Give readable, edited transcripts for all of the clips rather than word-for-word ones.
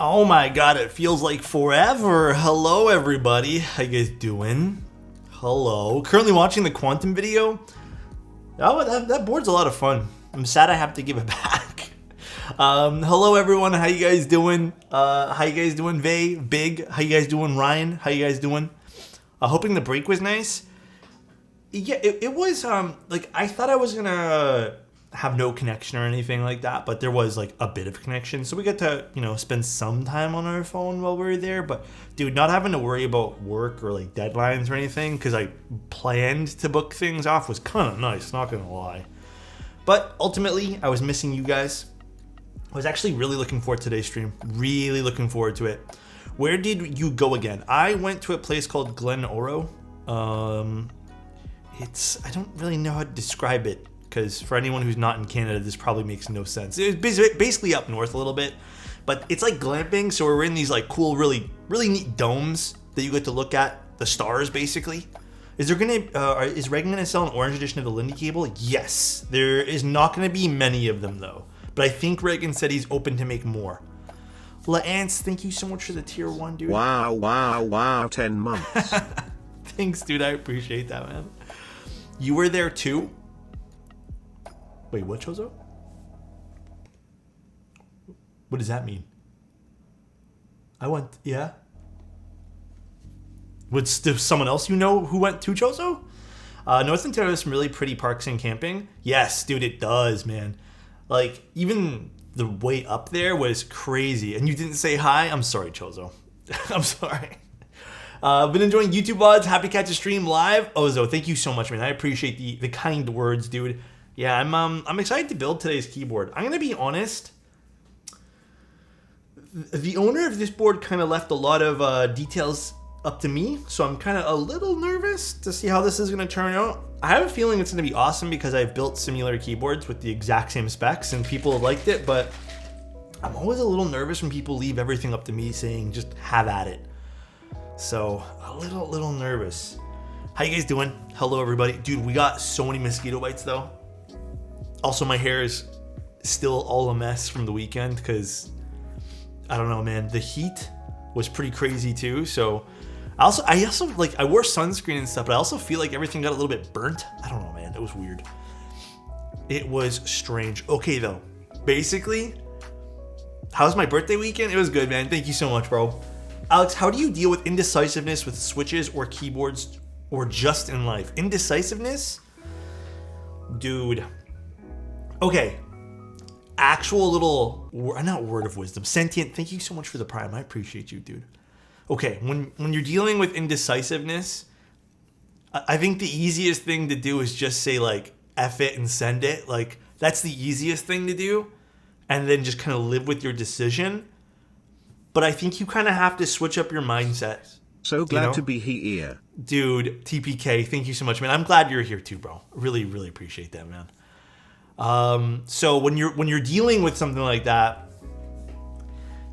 Oh my god, it feels like forever. Hello everybody, how you guys doing? Hello. Currently watching the quantum video. Oh, that board's a lot of fun. I'm sad I have to give it back. Hello everyone, how you guys doing? How you guys doing? Vay, Big, how you guys doing? Ryan, how you guys doing? Hoping the break was nice. Yeah, it was, like, I thought I was gonna have no connection or anything like that, but there was, like, a bit of connection. So we got to, you know, spend some time on our phone while we were there. But, dude, not having to worry about work or, like, deadlines or anything, because I planned to book things off, was kind of nice, not gonna lie. But, ultimately, I was missing you guys. I was actually really looking forward to today's stream. Really looking forward to it. Where did you go again? I went to a place called Glen Oro. I don't really know how to describe it, because for anyone who's not in Canada, this probably makes no sense. It's basically up north a little bit, but it's like glamping, so we're in these like cool, really neat domes that you get to look at the stars, basically. Is Reagan gonna sell an orange edition of the Lindy cable? Yes. There is not gonna be many of them though, but I think Reagan said he's open to make more. LaAnce, thank you so much for the tier 1, dude. Wow, 10 months. Thanks, dude, I appreciate that, man. You were there too? Wait, what, Chozo? What does that mean? I went, yeah? Was someone else you know who went to Chozo? North Ontario has some really pretty parks and camping. Yes, dude, it does, man. Like, even the way up there was crazy. And you didn't say hi? I'm sorry, Chozo. I'm sorry. Been enjoying YouTube VODs. Happy to catch a stream live. Ozo, thank you so much, man. I appreciate the kind words, dude. Yeah, I'm excited to build today's keyboard. I'm gonna be honest. The owner of this board kind of left a lot of details up to me, so I'm kind of a little nervous to see how this is gonna turn out. I have a feeling it's gonna be awesome because I've built similar keyboards with the exact same specs and people have liked it, but I'm always a little nervous when people leave everything up to me saying just have at it. So a little nervous. How you guys doing? Hello everybody. Dude, we got so many mosquito bites though. Also, my hair is still all a mess from the weekend because, I don't know, man. The heat was pretty crazy too. So, I also like, I wore sunscreen and stuff, but I also feel like everything got a little bit burnt. I don't know, man. It was weird. It was strange. Okay, though. Basically, how's my birthday weekend? It was good, man. Thank you so much, bro. Alex, how do you deal with indecisiveness with switches or keyboards or just in life? Indecisiveness? Dude. Okay, actual little, not word of wisdom, sentient, thank you so much for the prime, I appreciate you, dude. Okay, when you're dealing with indecisiveness, I think the easiest thing to do is just say like, F it and send it. Like, that's the easiest thing to do, and then just kind of live with your decision. But I think you kind of have to switch up your mindset. So glad to be here. Dude, TPK, thank you so much, man. I'm glad you're here too, bro. Really appreciate that, man. So when you're dealing with something like that,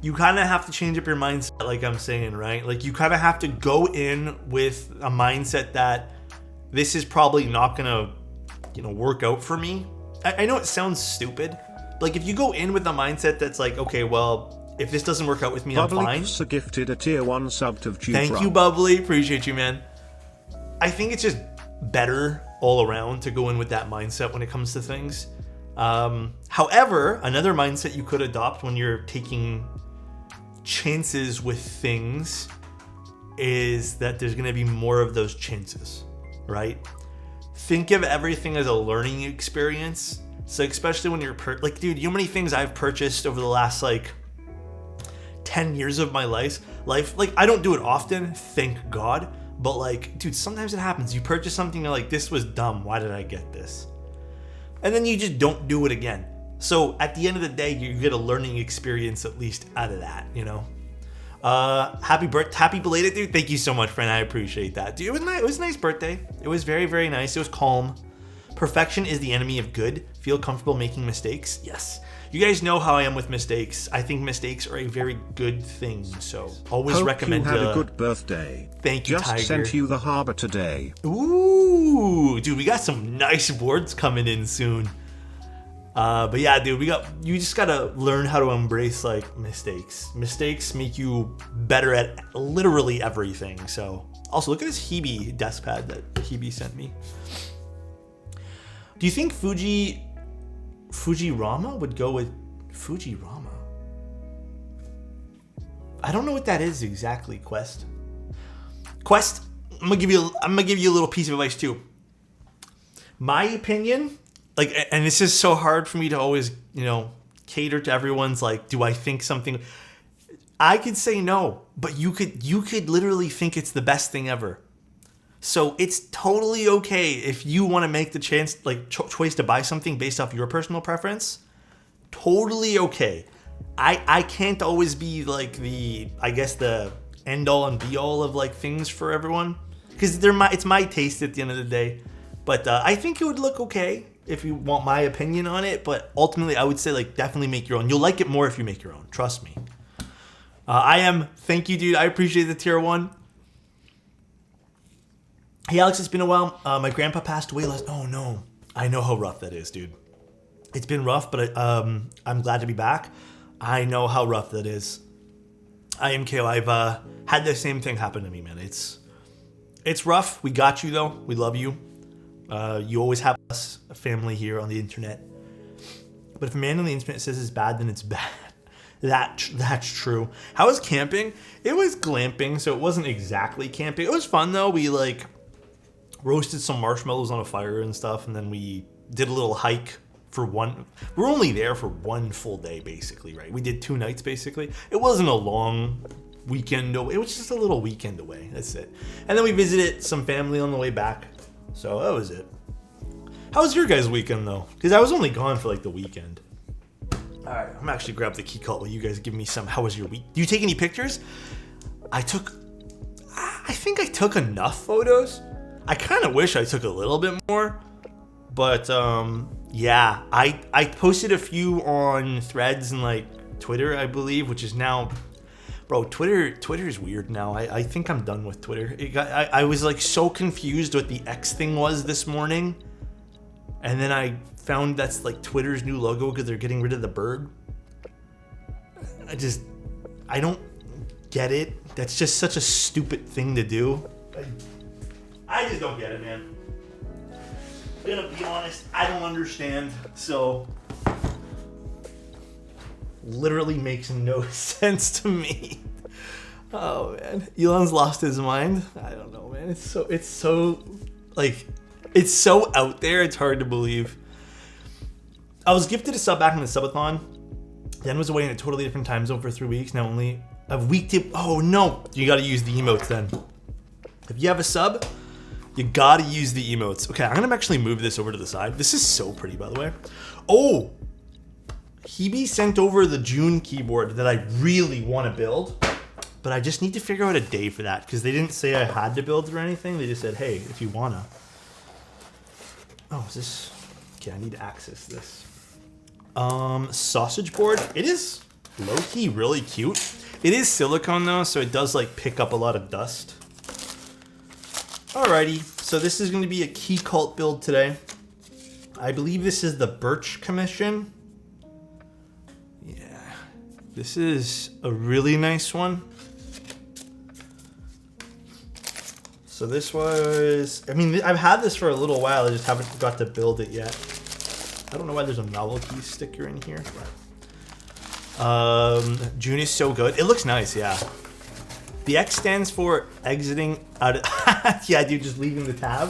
you kind of have to change up your mindset, like I'm saying, right? Like you kind of have to go in with a mindset that this is probably not gonna, work out for me. I know it sounds stupid. Like if you go in with a mindset that's like, okay, well, if this doesn't work out with me, Bubbly I'm fine. Gifted a tier 1 sub to Thank you, Bubbly. Appreciate you, man. I think it's just better all around to go in with that mindset when it comes to things. However, another mindset you could adopt when you're taking chances with things is that there's going to be more of those chances, right? Think of everything as a learning experience. So especially when you're like, dude, you know how many things I've purchased over the last like 10 years of my life? Like, I don't do it often, thank God. But like, dude, sometimes it happens. You purchase something, you're like, this was dumb. Why did I get this? And then you just don't do it again. So at the end of the day, you get a learning experience at least out of that, Happy belated, dude. Thank you so much, friend. I appreciate that. Dude, it was a nice birthday. It was very nice. It was calm. Perfection is the enemy of good. Feel comfortable making mistakes? Yes. You guys know how I am with mistakes. I think mistakes are a very good thing, so always recommend. Hope you had a good birthday. Thank you, Just Tiger. sent you the harbor today. Ooh, dude, we got some nice boards coming in soon. But yeah, dude, you just gotta learn how to embrace like mistakes. Mistakes make you better at literally everything. So also look at this Hebe desk pad that Hebe sent me. Do you think Fujirama would go with Fujirama? I don't know what that is exactly, Quest. Quest, I'm gonna give you a little piece of advice too. My opinion, like, and this is so hard for me to always, cater to everyone's like, do I think something? I could say no, but you could literally think it's the best thing ever. So it's totally okay if you want to make the choice to buy something based off your personal preference. Totally okay. I can't always be like the end all and be all of like things for everyone, because it's my taste at the end of the day. But I think it would look okay if you want my opinion on it. But ultimately, I would say like definitely make your own. You'll like it more if you make your own. Trust me. Thank you, dude. I appreciate the tier 1. Hey, Alex, it's been a while. My grandpa passed away last. Oh no, I know how rough that is, dude. It's been rough, but I'm glad to be back. I know how rough that is. I am KO. I've had the same thing happen to me, man. It's rough. We got you though. We love you. You always have us, a family here on the internet. But if a man on the internet says it's bad, then it's bad. That's true. How was camping? It was glamping, so it wasn't exactly camping. It was fun though. We like roasted some marshmallows on a fire and stuff, and then we did a little hike. We're only there for one full day, basically, right? We did 2 nights, basically. It wasn't a long weekend away. It was just a little weekend away. That's it. And then we visited some family on the way back. So that was it. How was your guys' weekend, though? Because I was only gone for, like, the weekend. All right, I'm actually grab the Keycult while you guys give me some. How was your week? Do you take any pictures? I think I took enough photos. I kind of wish I took a little bit more. But, yeah, I posted a few on Threads and like Twitter, I believe, which is now, bro, Twitter is weird now. I think I'm done with Twitter. I was like so confused what the X thing was this morning, and then I found that's like Twitter's new logo because they're getting rid of the bird. I don't get it. That's just such a stupid thing to do. I just don't get it, man. I'm gonna be honest, I don't understand. So, literally makes no sense to me. Oh man, Elon's lost his mind. I don't know, man. It's so out there. It's hard to believe. I was gifted a sub back in the subathon. Then was away in a totally different time zone for 3 weeks. Now only a week to. Oh no, you got to use the emotes then. If you have a sub, you gotta use the emotes. Okay, I'm gonna actually move this over to the side. This is so pretty, by the way. Oh, Hebe sent over the June keyboard that I really want to build, but I just need to figure out a day for that because they didn't say I had to build or anything. They just said, hey, if you wanna. Oh, is this? Okay, I need to access this. Sausage board. It is low-key really cute. It is silicone though, so it does like pick up a lot of dust. Alrighty, so this is going to be a Keycult build today. I believe this is the Birch Commission. Yeah, this is a really nice one. So this was, I've had this for a little while. I just haven't got to build it yet. I don't know why there's a novelty sticker in here. June is so good. It looks nice, yeah. The X stands for exiting out of... Yeah, dude, just leaving the tab.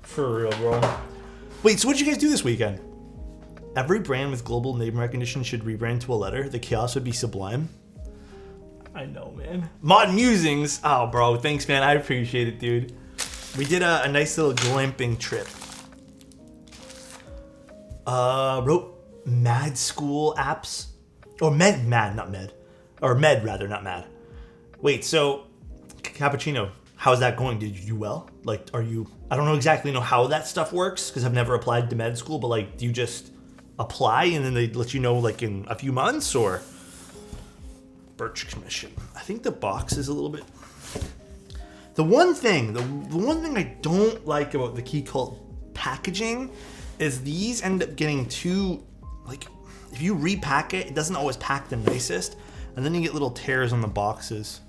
For real, bro. Wait, so what did you guys do this weekend? Every brand with global name recognition should rebrand to a letter. The chaos would be sublime. I know, man. Mod Musings. Oh, bro, thanks, man. I appreciate it, dude. We did a nice little glamping trip. Wrote Mad School apps. Or Med, not Med. Or Med, rather, not Mad. Wait, so, Cappuccino, how's that going? Did you do well? Like, I don't know exactly how that stuff works, because I've never applied to med school, but like, do you just apply and then they let you know like in a few months, or? Birch Commission. I think the box is a little bit... The one thing I don't like about the Keycult packaging is these end up getting too like, if you repack it, it doesn't always pack the nicest, and then you get little tears on the boxes.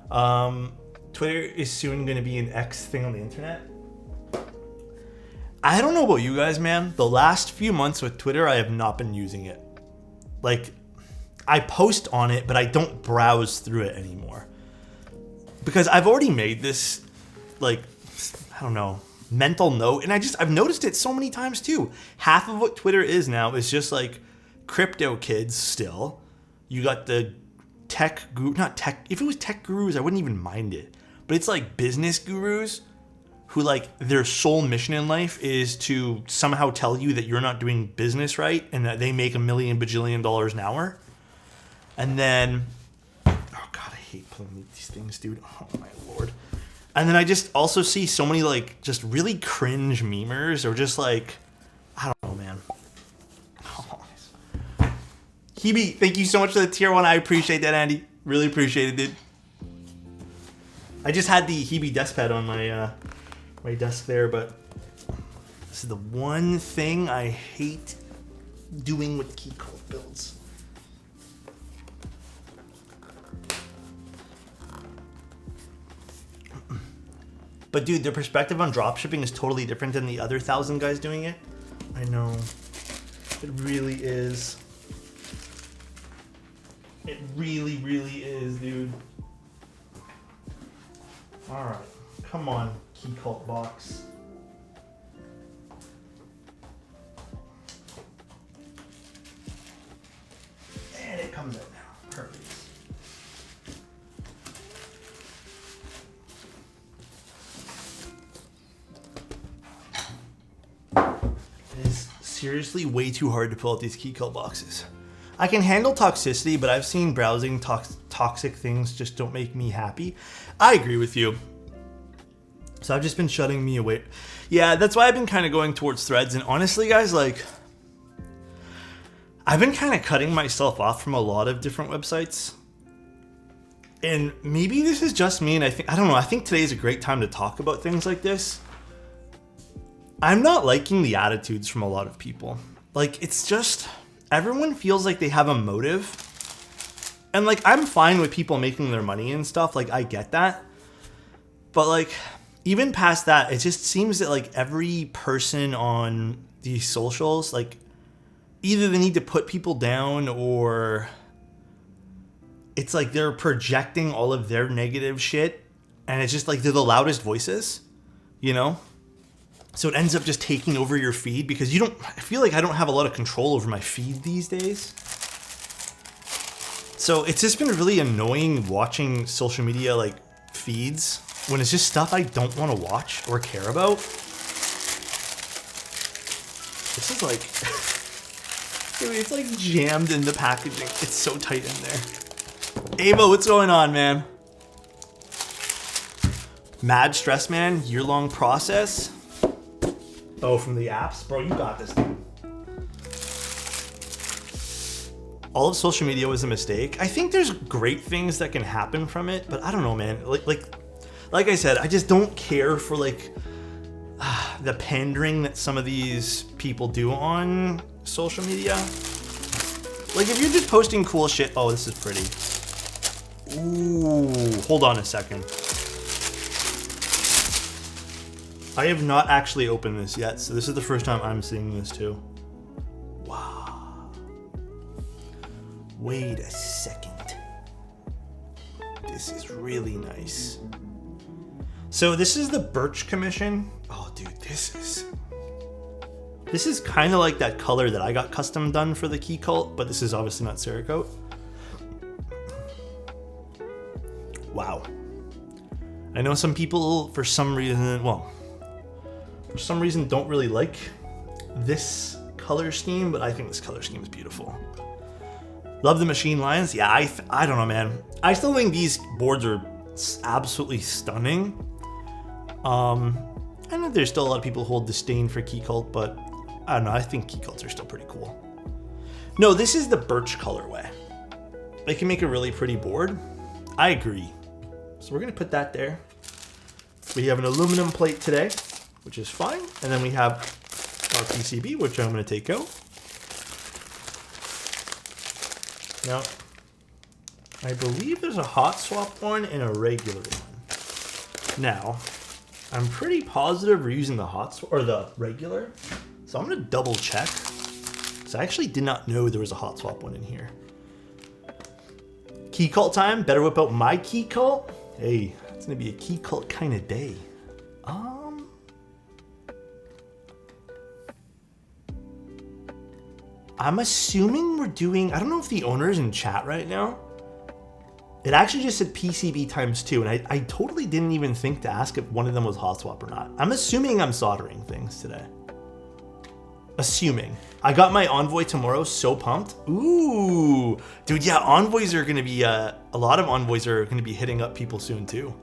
Twitter is soon going to be an X thing on the internet. I don't know about you guys, man. The last few months with Twitter, I have not been using it. Like, I post on it, but I don't browse through it anymore. Because I've already made this, like, I don't know, mental note. And I've noticed it so many times too. Half of what Twitter is now is just like crypto kids still. You got the if it was tech gurus, I wouldn't even mind it. But it's like business gurus who, like, their sole mission in life is to somehow tell you that you're not doing business right and that they make $1 million bajillion an hour. And then, oh God, I hate pulling these things, dude. Oh my Lord. And then I just also see so many, like, just really cringe memers, or just like, I don't know, man. Oh. Hebe, thank you so much for the tier 1. I appreciate that, Andy. Really appreciate it, dude. I just had the Hebe desk pad on my my desk there, but this is the one thing I hate doing with Keycult builds. But dude, their perspective on dropshipping is totally different than the other 1,000 guys doing it. I know. It really is. It really, really is, dude. Alright. Come on, Keycult box. And it comes out now. Perfect. It is seriously way too hard to pull out these Keycult boxes. I can handle toxicity, but I've seen browsing toxic things just don't make me happy. I agree with you. So I've just been shutting me away. Yeah, that's why I've been kind of going towards threads. And honestly, guys, like, I've been kind of cutting myself off from a lot of different websites. And maybe this is just me, and I don't know, I think today's a great time to talk about things like this. I'm not liking the attitudes from a lot of people. Like, it's just, everyone feels like they have a motive. And, like, I'm fine with people making their money and stuff. Like, I get that. But, like, even past that, it just seems that, like, every person on these socials, like, either they need to put people down, or it's like they're projecting all of their negative shit, and it's just like they're the loudest voices, you know? So it ends up just taking over your feed, because I feel like I don't have a lot of control over my feed these days. So it's just been really annoying watching social media, like, feeds when it's just stuff I don't want to watch or care about. This is like, dude, it's like jammed in the packaging. It's so tight in there. Ava, what's going on, man? Mad stress, man. Year-long process. Oh, from the apps? Bro, you got this, dude. All of social media was a mistake. I think there's great things that can happen from it, but I don't know, man. Like I said, I just don't care for, like, the pandering that some of these people do on social media. Like, if you're just posting cool shit, oh, this is pretty. Ooh, hold on a second. I have not actually opened this yet, so this is the first time I'm seeing this too. Wow. Wait a second. This is really nice. So this is the Birch Commission. Oh, dude, this is kind of like that color that I got custom done for the Keycult, but this is obviously not Cerakote. Wow. I know some people, for some reason, don't really like this color scheme, but I think this color scheme is beautiful. Love the machine lines. Yeah, I don't know, man. I still think these boards are absolutely stunning. I know there's still a lot of people who hold disdain for Keycult, but I don't know, I think Keycults are still pretty cool. No, this is the Birch colorway. They can make a really pretty board. I agree. So we're gonna put that there. We have an aluminum plate today, which is fine. And then we have our PCB, which I'm gonna take out. Now, I believe there's a hot swap one and a regular one. Now, I'm pretty positive we're using the hot swap or the regular. So I'm gonna double check. So I actually did not know there was a hot swap one in here. Keycult time. Better whip out my Keycult. Hey, it's gonna be a Keycult kind of day. I'm assuming we're doing, I don't know if the owner's in chat right now. It actually just said PCB times 2, and I totally didn't even think to ask if one of them was hot swap or not. I'm assuming I'm soldering things today. Assuming. I got my Envoy tomorrow, so pumped. Ooh. Dude, yeah, Envoys are going to be, a lot of Envoys are going to be hitting up people soon too.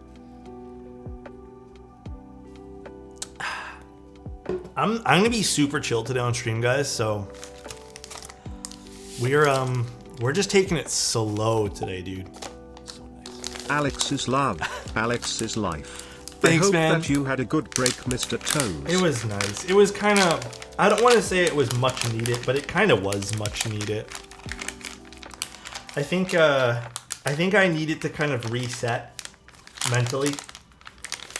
I'm going to be super chill today on stream, guys, so we're just taking it slow today, dude. So nice. Alex is love. Alex is life. Thanks, I hope man. that you had a good break, Mr. Toes. It was nice. It was kind of, I don't want to say it was much needed, but it kind of was much needed. I think I needed to kind of reset mentally.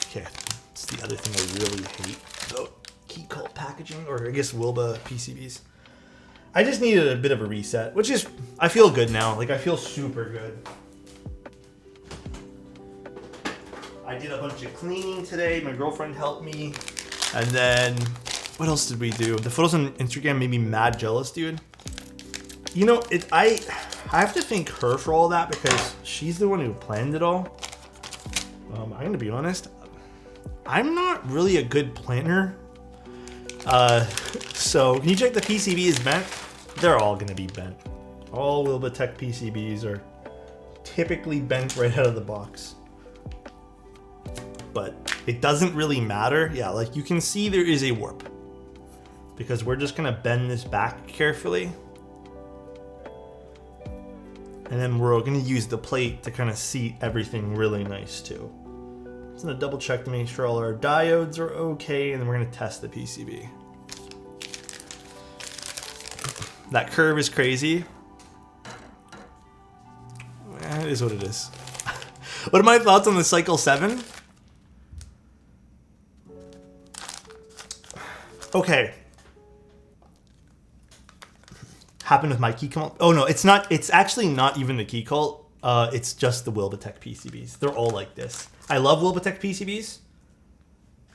Okay, it's the other thing I really hate about Keycult packaging, or I guess Wilba PCBs. I just needed a bit of a reset, which is, I feel good now. Like, I feel super good. I did a bunch of cleaning today. My girlfriend helped me. And then, what else did we do? The photos on Instagram made me mad jealous, dude. You know, I have to thank her for all that because she's the one who planned it all. I'm gonna be honest. I'm not really a good planner. So can you check the PCB is bent? They're all gonna be bent. All Wilbatech PCBs are typically bent right out of the box. But it doesn't really matter. Yeah, like you can see there is a warp because we're just gonna bend this back carefully. And then we're gonna use the plate to kind of seat everything really nice too. Just gonna double check to make sure all our diodes are okay, and then we're gonna test the PCB. That curve is crazy. It is what it is. What are my thoughts on the Cycle 7? Okay. Happened with my Keycult. Oh no, it's not. It's actually not even the Keycult. It's just the Wilbatech PCBs. They're all like this. I love Wilbatech PCBs.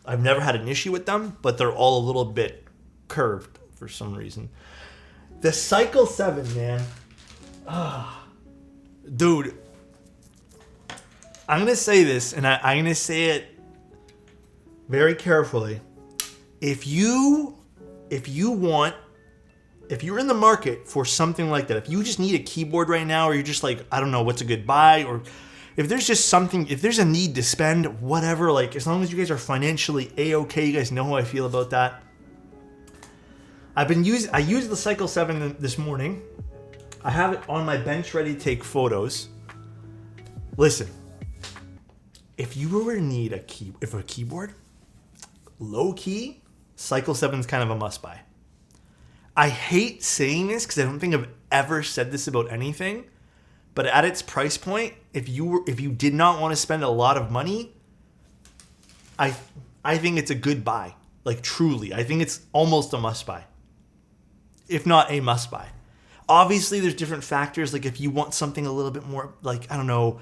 I've never had an issue with them, but they're all a little bit curved for some reason. The Cycle 7, man. Dude. I'm going to say this, and I'm going to say it very carefully. If you're in the market for something like that, if you just need a keyboard right now, or you're just like, I don't know what's a good buy, or if there's just something, if there's a need to spend, whatever, like as long as you guys are financially A-okay, you guys know how I feel about that. I used the Cycle 7 this morning. I have it on my bench ready to take photos. Listen, if you were in need of a keyboard, low key, Cycle 7 is kind of a must buy. I hate saying this because I don't think I've ever said this about anything, but at its price point, if you did not want to spend a lot of money, I think it's a good buy. Like truly, I think it's almost a must buy, if not a must buy. Obviously, there's different factors. Like if you want something a little bit more, like I don't know.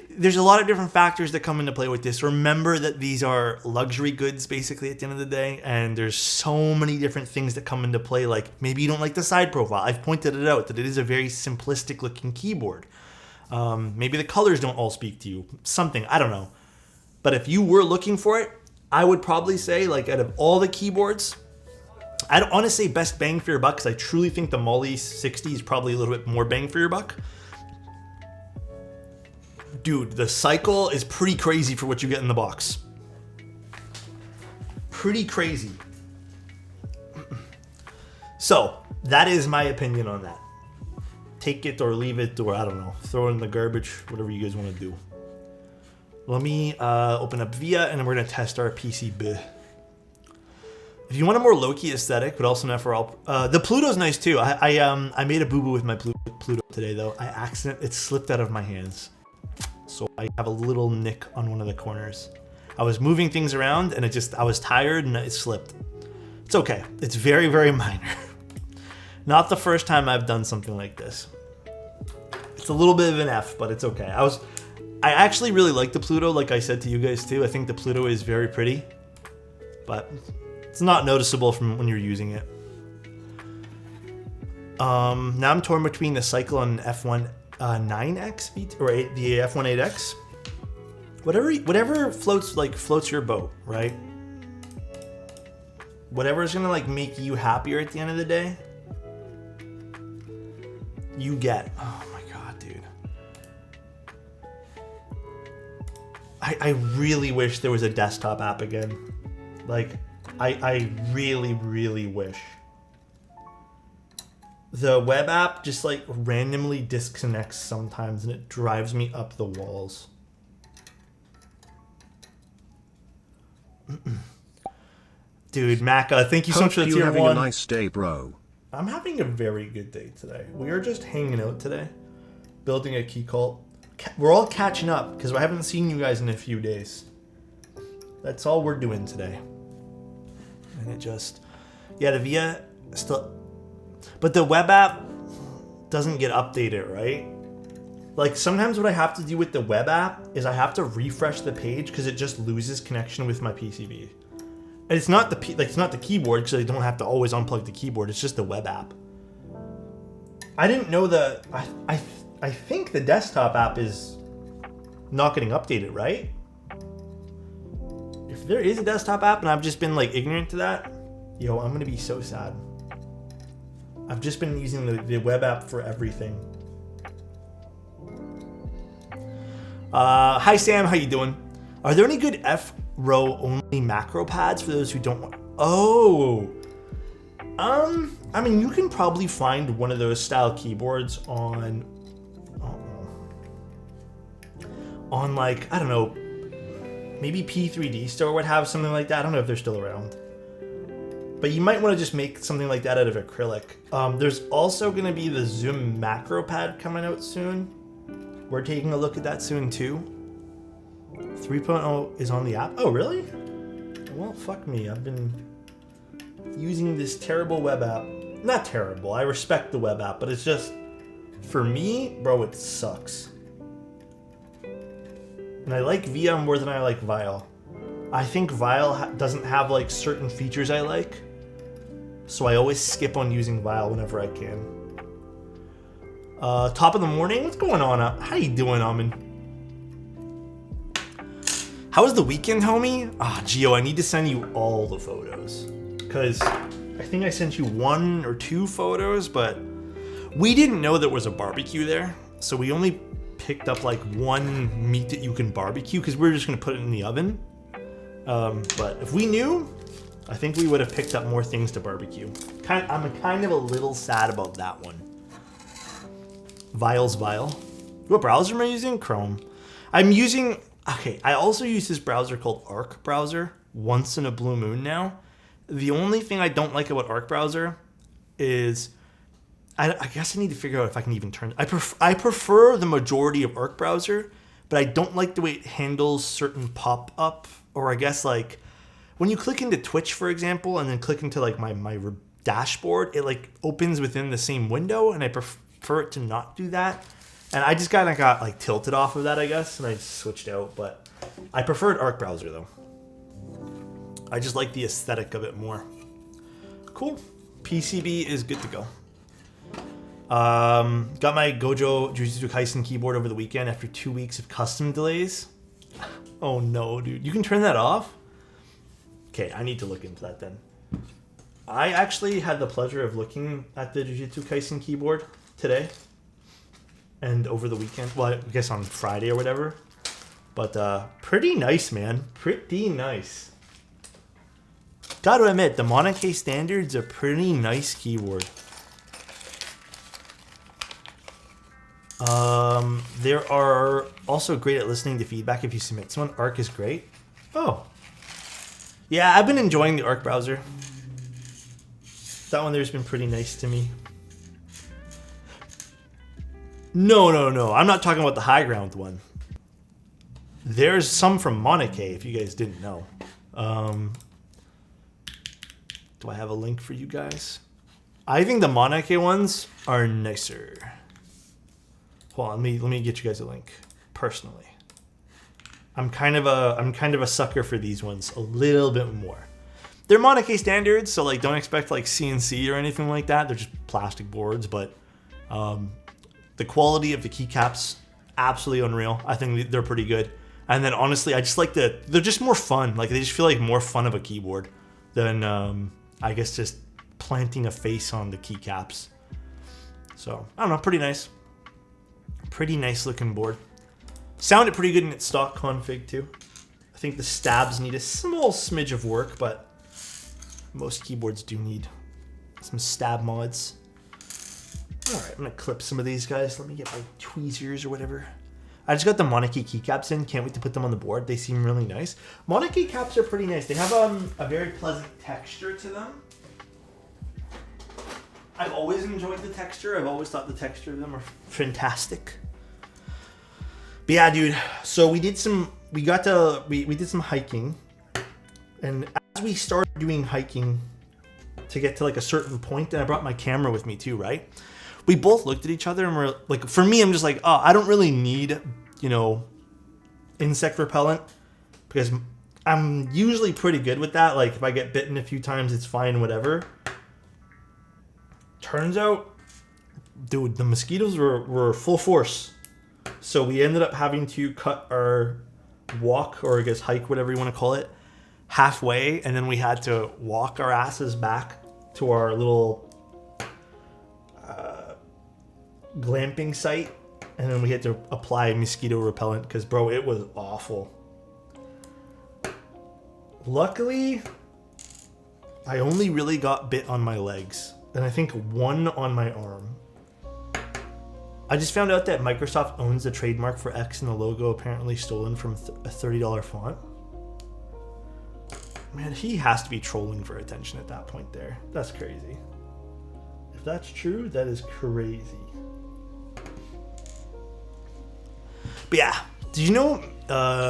There's a lot of different factors that come into play with this. Remember that these are luxury goods basically at the end of the day, and there's so many different things that come into play. Like maybe you don't like the side profile. I've pointed it out that it is a very simplistic looking keyboard. Maybe the colors don't all speak to you. Something, I don't know. But if you were looking for it, I would probably say like out of all the keyboards, I don't want to say best bang for your buck because I truly think the Molly 60 is probably a little bit more bang for your buck. Dude, the Cycle is pretty crazy for what you get in the box. Pretty crazy. So, that is my opinion on that. Take it or leave it, or I don't know, throw it in the garbage, whatever you guys want to do. Let me open up VIA, and then we're going to test our PCB. If you want a more low-key aesthetic, but also not for all... the Pluto's nice, too. I made a boo-boo with my Pluto. Pluto today though. It slipped out of my hands. So I have a little nick on one of the corners. I was moving things around and I was tired and it slipped. It's okay. It's very, very minor. Not the first time I've done something like this. It's a little bit of an F, but it's okay. I actually really like the Pluto, like I said to you guys too. I think the Pluto is very pretty, but it's not noticeable from when you're using it. Now I'm torn between the Cyclone F1 9X or the F1 8X. Whatever floats your boat, right? Whatever is gonna make you happier at the end of the day, you get. Oh my god, dude. I really wish there was a desktop app again. I really, really wish. The web app just randomly disconnects sometimes and it drives me up the walls. Dude, Maka, thank you so much for the tier 1. Hope you're having a nice day, bro. I'm having a very good day today. We are just hanging out today, building a Keycult. We're all catching up because I haven't seen you guys in a few days. That's all we're doing today. And it just, yeah, the VIA still, but the web app doesn't get updated, right? Sometimes what I have to do with the web app is I have to refresh the page because it just loses connection with my PCB. And it's not the keyboard because I don't have to always unplug the keyboard. It's just the web app. I didn't know I think the desktop app is not getting updated, right? If there is a desktop app and I've just been ignorant to that, yo, I'm gonna be so sad. I've just been using the web app for everything. Hi Sam, how you doing? Are there any good F-row only macro pads for those who don't want? Oh, I mean, you can probably find one of those style keyboards on I don't know, maybe P3D Store would have something like that. I don't know if they're still around. But you might want to just make something like that out of acrylic. There's also going to be the Zoom macro pad coming out soon. We're taking a look at that soon too. 3.0 is on the app. Oh, really? Well, fuck me. I've been using this terrible web app. Not terrible. I respect the web app, but it's just, for me, bro, it sucks. And I like VIA more than I like Vile. I think Vile doesn't have certain features I like, so I always skip on using Vile whenever I can. Top of the morning, what's going on? How you doing, Amin? How was the weekend, homie? Gio, I need to send you all the photos because I think I sent you 1 or 2 photos, but we didn't know there was a barbecue there, so we only picked up 1 meat that you can barbecue because we were just gonna put it in the oven. But if we knew, I think we would have picked up more things to barbecue. I'm kind of a little sad about that one. Vile's Vile. What browser am I using? Chrome. I also use this browser called Arc browser once in a blue moon now. The only thing I don't like about Arc browser is, I guess I need to figure out if I can even turn. I prefer the majority of Arc browser, but I don't like the way it handles certain pop-up, or I guess when you click into Twitch, for example, and then click into my dashboard, it opens within the same window, and I prefer it to not do that. And I just got tilted off of that, I guess, and I switched out. But I preferred Arc browser though. I just like the aesthetic of it more. Cool. PCB is good to go. Got my Gojo Jujutsu Kaisen keyboard over the weekend after 2 weeks of custom delays. Oh no, dude. You can turn that off? Okay, I need to look into that then. I actually had the pleasure of looking at the Jujutsu Kaisen keyboard today and over the weekend. Well, I guess on Friday or whatever. But pretty nice, man. Pretty nice. Gotta admit, the Monarch Standard's a pretty nice keyboard. There are also great at listening to feedback if you submit someone. Arc is great. Oh. Yeah, I've been enjoying the Arc browser. That one there's been pretty nice to me. No. I'm not talking about the high ground one. There's some from Monarch, if you guys didn't know. Do I have a link for you guys? I think the Monarch ones are nicer. Hold on, let me get you guys a link. Personally, I'm kind of a sucker for these ones a little bit more. They're Monarch standards, so like don't expect like CNC or anything like that. They're just plastic boards, but the quality of the keycaps absolutely unreal. I think they're pretty good. And then honestly, I just like they're just more fun. Like they just feel like more fun of a keyboard than I guess just planting a face on the keycaps. So I don't know, pretty nice. Pretty nice looking board. Sounded pretty good in its stock config too. I think the stabs need a small smidge of work, but most keyboards do need some stab mods. All right, I'm gonna clip some of these guys. Let me get my tweezers or whatever. I just got the Monarch keycaps in. Can't wait to put them on the board. They seem really nice. Monarch keycaps are pretty nice. They have a very pleasant texture to them. I've always enjoyed the texture. I've always thought the texture of them are fantastic. But yeah, dude. So we did some hiking, and as we started doing hiking to get to like a certain point, and I brought my camera with me too, right? We both looked at each other and we're like, for me, I'm just like, oh, I don't really need, insect repellent because I'm usually pretty good with that. Like if I get bitten a few times, it's fine, whatever. Turns out, dude, the mosquitoes were full force. So we ended up having to cut our walk, or I guess hike, whatever you want to call it, halfway. And then we had to walk our asses back to our little glamping site. And then we had to apply mosquito repellent because, bro, it was awful. Luckily, I only really got bit on my legs. And I think one on my arm. I just found out that Microsoft owns the trademark for X and the logo apparently stolen from a $30 font. Man, he has to be trolling for attention at that point there. That's crazy. If that's true, that is crazy. But yeah, did you know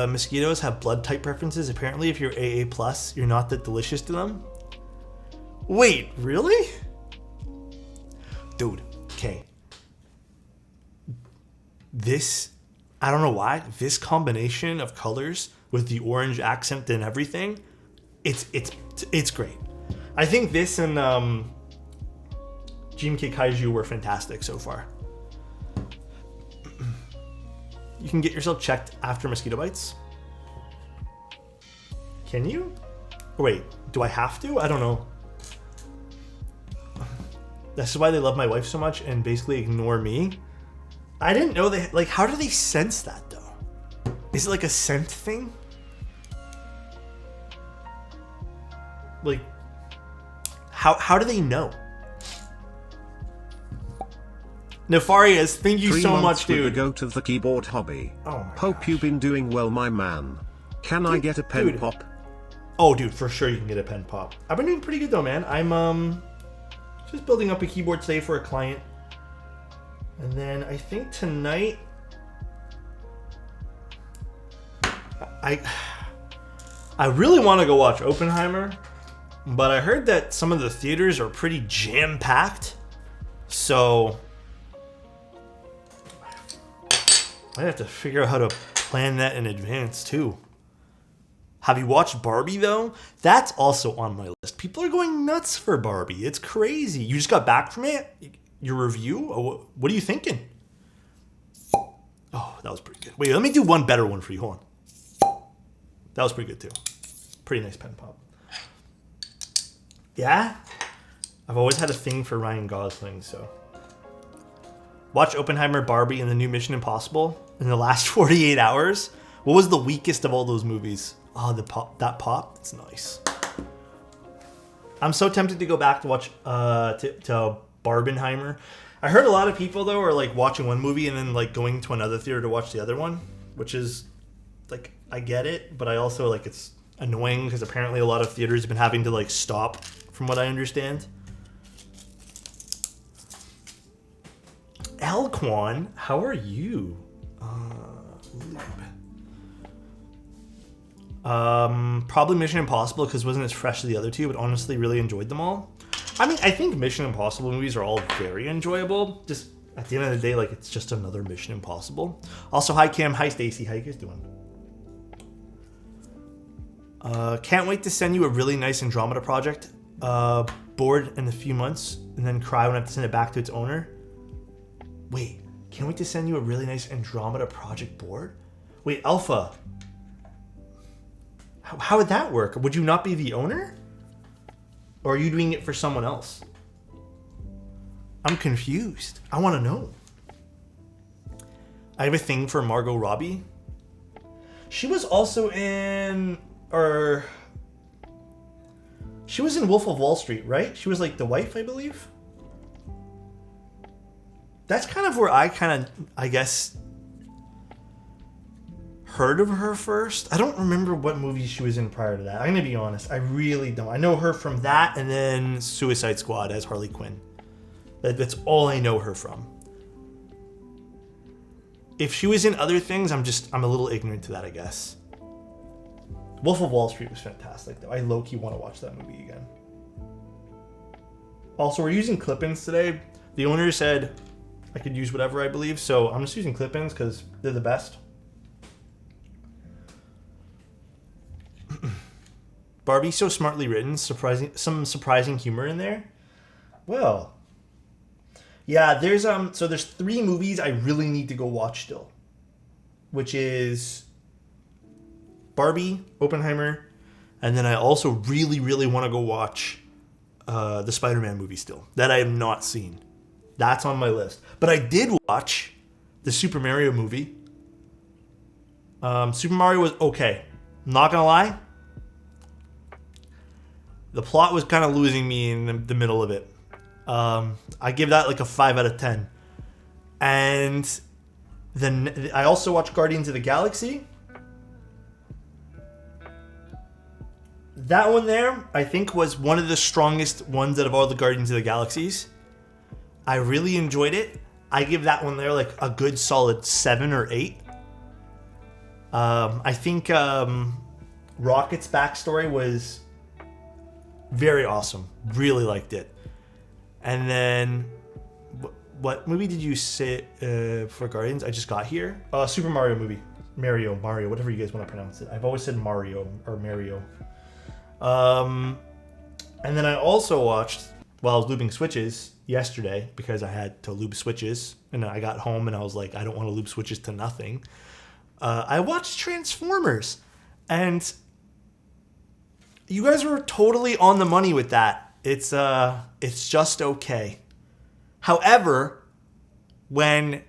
mosquitoes have blood type preferences? Apparently, if you're AA+, you're not that delicious to them. Wait, really? Dude, okay. This, I don't know why, this combination of colors with the orange accent and everything, it's great. I think this and GMK Kaiju were fantastic so far. You can get yourself checked after mosquito bites. Can you? Or wait, do I have to? I don't know. This is why they love my wife so much and basically ignore me. I didn't know they, like, how do they sense that though? Is it like a scent thing? Like, how do they know? Nefarious, thank you so much, dude. 3 months go to the keyboard hobby. Oh my Hope gosh. You've been doing well, my man. Can I get a pen pop? Oh, dude, for sure you can get a pen pop. I've been doing pretty good though, man. I'm just building up a keyboard today for a client. And then I think tonight I really want to go watch Oppenheimer, but I heard that some of the theaters are pretty jam-packed. So I have to figure out how to plan that in advance too. Have you watched Barbie though? That's also on my list. People are going nuts for Barbie. It's crazy. You just got back from it? Your review? Oh, what are you thinking? Oh, that was pretty good. Wait, let me do one better one for you. Hold on. That was pretty good too. Pretty nice pen pop. Yeah? I've always had a thing for Ryan Gosling, so. Watch Oppenheimer, Barbie, and the new Mission Impossible in the last 48 hours. What was the weakest of all those movies? Oh, that pop? It's nice. I'm so tempted to go back to watch to Barbenheimer. I heard a lot of people though are like watching one movie and then like going to another theater to watch the other one, which is like, I get it, but I also like it's annoying because apparently a lot of theaters have been having to like stop, from what I understand. Elquan, how are you? Probably Mission Impossible because it wasn't as fresh as the other two, but honestly really enjoyed them all. I mean, I think Mission Impossible movies are all very enjoyable. Just at the end of the day, like, it's just another Mission Impossible. Also, hi Cam, hi Stacy, how you guys doing? Can't wait to send you a really nice Andromeda project board in a few months, and then cry when I have to send it back to its owner. Wait, can't wait to send you a really nice Andromeda project board? Wait, Alpha. How would that work? Would you not be the owner? Or are you doing it for someone else? I'm confused. I want to know. I have a thing for Margot Robbie. She was also in... She was in Wolf of Wall Street, right? She was like the wife, I believe. That's kind of where I guess, heard of her first. I don't remember what movies she was in prior to that. I'm going to be honest. I really don't. I know her from that and then Suicide Squad as Harley Quinn. That's all I know her from. If she was in other things, I'm a little ignorant to that, I guess. Wolf of Wall Street was fantastic, though. I low-key want to watch that movie again. Also, we're using clip-ins today. The owner said I could use whatever, I believe, so I'm just using clip-ins because they're the best. Barbie, so smartly written, some surprising humor in there. Well, yeah, there's 3 movies I really need to go watch still, which is Barbie, Oppenheimer, and then I also really, really want to go watch the Spider-Man movie still that I have not seen. That's on my list. But I did watch the Super Mario movie. Super Mario was okay. Not gonna lie. The plot was kind of losing me in the middle of it. I give that like a 5 out of 10. And then I also watched Guardians of the Galaxy. That one there, I think, was one of the strongest ones out of all the Guardians of the Galaxies. I really enjoyed it. I give that one there like a good solid 7 or 8. I think Rocket's backstory was very awesome. Really liked it. And then, what movie did you say for Guardians? I just got here. Super Mario movie. Mario, whatever you guys want to pronounce it. I've always said Mario or Mario. And then I also watched, while I was lubing switches yesterday, because I had to lube switches, and I got home and I was like, I don't want to lube switches to nothing. I watched Transformers, and you guys were totally on the money with that. It's just okay. However, when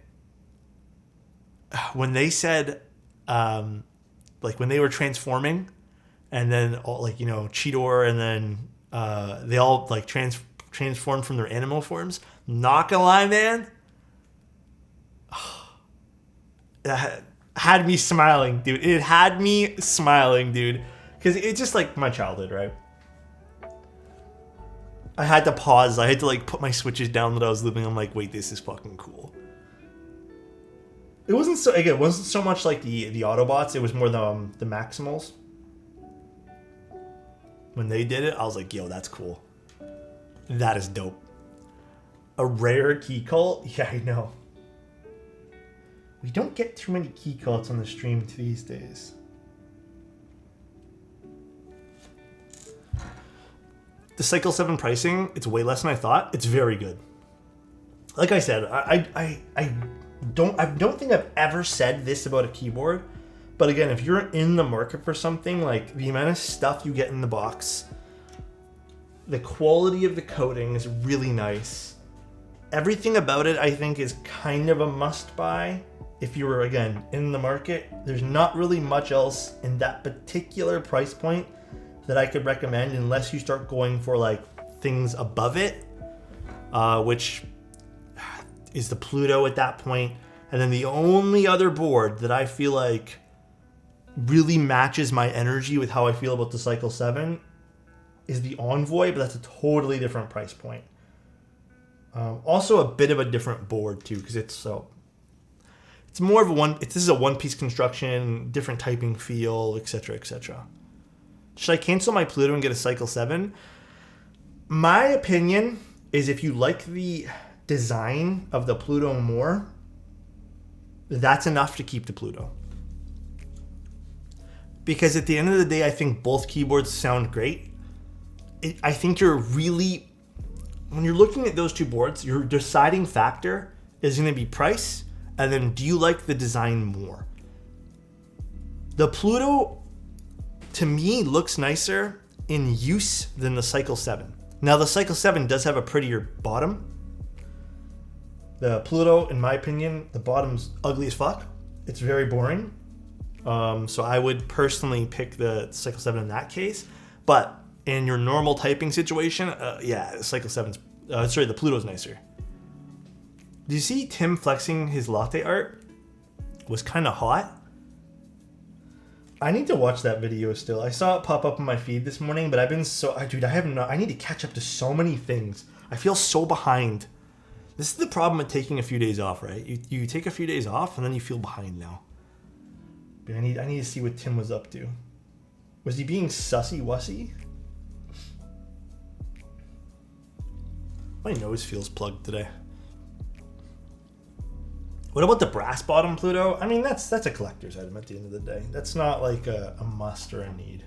they said, like when they were transforming, and then all, like, you know, Cheetor, and then they all like transformed from their animal forms. Not gonna lie, man, that had me smiling, dude. It had me smiling, dude, because it's just like my childhood, right? I had to pause. I had to like put my switches down that I was living. I'm like, wait, this is fucking cool. It wasn't so much like the Autobots. It was more the Maximals. When they did it, I was like, yo, that's cool. That is dope. A rare Keycult? Yeah, I know. We don't get too many Keycults on the stream these days. The Cycle 7 pricing, it's way less than I thought. It's very good. Like I said, I don't think I've ever said this about a keyboard. But again, if you're in the market for something, like the amount of stuff you get in the box, the quality of the coating is really nice. Everything about it, I think, is kind of a must-buy. If you were, again, in the market, there's not really much else in that particular price point that I could recommend unless you start going for like things above it, which is the Pluto at that point. And then the only other board that I feel like really matches my energy with how I feel about the Cycle 7 is the Envoy, but that's a totally different price point. Also a bit of a different board too, because it's more of this is a one-piece construction, different typing feel, etc., etc. Should I cancel my Pluto and get a Cycle 7? My opinion is if you like the design of the Pluto more, that's enough to keep the Pluto. Because at the end of the day, I think both keyboards sound great. I think when you're looking at those two boards, your deciding factor is going to be price, and then do you like the design more? The Pluto, to me, looks nicer in use than the Cycle 7. Now, the Cycle 7 does have a prettier bottom. The Pluto, in my opinion, the bottom's ugly as fuck. It's very boring. So I would personally pick the Cycle 7 in that case. But in your normal typing situation, the Cycle 7's, the Pluto's nicer. Do you see Tim flexing his latte art? Was kind of hot. I need to watch that video still. I saw it pop up on my feed this morning, but I've been I need to catch up to so many things. I feel so behind. This is the problem with taking a few days off, right? You take a few days off and then you feel behind now. But I need to see what Tim was up to. Was he being sussy-wussy? My nose feels plugged today. What about the brass bottom Pluto? I mean, that's a collector's item at the end of the day. That's not like a must or a need.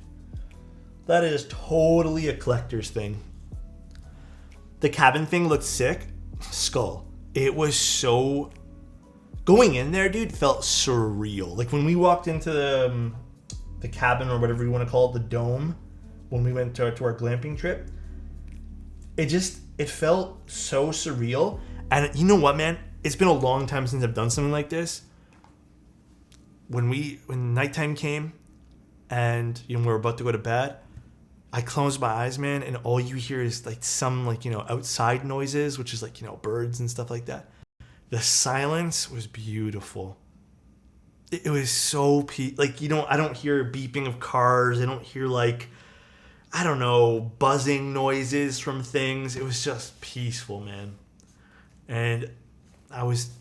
That is totally a collector's thing. The cabin thing looked sick. Skull. It was so... Going in there, dude, felt surreal. Like when we walked into the cabin, or whatever you want to call it, the dome, when we went to our glamping trip, it felt so surreal. And you know what, man? It's been a long time since I've done something like this. When nighttime came and we were about to go to bed, I closed my eyes, man, and all you hear is like some outside noises, which is like, birds and stuff like that. The silence was beautiful. It was so I don't hear beeping of cars. I don't hear buzzing noises from things. It was just peaceful, man. And I was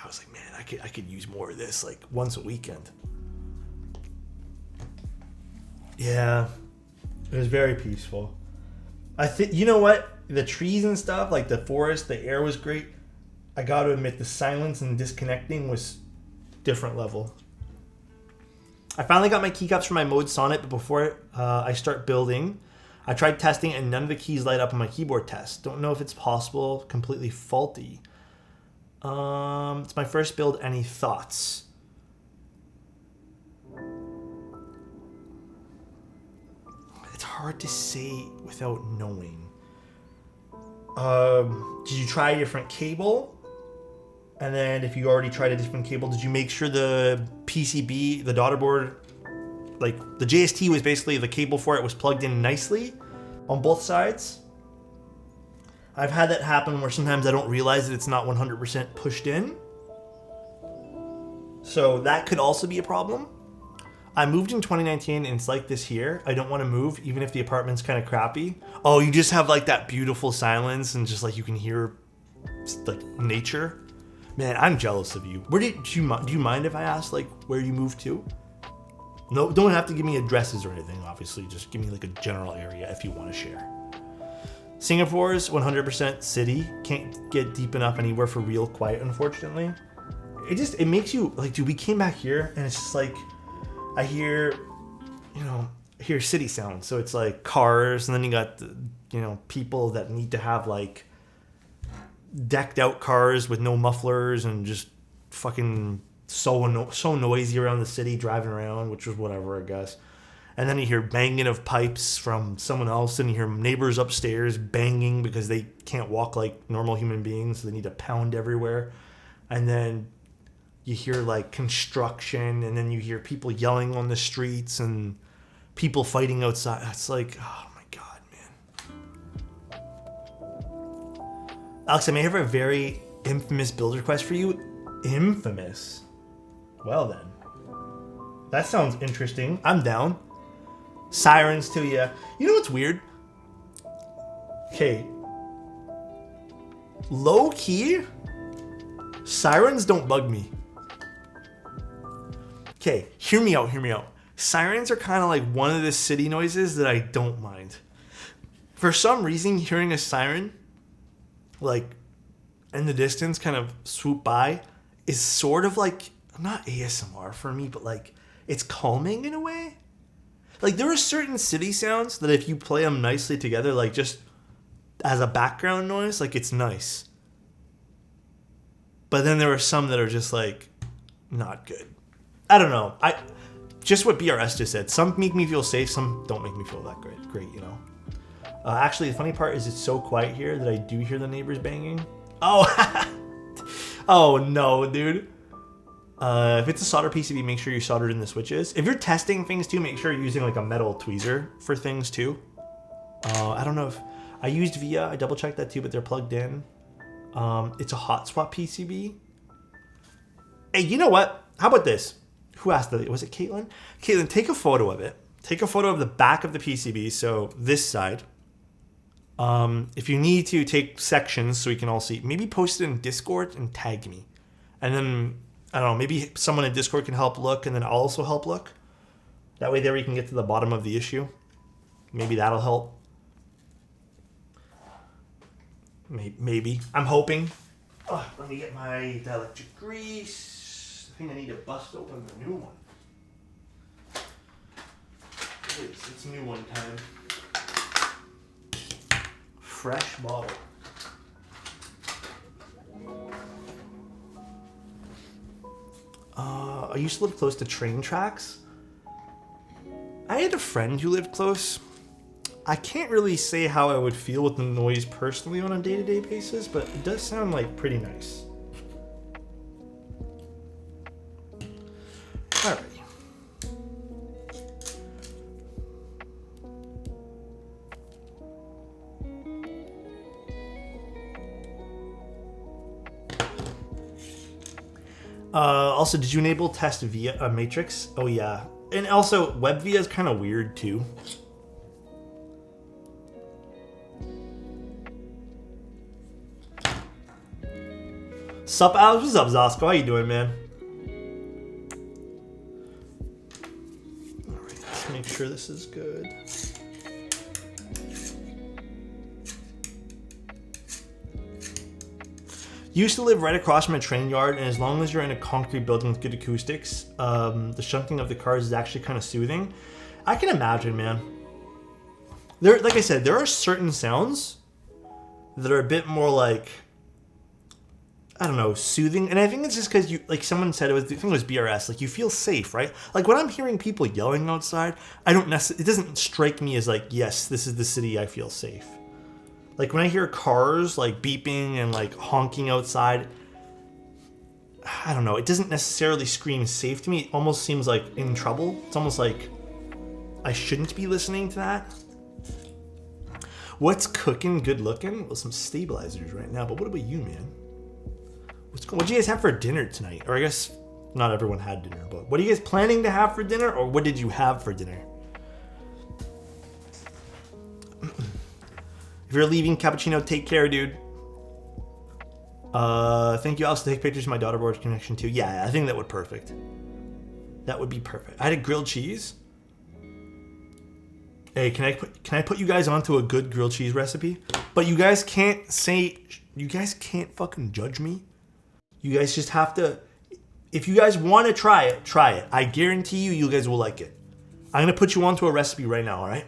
like, man, I could use more of this, like once a weekend. Yeah, it was very peaceful. I think, you know what? The trees and stuff, like the forest, the air was great. I got to admit, the silence and disconnecting was different level. I finally got my keycaps for my mode sonnet, but before I start building, I tried testing and none of the keys light up on my keyboard test. Don't know if it's possible, completely faulty. It's my first build. Any thoughts? It's hard to say without knowing. Did you try a different cable? And then if you already tried a different cable, did you make sure the PCB, the daughter board, like the JST was basically the cable for it was plugged in nicely on both sides? I've had that happen where sometimes I don't realize that it's not 100% pushed in. So that could also be a problem. I moved in 2019 and it's like this here. I don't want to move even if the apartment's kind of crappy. Oh, you just have like that beautiful silence and just like you can hear like nature. Man, I'm jealous of you. Do you mind if I ask like where you moved to? No, don't have to give me addresses or anything, obviously. Just give me like a general area if you want to share. Singapore's 100% city. Can't get deep enough anywhere for real quiet, unfortunately. It makes you like, dude, we came back here and it's just like, I hear city sounds. So it's like cars, and then you got people that need to have like decked out cars with no mufflers and just fucking so noisy around the city driving around, which was whatever, I guess. And then you hear banging of pipes from someone else, and you hear neighbors upstairs banging because they can't walk like normal human beings, so they need to pound everywhere. And then you hear like construction, and then you hear people yelling on the streets and people fighting outside. It's like, oh my God, man. Alex, I may have a very infamous build request for you. Infamous? Well then. That sounds interesting. I'm down. Sirens to you. You know what's weird? Okay. Low key, sirens don't bug me. Okay, hear me out. Sirens are kind of like one of the city noises that I don't mind. For some reason, hearing a siren, like, in the distance kind of swoop by, is sort of like, not ASMR for me, but like, it's calming in a way. Like, there are certain city sounds that if you play them nicely together, like just as a background noise, like it's nice. But then there are some that are just like, not good. I don't know. Just what BRS just said. Some make me feel safe, some don't make me feel that great, you know. Actually, the funny part is it's so quiet here that I do hear the neighbors banging. Oh, oh no, dude. If it's a solder PCB, make sure you soldered in the switches. If you're testing things too, make sure you're using like a metal tweezer for things too. I don't know if I used VIA. I double checked that too, but they're plugged in. It's a hot swap PCB. Hey, you know what? How about this? Who asked that? Was it Caitlin? Caitlin, take a photo of it. Take a photo of the back of the PCB, so this side. If you need to, take sections so we can all see. Maybe post it in Discord and tag me. And then, I don't know, maybe someone in Discord can help look and then I'll also help look. That way there we can get to the bottom of the issue. Maybe that'll help. Maybe. I'm hoping. Oh, let me get my dielectric grease. I think I need to bust open the new one. It's new one time. Fresh bottle. I used to live close to train tracks. I had a friend who lived close. I can't really say how I would feel with the noise personally on a day-to-day basis, but it does sound like pretty nice. Alright. Also, did you enable test via matrix? Oh yeah. And also, web via is kind of weird too. Sup, Alex? What's up, Zosco? How you doing, man? Alright, let's make sure this is good. Used to live right across from a train yard, and as long as you're in a concrete building with good acoustics, the shunting of the cars is actually kind of soothing. I can imagine, man. Like I said, there are certain sounds that are a bit more like, I don't know, soothing. And I think it's just because you, like someone said, I think it was BRS, like you feel safe, right? Like when I'm hearing people yelling outside, it doesn't strike me as like, yes, this is the city, I feel safe. Like when I hear cars like beeping and like honking outside, I don't know, it doesn't necessarily scream safe to me. It almost seems like in trouble. It's almost like I shouldn't be listening to that. What's cooking good looking? Well, some stabilizers right now, but what about you, man? What do you guys have for dinner tonight? Or I guess not everyone had dinner, but what are you guys planning to have for dinner? Or what did you have for dinner? If you're leaving, Cappuccino, take care, dude. Thank you. I'll also take pictures of my daughter board connection too. Yeah, I think that would perfect. That would be perfect. I had a grilled cheese. Hey, can I put you guys onto a good grilled cheese recipe? But you guys can't fucking judge me. You guys just have to, if you guys want to try it. I guarantee you guys will like it. I'm going to put you onto a recipe right now, all right?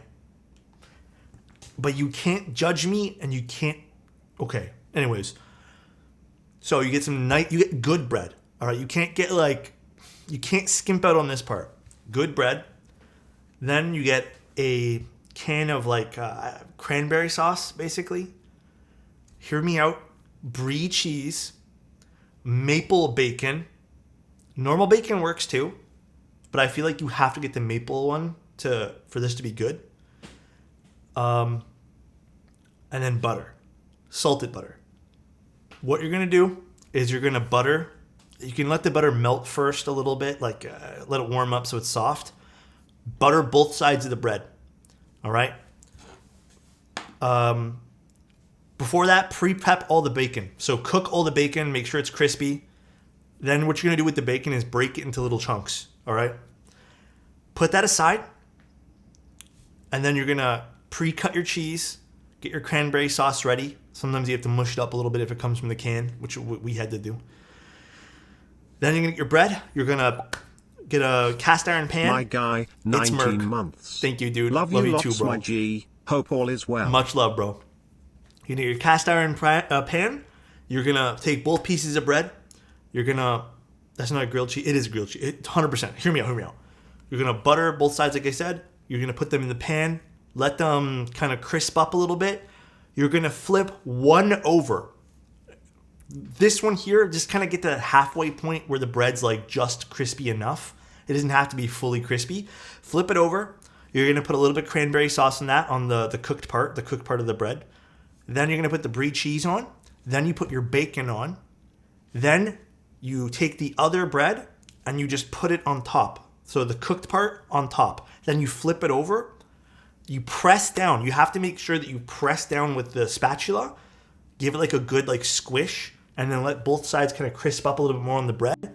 But you can't judge me and you can't, okay. Anyways, so you get good bread, all right? You can't skimp out on this part. Good bread. Then you get a can of like cranberry sauce, basically. Hear me out. Brie cheese. Maple bacon. Normal bacon works too, but I feel like you have to get the maple one for this to be good. And then butter. Salted butter. What you're going to do is you're going to butter. You can let the butter melt first a little bit, like let it warm up so it's soft. Butter both sides of the bread. All right? Before that, pre-prep all the bacon. So cook all the bacon, make sure it's crispy. Then what you're gonna do with the bacon is break it into little chunks, all right? Put that aside, and then you're gonna pre-cut your cheese, get your cranberry sauce ready. Sometimes you have to mush it up a little bit if it comes from the can, which we had to do. Then you're gonna get your bread. You're gonna get a cast iron pan. My guy, 19 months. Thank you, dude. Love you lots, too, bro. my G. Hope all is well. Much love, bro. You need your cast iron pan. You're gonna take both pieces of bread. You're gonna, that's not a grilled cheese. It is a grilled cheese. 100%. Hear me out. You're gonna butter both sides, like I said. You're gonna put them in the pan. Let them kind of crisp up a little bit. You're gonna flip one over. This one here, just kind of get to that halfway point where the bread's like just crispy enough. It doesn't have to be fully crispy. Flip it over. You're gonna put a little bit of cranberry sauce in that on the cooked part of the bread. Then you're gonna put the brie cheese on. Then you put your bacon on. Then you take the other bread and you just put it on top. So the cooked part on top. Then you flip it over. You press down. You have to make sure that you press down with the spatula. Give it like a good like squish. And then let both sides kind of crisp up a little bit more on the bread.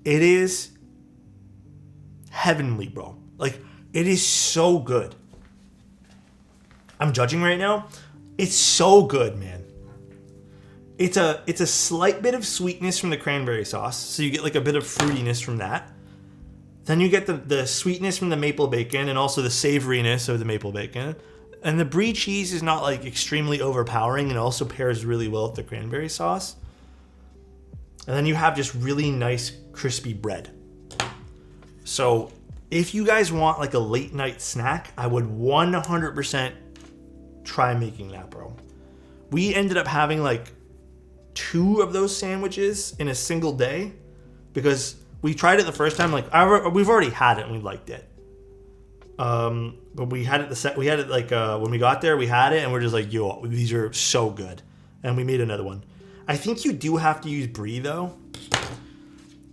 It is heavenly, bro. Like, it is so good. I'm judging right now. It's so good, man. It's a slight bit of sweetness from the cranberry sauce. So you get like a bit of fruitiness from that. Then you get the sweetness from the maple bacon and also the savoriness of the maple bacon. And the brie cheese is not like extremely overpowering and also pairs really well with the cranberry sauce. And then you have just really nice crispy bread. So if you guys want like a late night snack, I would 100% try making that, bro. We ended up having like 2 of those sandwiches in a single day because we tried it the first time. Like we've already had it and we liked it. But we had it like when we got there, we had it and we're just like, yo, these are so good. And we made another one. I think you do have to use brie though.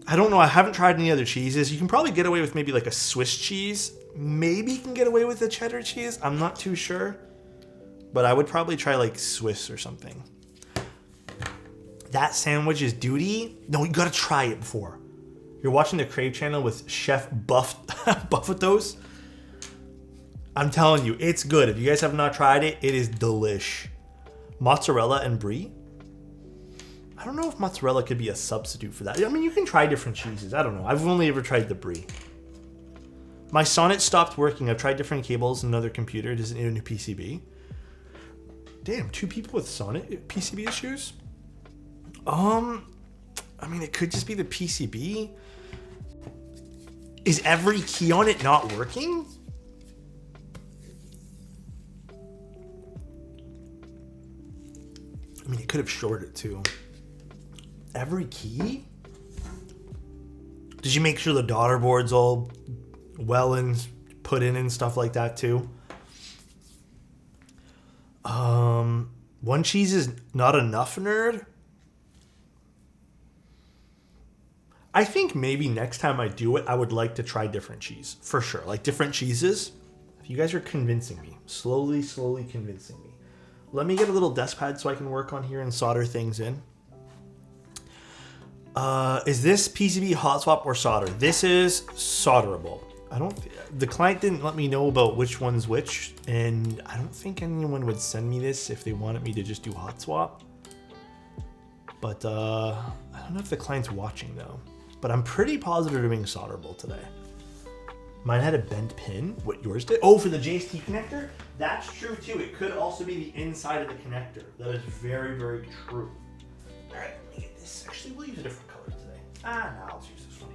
I don't know. I haven't tried any other cheeses. You can probably get away with maybe like a Swiss cheese. Maybe you can get away with a cheddar cheese. I'm not too sure. But I would probably try like Swiss or something. That sandwich is duty. No, you gotta try it before. You're watching the Crave channel with Chef Buffetos. I'm telling you, it's good. If you guys have not tried it, it is delish. Mozzarella and brie. I don't know if mozzarella could be a substitute for that. I mean, you can try different cheeses. I don't know. I've only ever tried the brie. My Sonnet stopped working. I've tried different cables and another computer. It doesn't need a new PCB. Damn, 2 people with Sonnet PCB issues? I mean, it could just be the PCB. Is every key on it not working? I mean, it could have shorted too. Every key? Did you make sure the daughter board's all well and put in and stuff like that too? One cheese is not enough, nerd. I think maybe next time I do it, I would like to try different cheese. For sure. Like different cheeses. You guys are convincing me. Slowly convincing me. Let me get a little desk pad so I can work on here and solder things in. Is this PCB hot swap or solder? This is solderable. The client didn't let me know about which one's which, and I don't think anyone would send me this if they wanted me to just do hot swap. But I don't know if the client's watching though. But I'm pretty positive they're being solderable today. Mine had a bent pin. What yours did? Oh, for the JST connector? That's true too. It could also be the inside of the connector. That is very, very true. All right, let me get this. Actually, we'll use a different color today. No, I'll use this one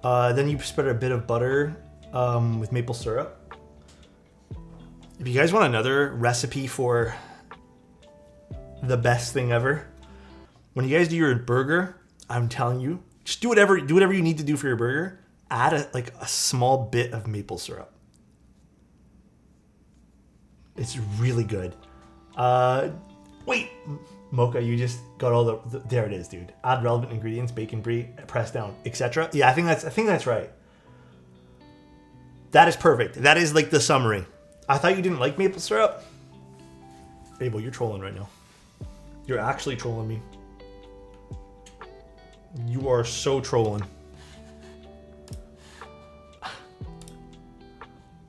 here. Then you spread a bit of butter with maple syrup. If you guys want another recipe for the best thing ever, when you guys do your burger, I'm telling you, just do whatever you need to do for your burger. Add a small bit of maple syrup. It's really good. Wait, Mocha, you just got all the there it is, dude. Add relevant ingredients, bacon brie, press down, etc. Yeah, I think that's right. That is perfect. That is like the summary. I thought you didn't like maple syrup. Abel, you're trolling right now. You're actually trolling me. You are so trolling.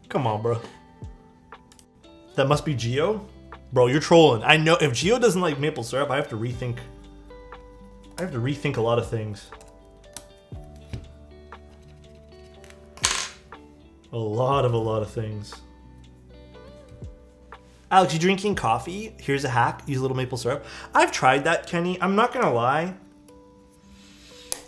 Come on, bro. That must be Gio? Bro, you're trolling. I know if Gio doesn't like maple syrup, I have to rethink a lot of things. A lot of things. Alex, you drinking coffee? Here's a hack. Use a little maple syrup. I've tried that, Kenny. I'm not gonna lie.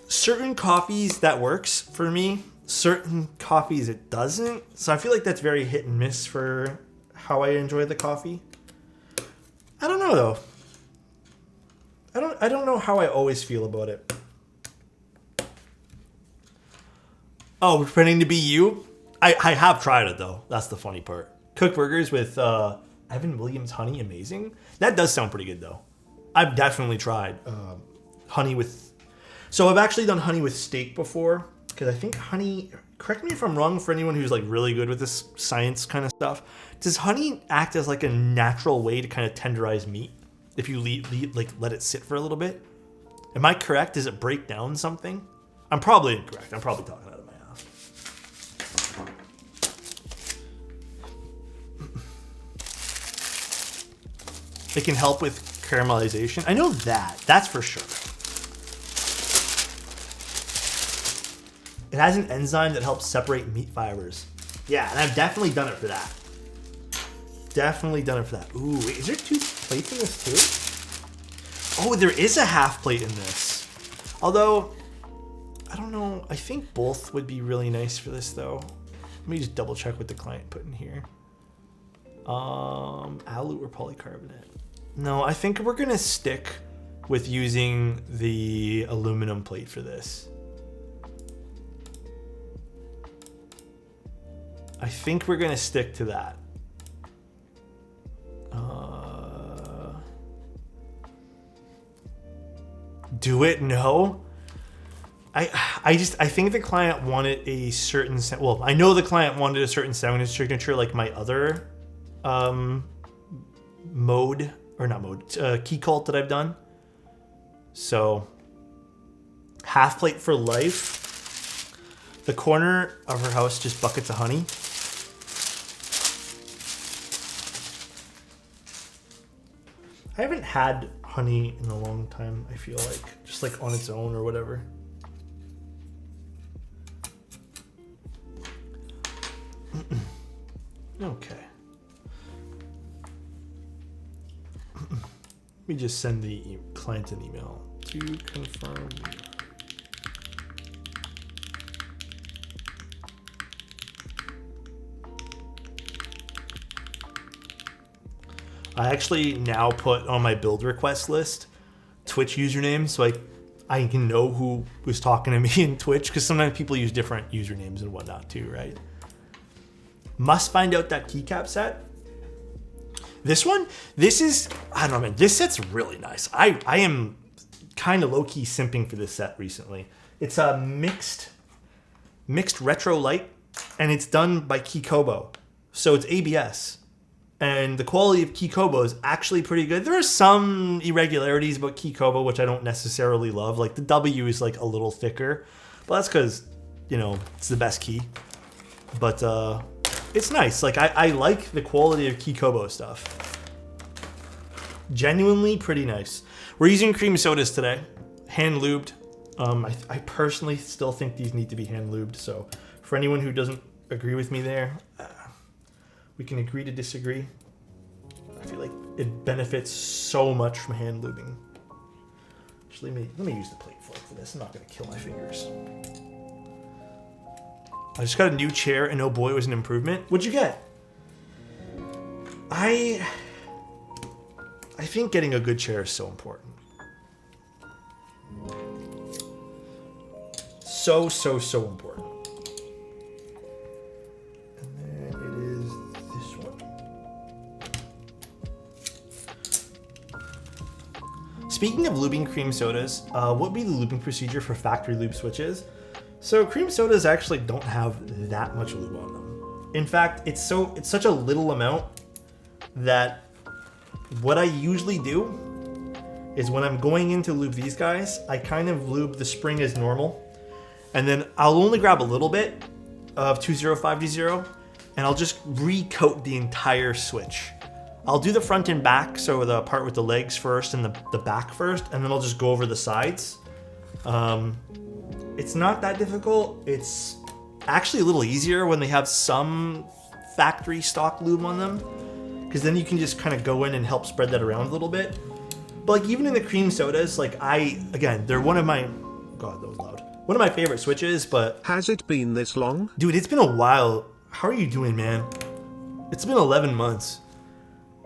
Certain coffees that works for me. Certain coffees it doesn't. So I feel like that's very hit and miss for how I enjoy the coffee. I don't know though. I don't know how I always feel about it. Oh, pretending to be you? I have tried it though. That's the funny part. Cook burgers with Evan Williams honey, amazing. That does sound pretty good though. I've definitely tried honey with. So I've actually done honey with steak before because I think honey. Correct me if I'm wrong. For anyone who's like really good with this science kind of stuff, does honey act as like a natural way to kind of tenderize meat if you let it sit for a little bit? Am I correct? Does it break down something? I'm probably incorrect. I'm probably talking out of my ass. It can help with caramelization. I know that. That's for sure. It has an enzyme that helps separate meat fibers. Yeah, and I've definitely done it for that. Definitely done it for that. Ooh, wait, is there 2 plates in this too? Oh, there is a half plate in this. Although, I don't know. I think both would be really nice for this though. Let me just double check what the client put in here. Alu or polycarbonate? No, I think we're gonna stick with using the aluminum plate for this. I think we're gonna stick to that. Do it? No. I think the client wanted a certain. Well, I know the client wanted a certain sound signature, like my other Keycult that I've done. So half plate for life. The corner of her house just buckets of honey. I haven't had honey in a long time, I feel like. Just like on its own or whatever. Okay. Let me just send the client an email to confirm. I actually now put on my build request list Twitch username so I can know who was talking to me in Twitch, because sometimes people use different usernames and whatnot too, right? Must find out that keycap set. This one, I don't know, man. This set's really nice. I am kind of low-key simping for this set recently. It's a mixed retro light, and it's done by Keykobo. So it's ABS. And the quality of Keykobo is actually pretty good. There are some irregularities about Keykobo, which I don't necessarily love. Like the W is like a little thicker, but that's because, it's the best key. But it's nice. Like I like the quality of Keykobo stuff. Genuinely pretty nice. We're using cream sodas today, hand lubed. I personally still think these need to be hand lubed. So for anyone who doesn't agree with me there, we can agree to disagree. I feel like it benefits so much from hand lubing. Actually, let me use the plate fork for this. I'm not going to kill my fingers. I just got a new chair, and oh boy, it was an improvement. What'd you get? I think getting a good chair is so important. So important. And then it is this one. Speaking of lubing cream sodas, what would be the lubing procedure for factory lube switches? So cream sodas actually don't have that much lube on them. In fact, it's such a little amount that what I usually do is when I'm going in to lube these guys, I kind of lube the spring as normal. And then I'll only grab a little bit of 205D0 and I'll just recoat the entire switch. I'll do the front and back, so the part with the legs first and the back first, and then I'll just go over the sides. It's not that difficult. It's actually a little easier when they have some factory stock lube on them, because then you can just kind of go in and help spread that around a little bit. But like even in the cream sodas, like they're one of my, God, that was loud. One of my favorite switches, but... Has it been this long? Dude, it's been a while. How are you doing, man? It's been 11 months.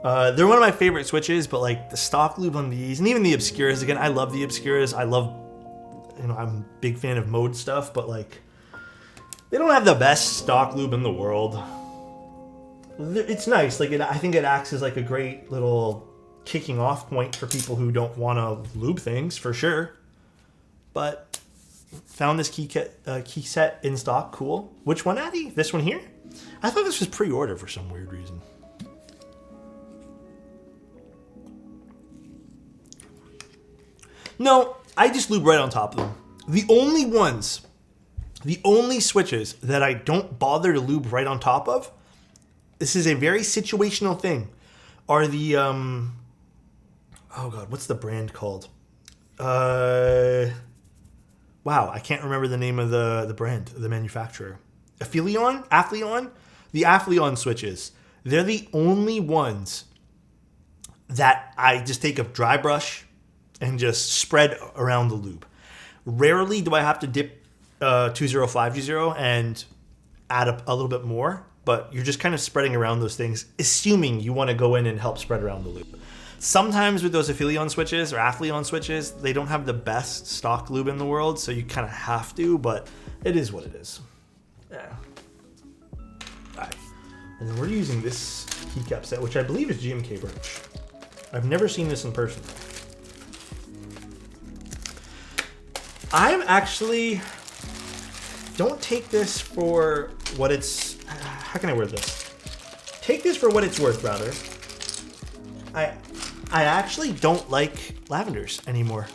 They're one of my favorite switches, but like the stock lube on these, and even the Obscuras, again, I love the Obscuras. I'm a big fan of mode stuff, but like, they don't have the best stock lube in the world. It's nice. Like, I think it acts as like a great little kicking off point for people who don't want to lube things, for sure. But found this key set in stock. Cool. Which one, Addy? This one here? I thought this was pre-order for some weird reason. No, I just lube right on top of them. The only switches that I don't bother to lube right on top of, this is a very situational thing, are the, oh God, what's the brand called? Wow, I can't remember the name of the brand, the manufacturer. Aphelion? The Aphelion switches. They're the only ones that I just take a dry brush and just spread around the lube. Rarely do I have to dip 205G0 and add a little bit more, but you're just kind of spreading around those things, assuming you want to go in and help spread around the lube. Sometimes with those Aphelion switches or Aphelion switches, they don't have the best stock lube in the world, so you kind of have to, but it is what it is. Yeah. All right. And then we're using this keycap set, which I believe is GMK Birch. I've never seen this in person. I'm actually, don't take this for what it's, how can I word this? Take this for what it's worth, rather. I actually don't like lavenders anymore.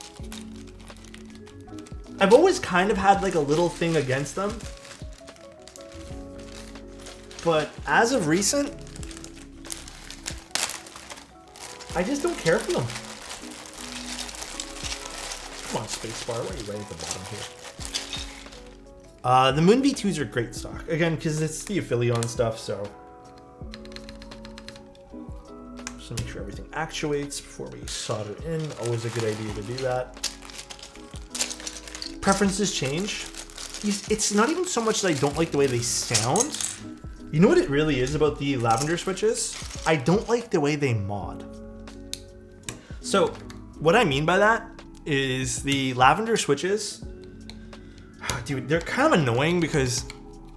I've always kind of had like a little thing against them. But as of recent, I just don't care for them. Come on, spacebar, why are you right at the bottom here? The Moon V2s are great stock. Again, because it's the Aphelion stuff, so. Just to make sure everything actuates before we solder in. Always a good idea to do that. Preferences change. It's not even so much that I don't like the way they sound. You know what it really is about the lavender switches? I don't like the way they mod. So, what I mean by that is the lavender switches, dude, they're kind of annoying because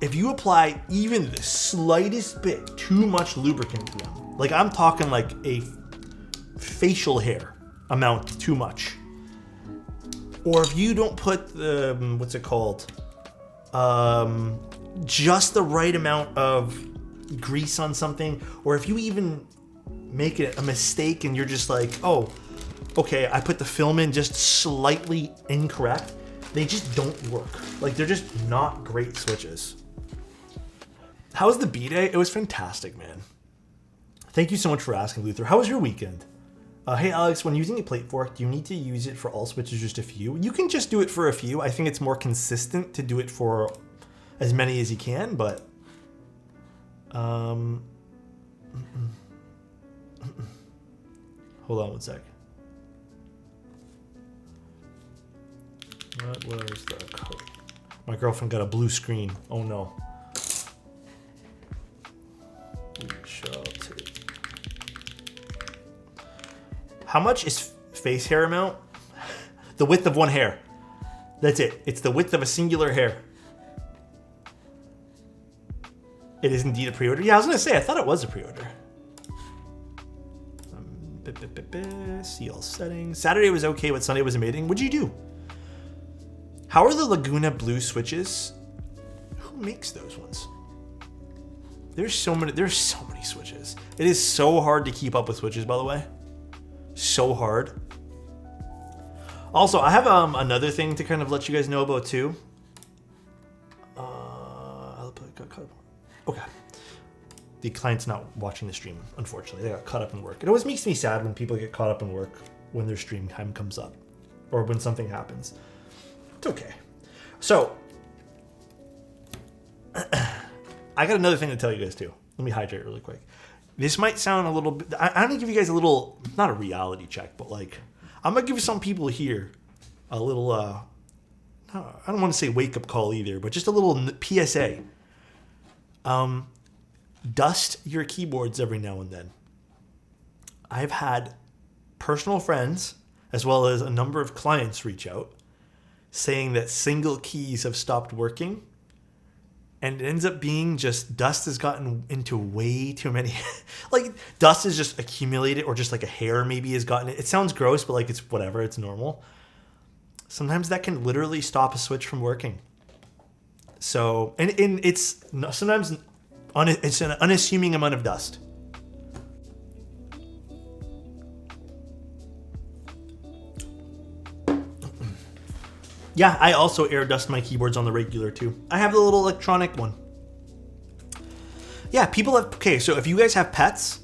if you apply even the slightest bit too much lubricant to them, like I'm talking like a facial hair amount too much, or if you don't put the, what's it called, just the right amount of grease on something, or if you even make it a mistake and you're just like, oh, okay, I put the film in just slightly incorrect, they just don't work. Like, they're just not great switches. How was the B-Day? It was fantastic, man. Thank you so much for asking, Luther. How was your weekend? Hey, Alex, when using a plate fork, do you need to use it for all switches, just a few? You can just do it for a few. I think it's more consistent to do it for as many as you can, but... Hold on one sec. What was the code? My girlfriend got a blue screen. Oh no. We shall take. How much is face hair amount? The width of one hair. That's it. It's the width of a singular hair. It is indeed a pre-order. Yeah, I was gonna say, I thought it was a pre-order. See all settings. Saturday was okay, but Sunday was amazing. What'd you do? How are the Laguna blue switches? Who makes those ones? There's so many switches. It is so hard to keep up with switches, by the way. So hard. Also, I have another thing to kind of let you guys know about too. Okay. The client's not watching the stream, unfortunately. They got caught up in work. It always makes me sad when people get caught up in work when their stream time comes up or when something happens. It's okay. So, I got another thing to tell you guys too. Let me hydrate really quick. This might sound a little bit... I'm going to give you guys a little... Not a reality check, but like... I'm going to give some people here a little... I don't want to say wake-up call either, but just a little PSA. Dust your keyboards every now and then. I've had personal friends, as well as a number of clients reach out, saying that single keys have stopped working. And it ends up being just dust has gotten into way too many. Like dust is just accumulated, or just like a hair maybe has gotten it. It sounds gross, but like it's whatever, it's normal. Sometimes that can literally stop a switch from working. So, and it's sometimes it's an unassuming amount of dust. Yeah, I also air dust my keyboards on the regular too. I have the little electronic one. Yeah, people have... Okay, so if you guys have pets,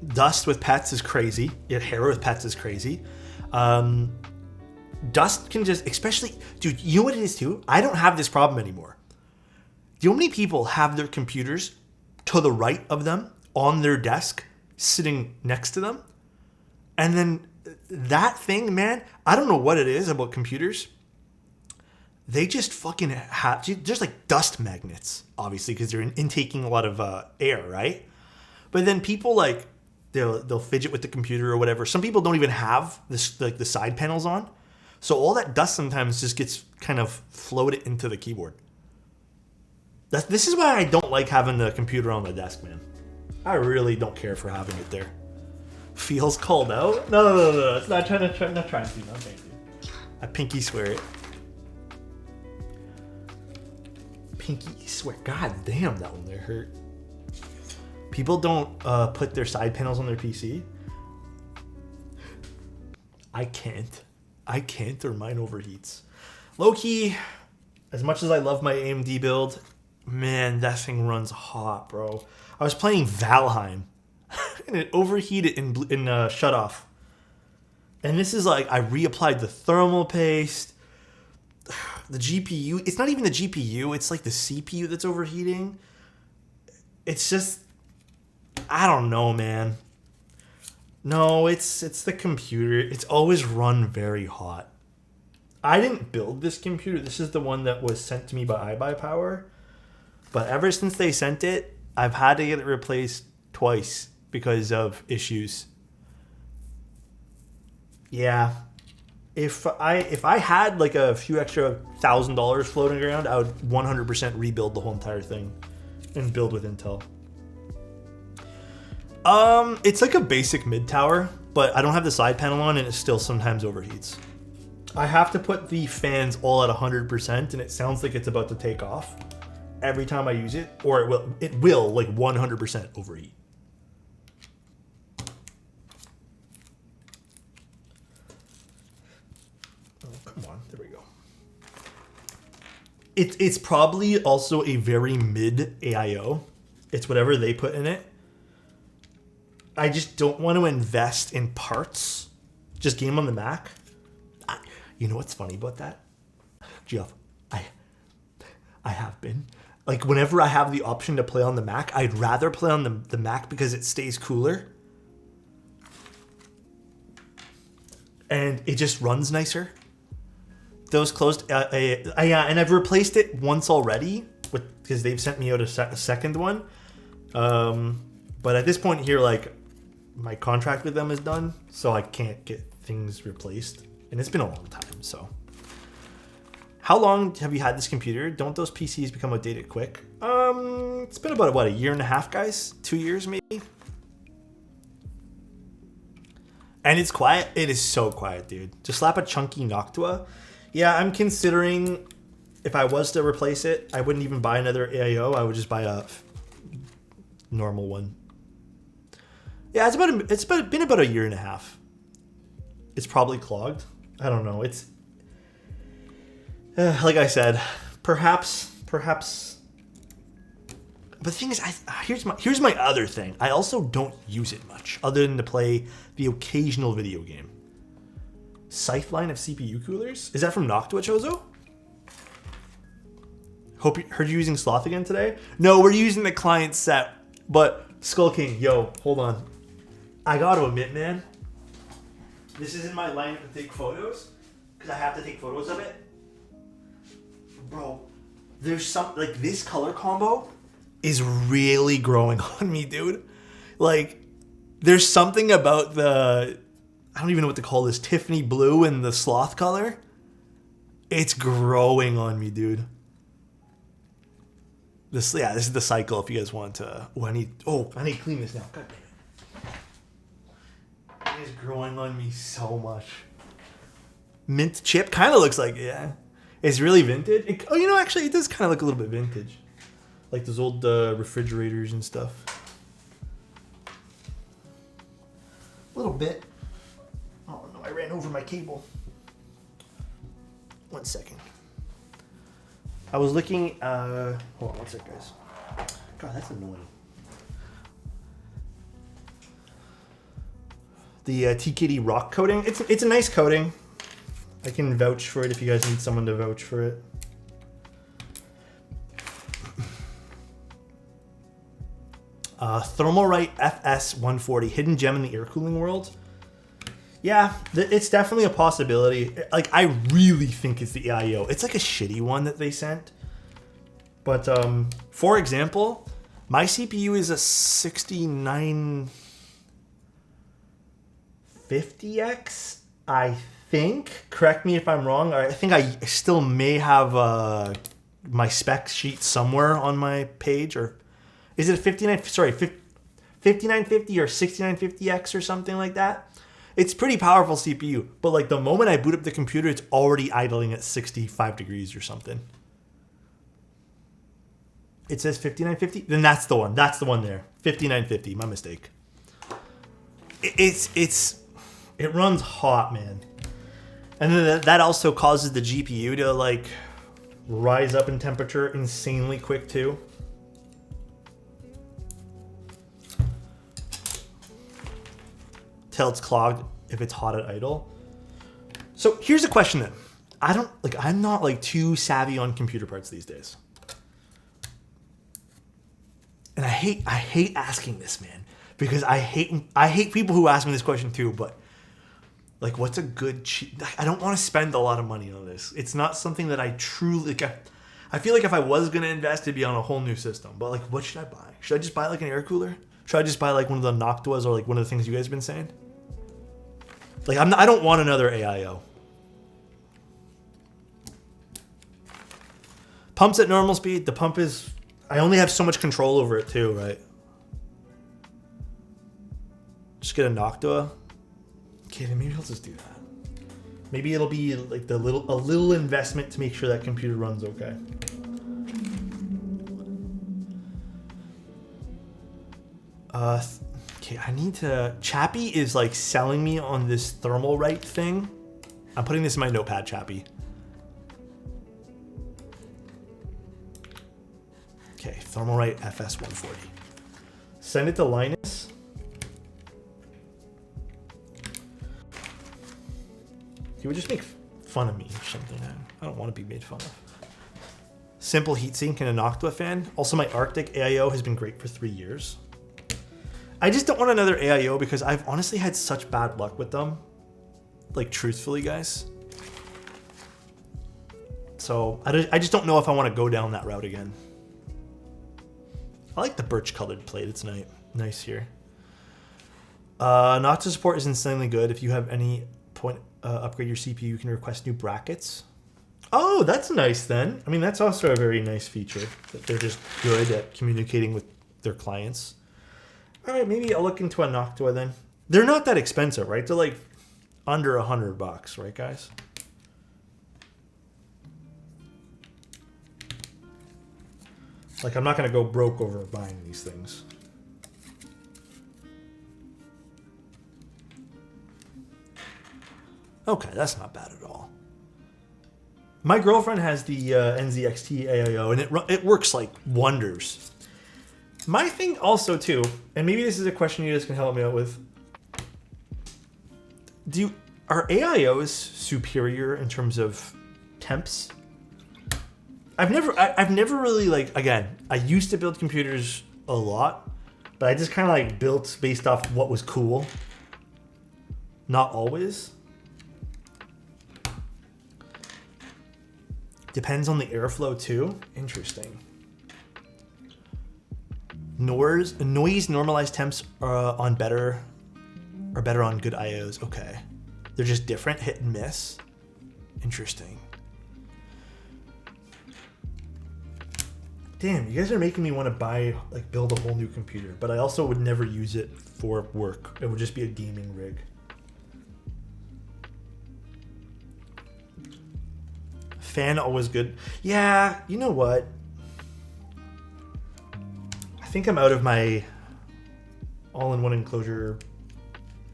dust with pets is crazy. Yeah, hair with pets is crazy. Dust can just... Especially... Dude, you know what it is too? I don't have this problem anymore. Do you know how many people have their computers to the right of them on their desk, sitting next to them? And then... That thing, man, I don't know what it is about computers. They just fucking have, just like dust magnets, obviously, because they're intaking a lot of air, right? But then people like, they'll fidget with the computer or whatever. Some people don't even have this, like the side panels on. So all that dust sometimes just gets kind of floated into the keyboard. This is why I don't like having the computer on my desk, man. I really don't care for having it there. Feels called out? No. It's not trying to do. No, thank you. I pinky swear it. Pinky swear. God damn, that one there hurt. People don't put their side panels on their PC. I can't, or mine overheats. Low-key, as much as I love my AMD build, man, that thing runs hot, bro. I was playing Valheim. And it overheated in shut off. And this is like, I reapplied the thermal paste. The GPU, it's not even the GPU, it's like the CPU that's overheating. It's just, I don't know, man. No, it's the computer. It's always run very hot. I didn't build this computer. This is the one that was sent to me by iBuyPower. But ever since they sent it, I've had to get it replaced twice because of issues. Yeah. If I had like a few extra $1,000 floating around, I would 100% rebuild the whole entire thing and build with Intel. It's like a basic mid tower, but I don't have the side panel on and it still sometimes overheats. I have to put the fans all at 100% and it sounds like it's about to take off every time I use it, or it will like 100% overheat. Come on, there we go. It's probably also a very mid AIO. It's whatever they put in it. I just don't want to invest in parts. Just game on the Mac. You know what's funny about that? Geoff, I have been. Like, whenever I have the option to play on the Mac, I'd rather play on the Mac because it stays cooler. And it just runs nicer. Those closed, and I've replaced it once already because they've sent me out a second one. But at this point here, like, my contract with them is done, so I can't get things replaced. And it's been a long time, so. How long have you had this computer? Don't those PCs become outdated quick? It's been about, what, a year and a half, guys? 2 years, maybe? And it's quiet. It is so quiet, dude. Just slap a chunky Noctua. Yeah, I'm considering if I was to replace it, I wouldn't even buy another AIO. I would just buy normal one. Yeah, it's been about a year and a half. It's probably clogged. I don't know. It's like I said, perhaps. But the thing is, here's my other thing. I also don't use it much, other than to play the occasional video game. Scythe line of CPU coolers? Is that from Noctua, Chozo? Heard you using Sloth again today? No, we're using the client set. But Skull King, yo, hold on. I gotta admit, man, this is in my line to take photos because I have to take photos of it. Bro, there's like this color combo is really growing on me, dude. Like, there's something about the, I don't even know what to call this, Tiffany blue and the Sloth color. It's growing on me, dude. This is the cycle. If you guys want to, I need to clean this now. God damn it. It is growing on me so much. Mint chip kind of looks like, yeah. It's really vintage. Actually, it does kind of look a little bit vintage. Like those old refrigerators and stuff. A little bit. Oh no, I ran over my cable. 1 second. I was looking, hold on 1 sec, guys. God, that's annoying. The TKD rock coating. It's a nice coating. I can vouch for it if you guys need someone to vouch for it. Thermalright FS140, hidden gem in the air cooling world. Yeah, it's definitely a possibility. Like, I really think it's the AIO. It's like a shitty one that they sent. But for example, my CPU is a 6950X, I think. Correct me if I'm wrong. I think I still may have my spec sheet somewhere on my page, or is it a 5950 or 6950X or something like that? It's pretty powerful CPU, but like the moment I boot up the computer, it's already idling at 65 degrees or something. It says 5950? Then that's the one. That's the one there. 5950, my mistake. It runs hot, man. And then that also causes the GPU to like rise up in temperature insanely quick too. Till it's clogged if it's hot at idle. So here's a question then. I'm not like too savvy on computer parts these days. And I hate asking this, man, because I hate people who ask me this question too, but like, what's a good I don't want to spend a lot of money on this. It's not something that I truly I feel like if I was going to invest, it'd be on a whole new system. But like, what should I buy? Should I just buy like an air cooler? Should I just buy like one of the Noctuas or like one of the things you guys have been saying? Like, I don't want another AIO. Pump's at normal speed. The pump is, I only have so much control over it too, right? Just get a Noctua. Okay, then maybe I'll just do that. Maybe it'll be like a little investment to make sure that computer runs okay. Okay, I need to... Chappie is like selling me on this Thermalright thing. I'm putting this in my notepad, Chappie. Okay, Thermalright FS140. Send it to Linus. He would just make fun of me or something. I don't want to be made fun of. Simple heatsink and a Noctua fan. Also, my Arctic AIO has been great for 3 years. I just don't want another AIO because I've honestly had such bad luck with them. Like, truthfully, guys. So, I just don't know if I want to go down that route again. I like the birch-colored plate. It's nice here. Noctua support is insanely good. If you have any point upgrade your CPU, you can request new brackets. Oh, that's nice then. I mean, that's also a very nice feature. That they're just good at communicating with their clients. All right, maybe I'll look into a Noctua then. They're not that expensive, right? They're like under $100, right, guys? Like, I'm not going to go broke over buying these things. Okay, that's not bad at all. My girlfriend has the NZXT AIO, and it works like wonders. My thing also too, and maybe this is a question you guys can help me out with. Are AIOs superior in terms of temps? I've never really, like, again, I used to build computers a lot, but I just kind of like built based off what was cool. Not always. Depends on the airflow too. Interesting. Noise normalized temps are better on good IOs. Okay. They're just different, hit and miss. Interesting. Damn, you guys are making me want to build a whole new computer, but I also would never use it for work. It would just be a gaming rig. Fan always good. Yeah, you know what? I think I'm out of my all-in-one enclosure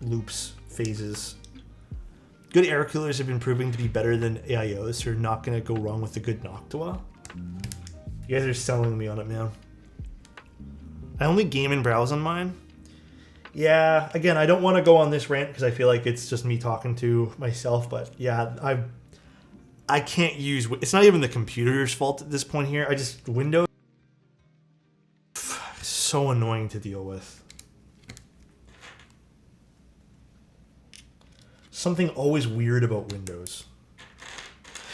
loops phases. Good air coolers have been proving to be better than AIOs, so you're not going to go wrong with a good Noctua. You guys are selling me on it, man. I only game and browse on mine. Yeah, again, I don't want to go on this rant because I feel like it's just me talking to myself, but yeah, I can't use... It's not even the computer's fault at this point here. Windows... So annoying to deal with. Something always weird about Windows.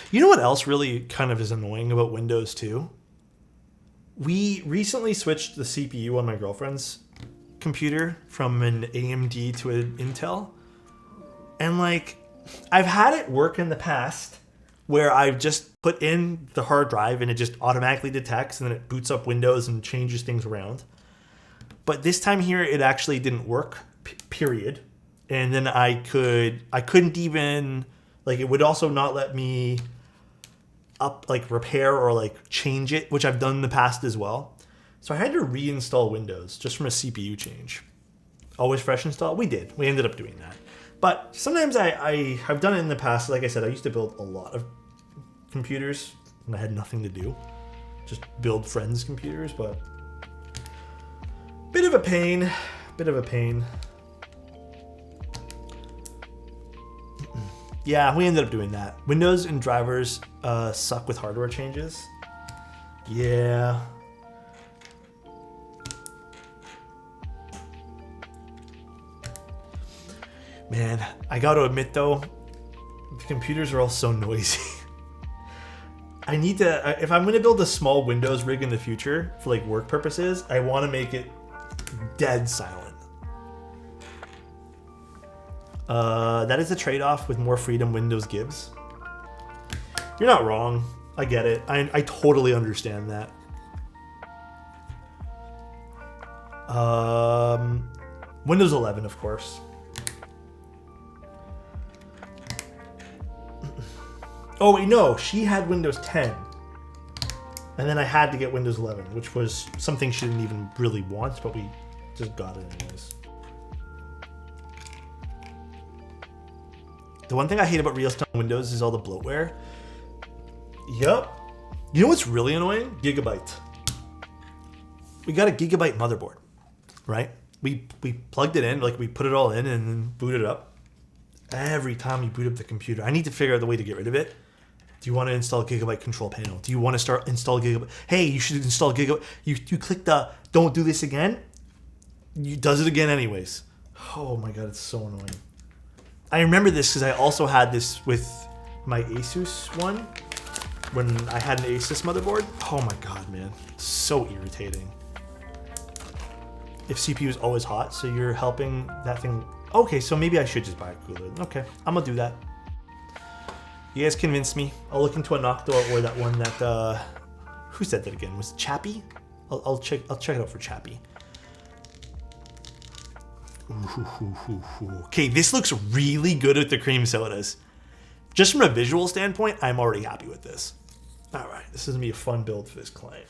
You know what else really kind of is annoying about Windows too? We recently switched the CPU on my girlfriend's computer from an AMD to an Intel. And like, I've had it work in the past where I've just put in the hard drive and it just automatically detects and then it boots up Windows and changes things around. But this time here, it actually didn't work, period. And then I couldn't even, like, it would also not let me repair or change it, which I've done in the past as well. So I had to reinstall Windows just from a CPU change. Always fresh install? We did. We ended up doing that. But sometimes I have done it in the past. Like I said, I used to build a lot of computers and I had nothing to do. Just build friends' computers, but bit of a pain. Yeah, we ended up doing that. Windows and drivers suck with hardware changes. Yeah. Man, I gotta admit though, the computers are all so noisy. I need to, if I'm gonna build a small Windows rig in the future for work purposes, I want to make it dead silent. That is a trade-off with more freedom Windows gives. You're not wrong. I get it. I totally understand that. Windows 11, of course. Oh wait, no, she had Windows 10. And then I had to get Windows 11, which was something she didn't even really want, but we just got it anyways. The one thing I hate about real-time Windows is all the bloatware. Yup. You know what's really annoying? Gigabyte. We got a Gigabyte motherboard, right? We plugged it in, we put it all in and then booted it up. Every time you boot up the computer, I need to figure out the way to get rid of it. Do you want to install Gigabyte control panel? Do you want to install Gigabyte? Hey, you should install Gigabyte. You click the don't do this again. You does it again anyways. Oh my god, it's so annoying. I remember this because I also had this with my Asus one when I had an Asus motherboard. Oh my god, man. So irritating. If CPU is always hot, so you're helping that thing. Okay, so maybe I should just buy a cooler. Okay, I'm gonna do that. You guys convinced me. I'll look into a Noctua or that one that, who said that again? Was it Chappie? I'll check it out for Chappie. Okay, this looks really good with the cream sodas. Just from a visual standpoint, I'm already happy with this. All right, this is gonna be a fun build for this client.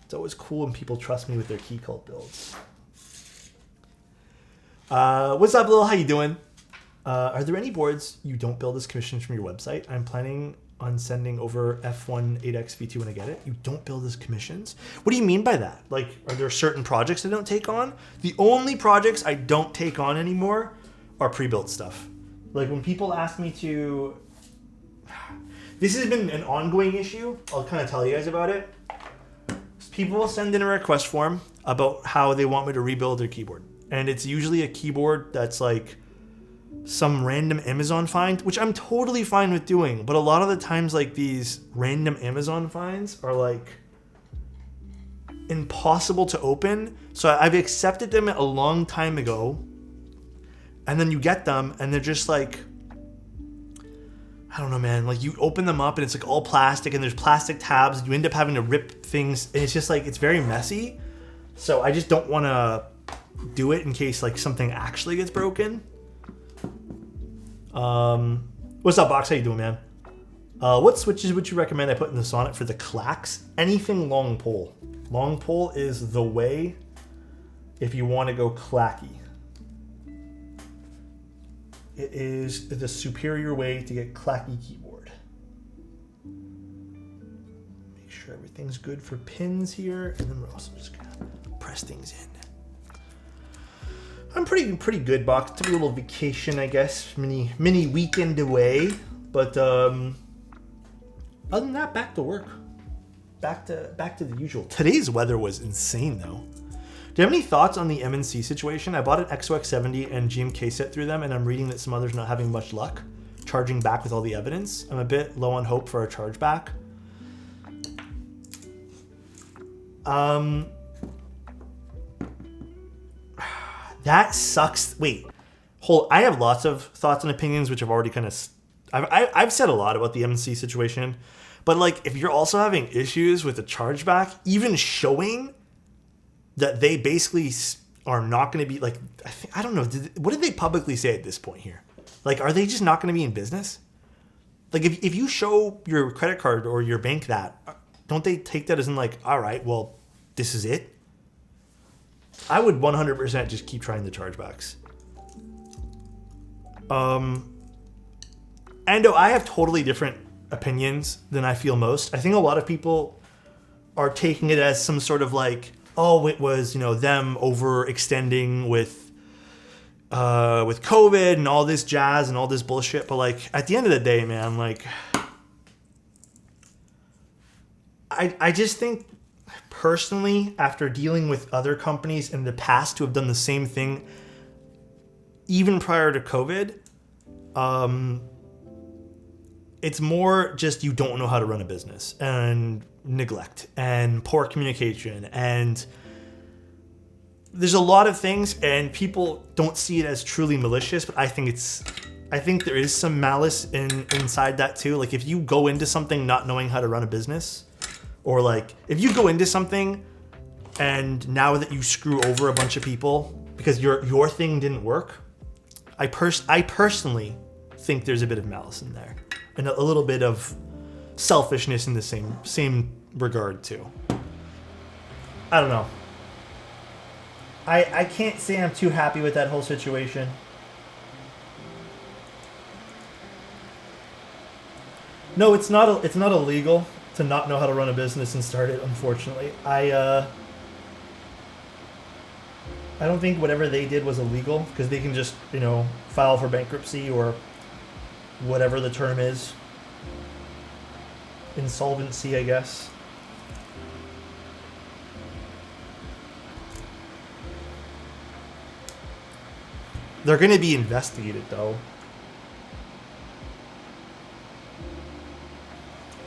It's always cool when people trust me with their Keycult builds. What's up, Lil? How you doing? Are there any boards you don't build as commissions from your website? I'm planning on sending over F1 8X V2 when I get it. You don't build as commissions? What do you mean by that? Like, are there certain projects I don't take on? The only projects I don't take on anymore are pre-built stuff. Like, when people ask me to... This has been an ongoing issue. I'll kind of tell you guys about it. People will send in a request form about how they want me to rebuild their keyboard. And it's usually a keyboard that's like some random Amazon find, which I'm totally fine with doing. But a lot of the times, like, these random Amazon finds are like impossible to open. So I've accepted them a long time ago. And then you get them and they're just like, I don't know, man. Like, you open them up and it's like all plastic and there's plastic tabs. You end up having to rip things. And it's just like, it's very messy. So I just don't want to do it in case like something actually gets broken. What's up, Box? How you doing, man? What switches would you recommend I put in the Sonnet for the clacks? Anything long pole. Long pole is the way if you want to go clacky. It is the superior way to get clacky keyboard. Make sure everything's good for pins here, and then we're also just gonna press things in. I'm pretty good, Box. Took a little vacation, I guess, mini weekend away, but other than that, back to work, back to the usual. Today's weather was insane, though. Do you have any thoughts on the MNC situation? I bought an XOX70 and GMK set through them, and I'm reading that some others not having much luck charging back with all the evidence. I'm a bit low on hope for a chargeback. That sucks. Wait, I have lots of thoughts and opinions, which I've already kind of... I've said a lot about the MNC situation, but like, if you're also having issues with the chargeback, even showing that they basically are not going to be like, I don't know. What did they publicly say at this point here? Like, are they just not going to be in business? Like, if you show your credit card or your bank that, don't they take that as in like, all right, well, this is it? I would 100% just keep trying the chargebacks. And I have totally different opinions than I feel most. I think a lot of people are taking it as some sort of like, oh, it was, them overextending with COVID and all this jazz and all this bullshit. But like, at the end of the day, man, like, I just think personally, after dealing with other companies in the past who have done the same thing, even prior to COVID, it's more just you don't know how to run a business and neglect and poor communication, and there's a lot of things, and people don't see it as truly malicious, but I think there is some malice inside that too. Like, if you go into something not knowing how to run a business, or like if you go into something and now that you screw over a bunch of people because your thing didn't work, I personally think there's a bit of malice in there and a little bit of selfishness in the same regard too. I don't know. I can't say I'm too happy with that whole situation. No, it's not illegal to not know how to run a business and start it, unfortunately. I don't think whatever they did was illegal, because they can just, file for bankruptcy or whatever the term is. Insolvency, I guess. They're going to be investigated, though.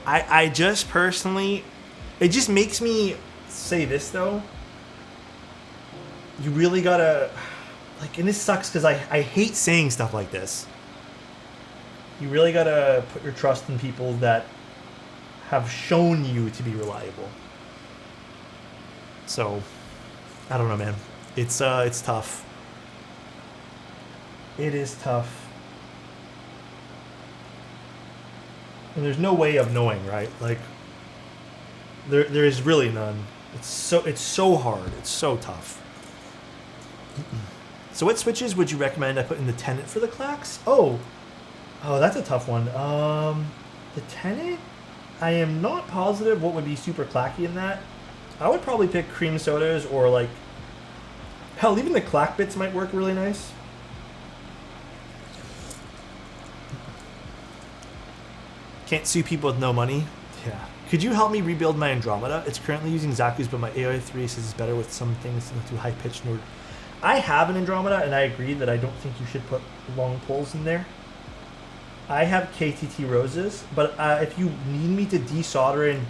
I just personally, it just makes me say this, though. You really gotta, like, and this sucks because I hate saying stuff like this. You really gotta put your trust in people that have shown you to be reliable. So, I don't know, man. It's tough. It is tough. And there's no way of knowing, right? Like, there is really none. It's so hard. It's so tough. So what switches would you recommend I put in the Tenet for the clacks? Oh, that's a tough one. The Tenet, I am not positive what would be super clacky in that. I would probably pick cream sodas or like, hell, even the clack bits might work really nice. Can't sue people with no money. Yeah. Could you help me rebuild my Andromeda? It's currently using Zaku's, but my AI3 says it's better with some things too high pitched node. I have an Andromeda, and I agree that I don't think you should put long poles in there. I have KTT roses, but if you need me to desolder and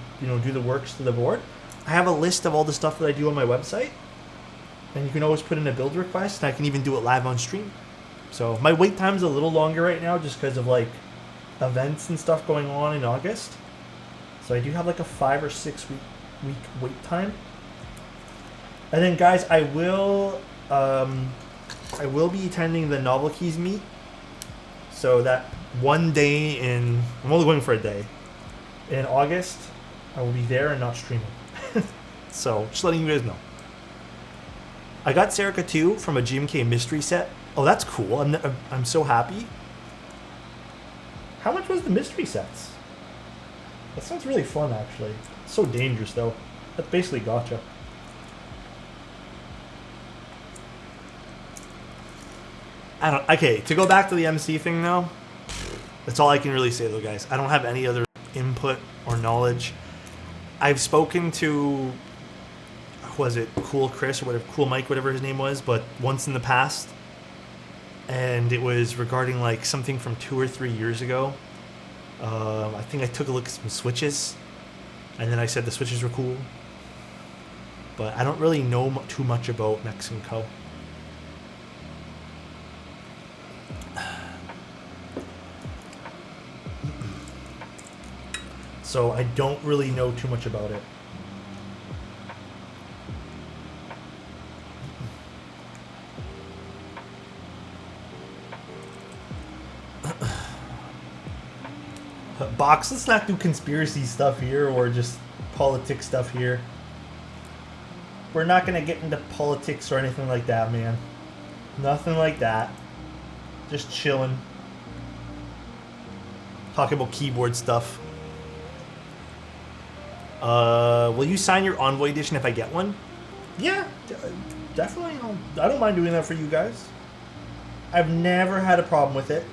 do the works to the board, I have a list of all the stuff that I do on my website, and you can always put in a build request, and I can even do it live on stream. So my wait time's a little longer right now, just because of like events and stuff going on in August. So I do have like a 5 or 6 week wait time. And then guys, I will be attending the Novel Keys meet. So that one day I'm only going for a day. In August, I will be there and not streaming. So just letting you guys know. I got Serica 2 from a GMK mystery set. Oh, that's cool. I'm so happy. How much was the mystery sets? That sounds really fun, actually. It's so dangerous, though. That's basically gotcha. Okay, to go back to the MC thing, though, that's all I can really say, though, guys. I don't have any other input or knowledge. I've spoken to, was it Cool Chris or whatever, Cool Mike, whatever his name was, but once in the past, and it was regarding like something from 2 or 3 years ago. I think I took a look at some switches, and then I said the switches were cool, but I don't really know too much about Mexican Co. So I don't really know too much about it. Box, let's not do conspiracy stuff here or just politics stuff here. We're not going to get into politics or anything like that, man. Nothing like that. Just chilling. Talking about keyboard stuff. Will you sign your Envoy edition if I get one? Yeah, definitely. I don't mind doing that for you guys. I've never had a problem with it.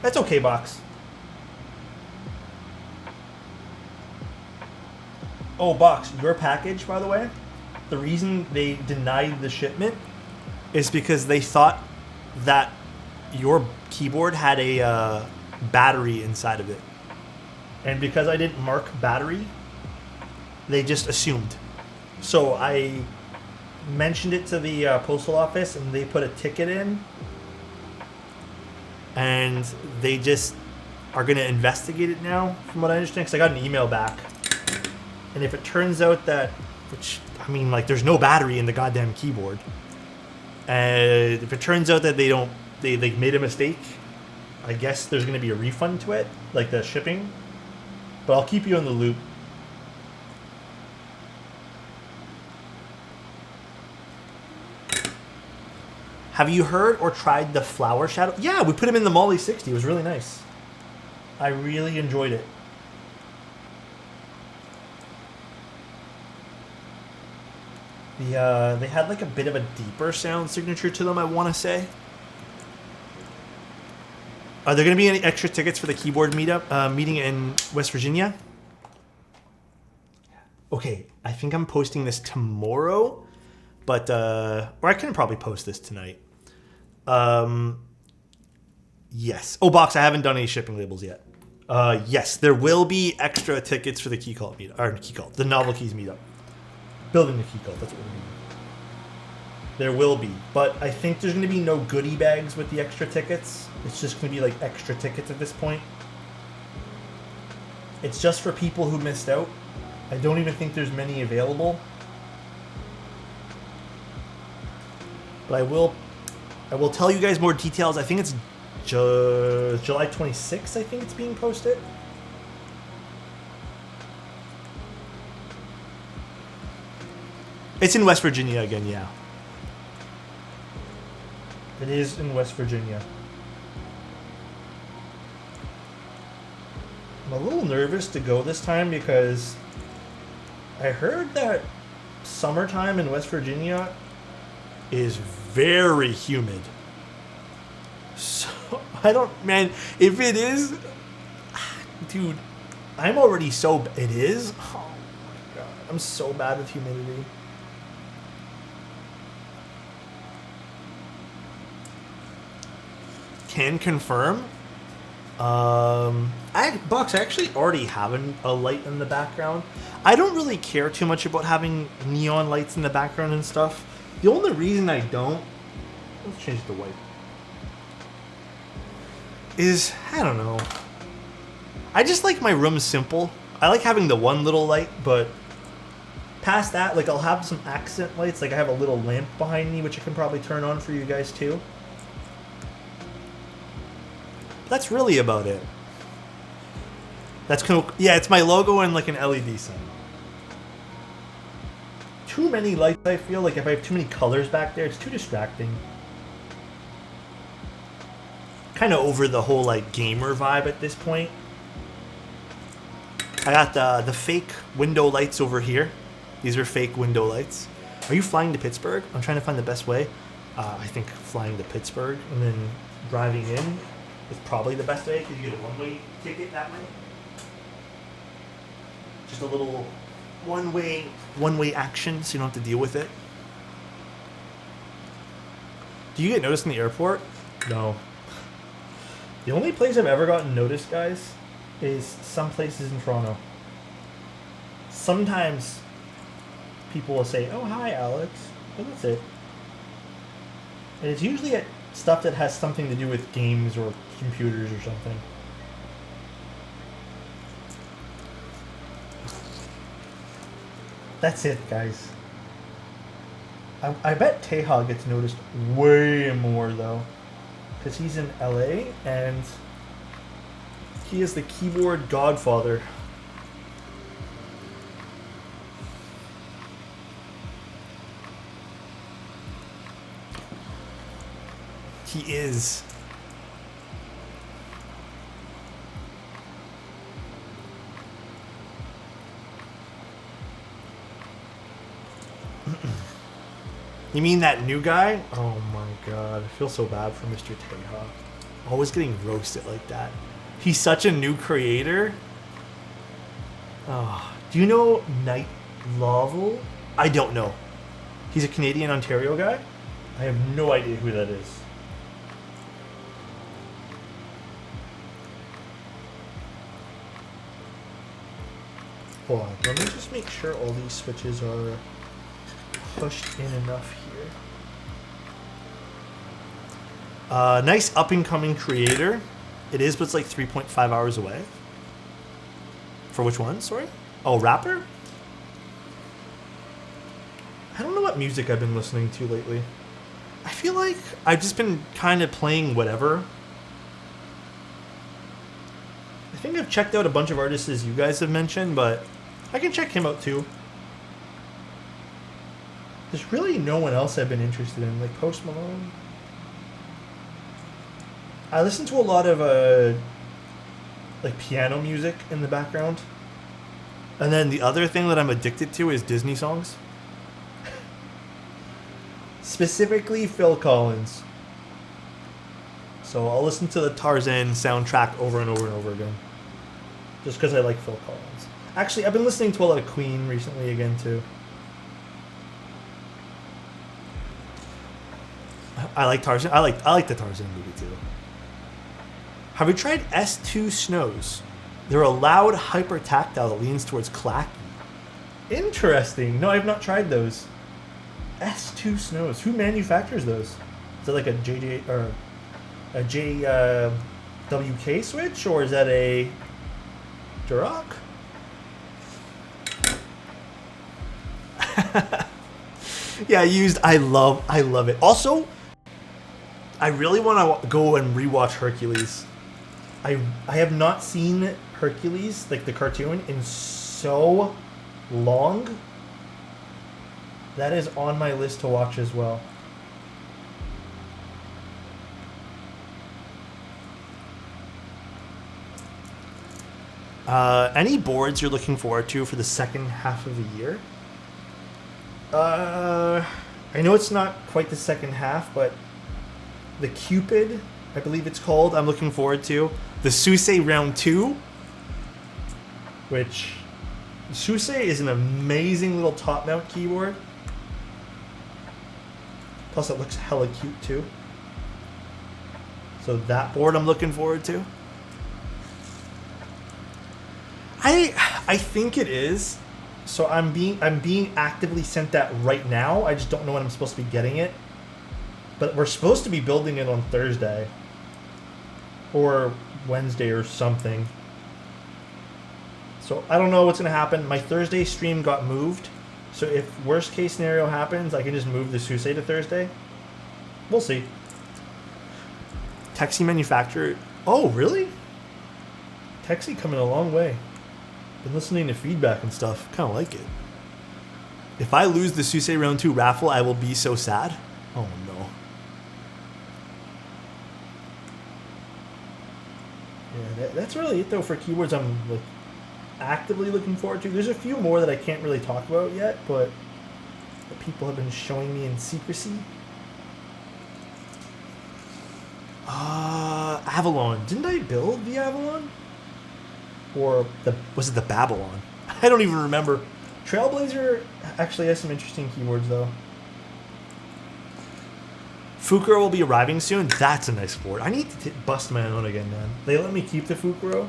That's okay, Box. Oh, Box, your package, by the way, the reason they denied the shipment is because they thought that your keyboard had a battery inside of it. And because I didn't mark battery, they just assumed. So I mentioned it to the postal office, and they put a ticket in. And they just are going to investigate it now, from what I understand, because I got an email back. And if it turns out that, which, I mean, like, there's no battery in the goddamn keyboard. And if it turns out that they made a mistake, I guess there's going to be a refund to it, like the shipping. But I'll keep you in the loop. Have you heard or tried the Flower Shadow? Yeah, we put him in the Molly 60. It was really nice. I really enjoyed it. They had like a bit of a deeper sound signature to them, I want to say. Are there going to be any extra tickets for the keyboard meeting in West Virginia? Okay, I think I'm posting this tomorrow, but or I can probably post this tonight. Yes. Oh, Box, I haven't done any shipping labels yet. Yes, there will be extra tickets for the Keycult meetup, or Keycult, the Novel Keys meetup. Building the Keycult, that's what we're doing. There will be, but I think there's going to be no goodie bags with the extra tickets. It's just going to be like extra tickets at this point. It's just for people who missed out. I don't even think there's many available. But I will tell you guys more details. I think it's July 26th, I think it's being posted. It's in West Virginia again, yeah. It is in West Virginia. I'm a little nervous to go this time because I heard that summertime in West Virginia is very humid. So, I don't, man, if it is, dude, I'm already so, it is? Oh my god, I'm so bad with humidity. Can confirm. Box, I actually already have a light in the background. I don't really care too much about having neon lights in the background and stuff. The only reason I don't, let's change the white, is, I don't know. I just like my room simple. I like having the one little light, but past that, like I'll have some accent lights. Like I have a little lamp behind me, which I can probably turn on for you guys too. That's really about it. That's cool. Yeah, it's my logo and like an LED sign. Too many lights, I feel like if I have too many colors back there, it's too distracting. Kind of over the whole like gamer vibe at this point. I got the fake window lights over here. These are fake window lights. Are you flying to Pittsburgh? I'm trying to find the best way. I think flying to Pittsburgh and then driving in is probably the best way because you get a one-way ticket that way. Just a little one-way action so you don't have to deal with it. Do you get noticed in the airport? No. The only place I've ever gotten noticed, guys, is some places in Toronto. Sometimes people will say, "Oh, hi, Alex," but that's it. And it's usually at stuff that has something to do with games or computers or something. That's it, guys. I bet Teja gets noticed way more, though. Because he's in LA, and he is the keyboard godfather. He is. You mean that new guy? Oh my god, I feel so bad for Mr. Teja. Always getting roasted like that. He's such a new creator. Oh, do you know Night Lovel? I don't know. He's a Canadian Ontario guy? I have no idea who that is. Hold on, let me just make sure all these switches are pushed in enough here. Nice up-and-coming creator. It is, but it's like 3.5 hours away. For which one? Sorry? Oh, rapper? I don't know what music I've been listening to lately. I feel like I've just been kind of playing whatever. I think I've checked out a bunch of artists as you guys have mentioned, but I can check him out too. There's really no one else I've been interested in, like Post Malone. I listen to a lot of like piano music in the background. And then the other thing that I'm addicted to is Disney songs. Specifically Phil Collins. So I'll listen to the Tarzan soundtrack over and over and over again. Just because I like Phil Collins. Actually, I've been listening to a lot of Queen recently again too. I like Tarzan. I like the Tarzan movie too. Have you tried S2 Snows? They're a loud, hyper tactile that leans towards clacky. Interesting. No, I've not tried those. S2 Snows. Who manufactures those? Is it like a JJ or a JWK switch, or is that a Duroc? Yeah, used. I love it. Also, I really want to go and rewatch Hercules. I have not seen Hercules, like the cartoon, in so long. That is on my list to watch as well. Any boards you're looking forward to for the second half of the year? I know it's not quite the second half, but the Cupid, I believe it's called, I'm looking forward to. The Suse Round 2, which Suse is an amazing little top mount keyboard. Plus it looks hella cute too. So that board I'm looking forward to. I think it is. So I'm being actively sent that right now. I just don't know when I'm supposed to be getting it. But we're supposed to be building it on Thursday. Or Wednesday or something. So I don't know what's going to happen. My Thursday stream got moved. So if worst case scenario happens, I can just move the Suse to Thursday. We'll see. Texi manufacturer. Oh, really? Texi coming a long way. Been listening to feedback and stuff. Kind of like it. If I lose the Suse Round 2 raffle, I will be so sad. Oh, no. Yeah, that's really it, though, for keyboards I'm actively looking forward to. There's a few more that I can't really talk about yet, but that people have been showing me in secrecy. Avalon. Didn't I build the Avalon? Or was it the Babylon? I don't even remember. Trailblazer actually has some interesting keyboards, though. Fukuro will be arriving soon. That's a nice board. I need to bust my own again, man. They let me keep the Fukuro,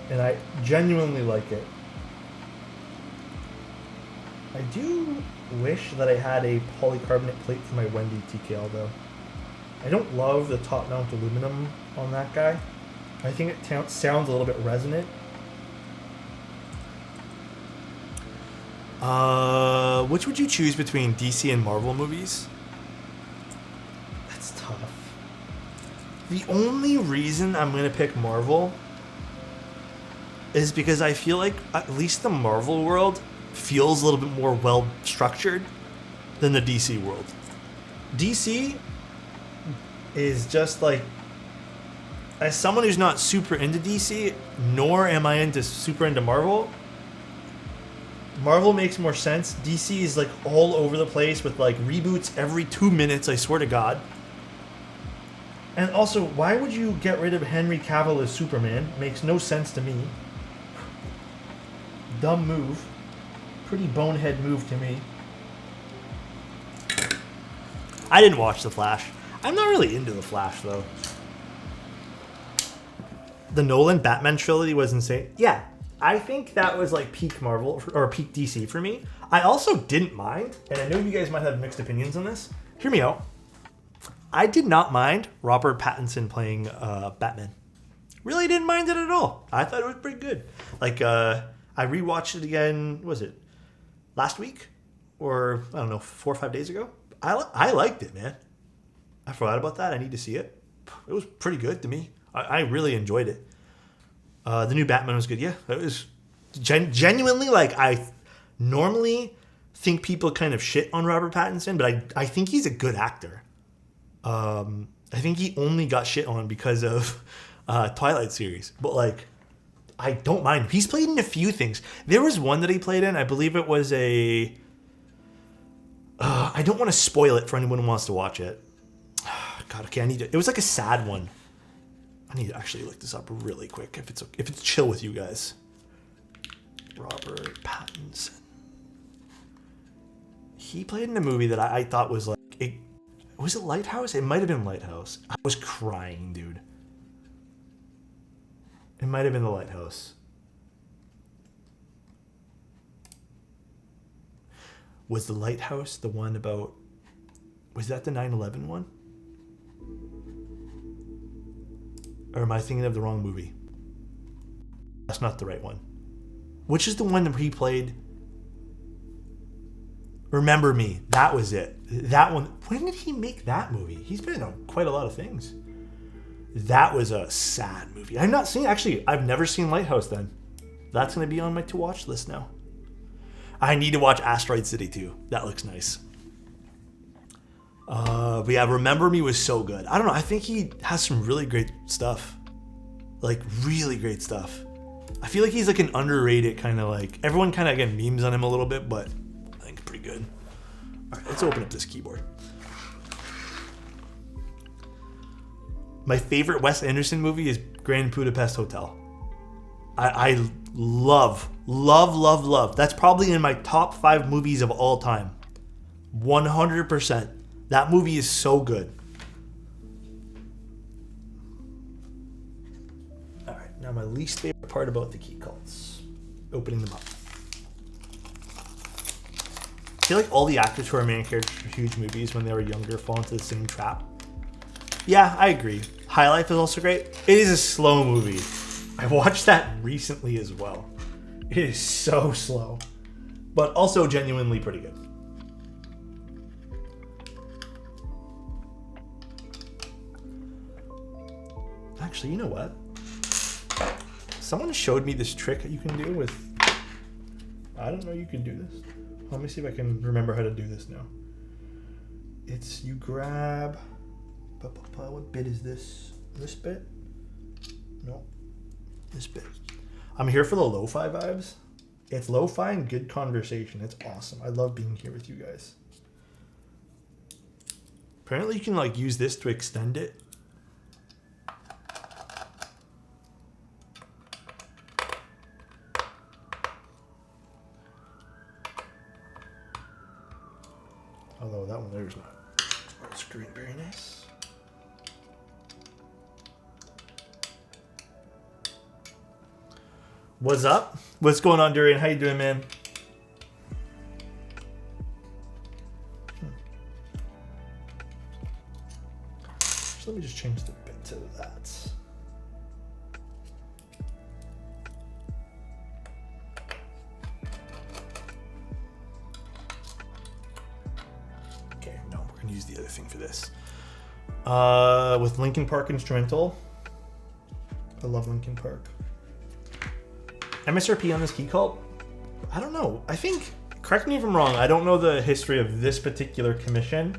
and I genuinely like it. I do wish that I had a polycarbonate plate for my Wendy TKL, though. I don't love the top mount aluminum on that guy. I think it sounds a little bit resonant. Which would you choose between DC and Marvel movies? That's tough. The only reason I'm going to pick Marvel is because I feel like at least the Marvel world feels a little bit more well structured than the DC world. DC is just like, as someone who's not super into DC, nor am I super into Marvel, Marvel makes more sense. DC is like all over the place with like reboots every 2 minutes, I swear to God. And also, why would you get rid of Henry Cavill as Superman? Makes no sense to me. Dumb move. Pretty bonehead move to me. I didn't watch The Flash. I'm not really into The Flash, though. The Nolan Batman trilogy was insane. Yeah, I think that was like peak Marvel or peak DC for me. I also didn't mind, and I know you guys might have mixed opinions on this. Hear me out. I did not mind Robert Pattinson playing Batman. Really didn't mind it at all. I thought it was pretty good. Like, I rewatched it again, was it last week? Or, I don't know, 4 or 5 days ago? I liked it, man. I forgot about that. I need to see it. It was pretty good to me. I really enjoyed it. The new Batman was good. Yeah, it was genuinely, like, I normally think people kind of shit on Robert Pattinson, but I think he's a good actor. I think he only got shit on because of Twilight series. But, like, I don't mind. He's played in a few things. There was one that he played in. I believe it was a... I don't want to spoil it for anyone who wants to watch it. God, okay, I need to... It was like a sad one. I need to actually look this up really quick if it's chill with you guys. Robert Pattinson. He played in a movie that I thought was like... Was it Lighthouse? It might have been Lighthouse. I was crying, dude. It might have been The Lighthouse. Was The Lighthouse the one about... Was that the 9/11 one? Or am I thinking of the wrong movie? That's not the right one. Which is the one that he played? Remember Me. That was it. That one. When did he make that movie? He's been in quite a lot of things. That was a sad movie. I've not seen... Actually, I've never seen Lighthouse then. That's going to be on my to-watch list now. I need to watch Asteroid City too. That looks nice. But yeah, Remember Me was so good. I don't know. I think he has some really great stuff. Like, really great stuff. I feel like he's like an underrated kind of like, everyone kind of again memes on him a little bit, but I think pretty good. All right, let's open up this keyboard. My favorite Wes Anderson movie is Grand Budapest Hotel. I love. That's probably in my top 5 movies of all time. 100%. That movie is so good. All right, now my least favorite part about the Keycults. Opening them up. I feel like all the actors who are main characters for huge movies when they were younger fall into the same trap. Yeah, I agree. High Life is also great. It is a slow movie. I watched that recently as well. It is so slow, but also genuinely pretty good. Actually, you know what? Someone showed me this trick that you can do with... I didn't know you could do this. Let me see if I can remember how to do this now. It's you grab... What bit is this? This bit? No. This bit. I'm here for the lo-fi vibes. It's lo-fi and good conversation. It's awesome. I love being here with you guys. Apparently you can like use this to extend it. Although that one there's not on screen. Very nice. What's up? What's going on, Durian? How you doing, man? So let me just change the bit to that. Okay, no, we're gonna use the other thing for this. With Linkin Park instrumental. I love Linkin Park. MSRP on this Keycult? I don't know. I think, correct me if I'm wrong, I don't know the history of this particular commission,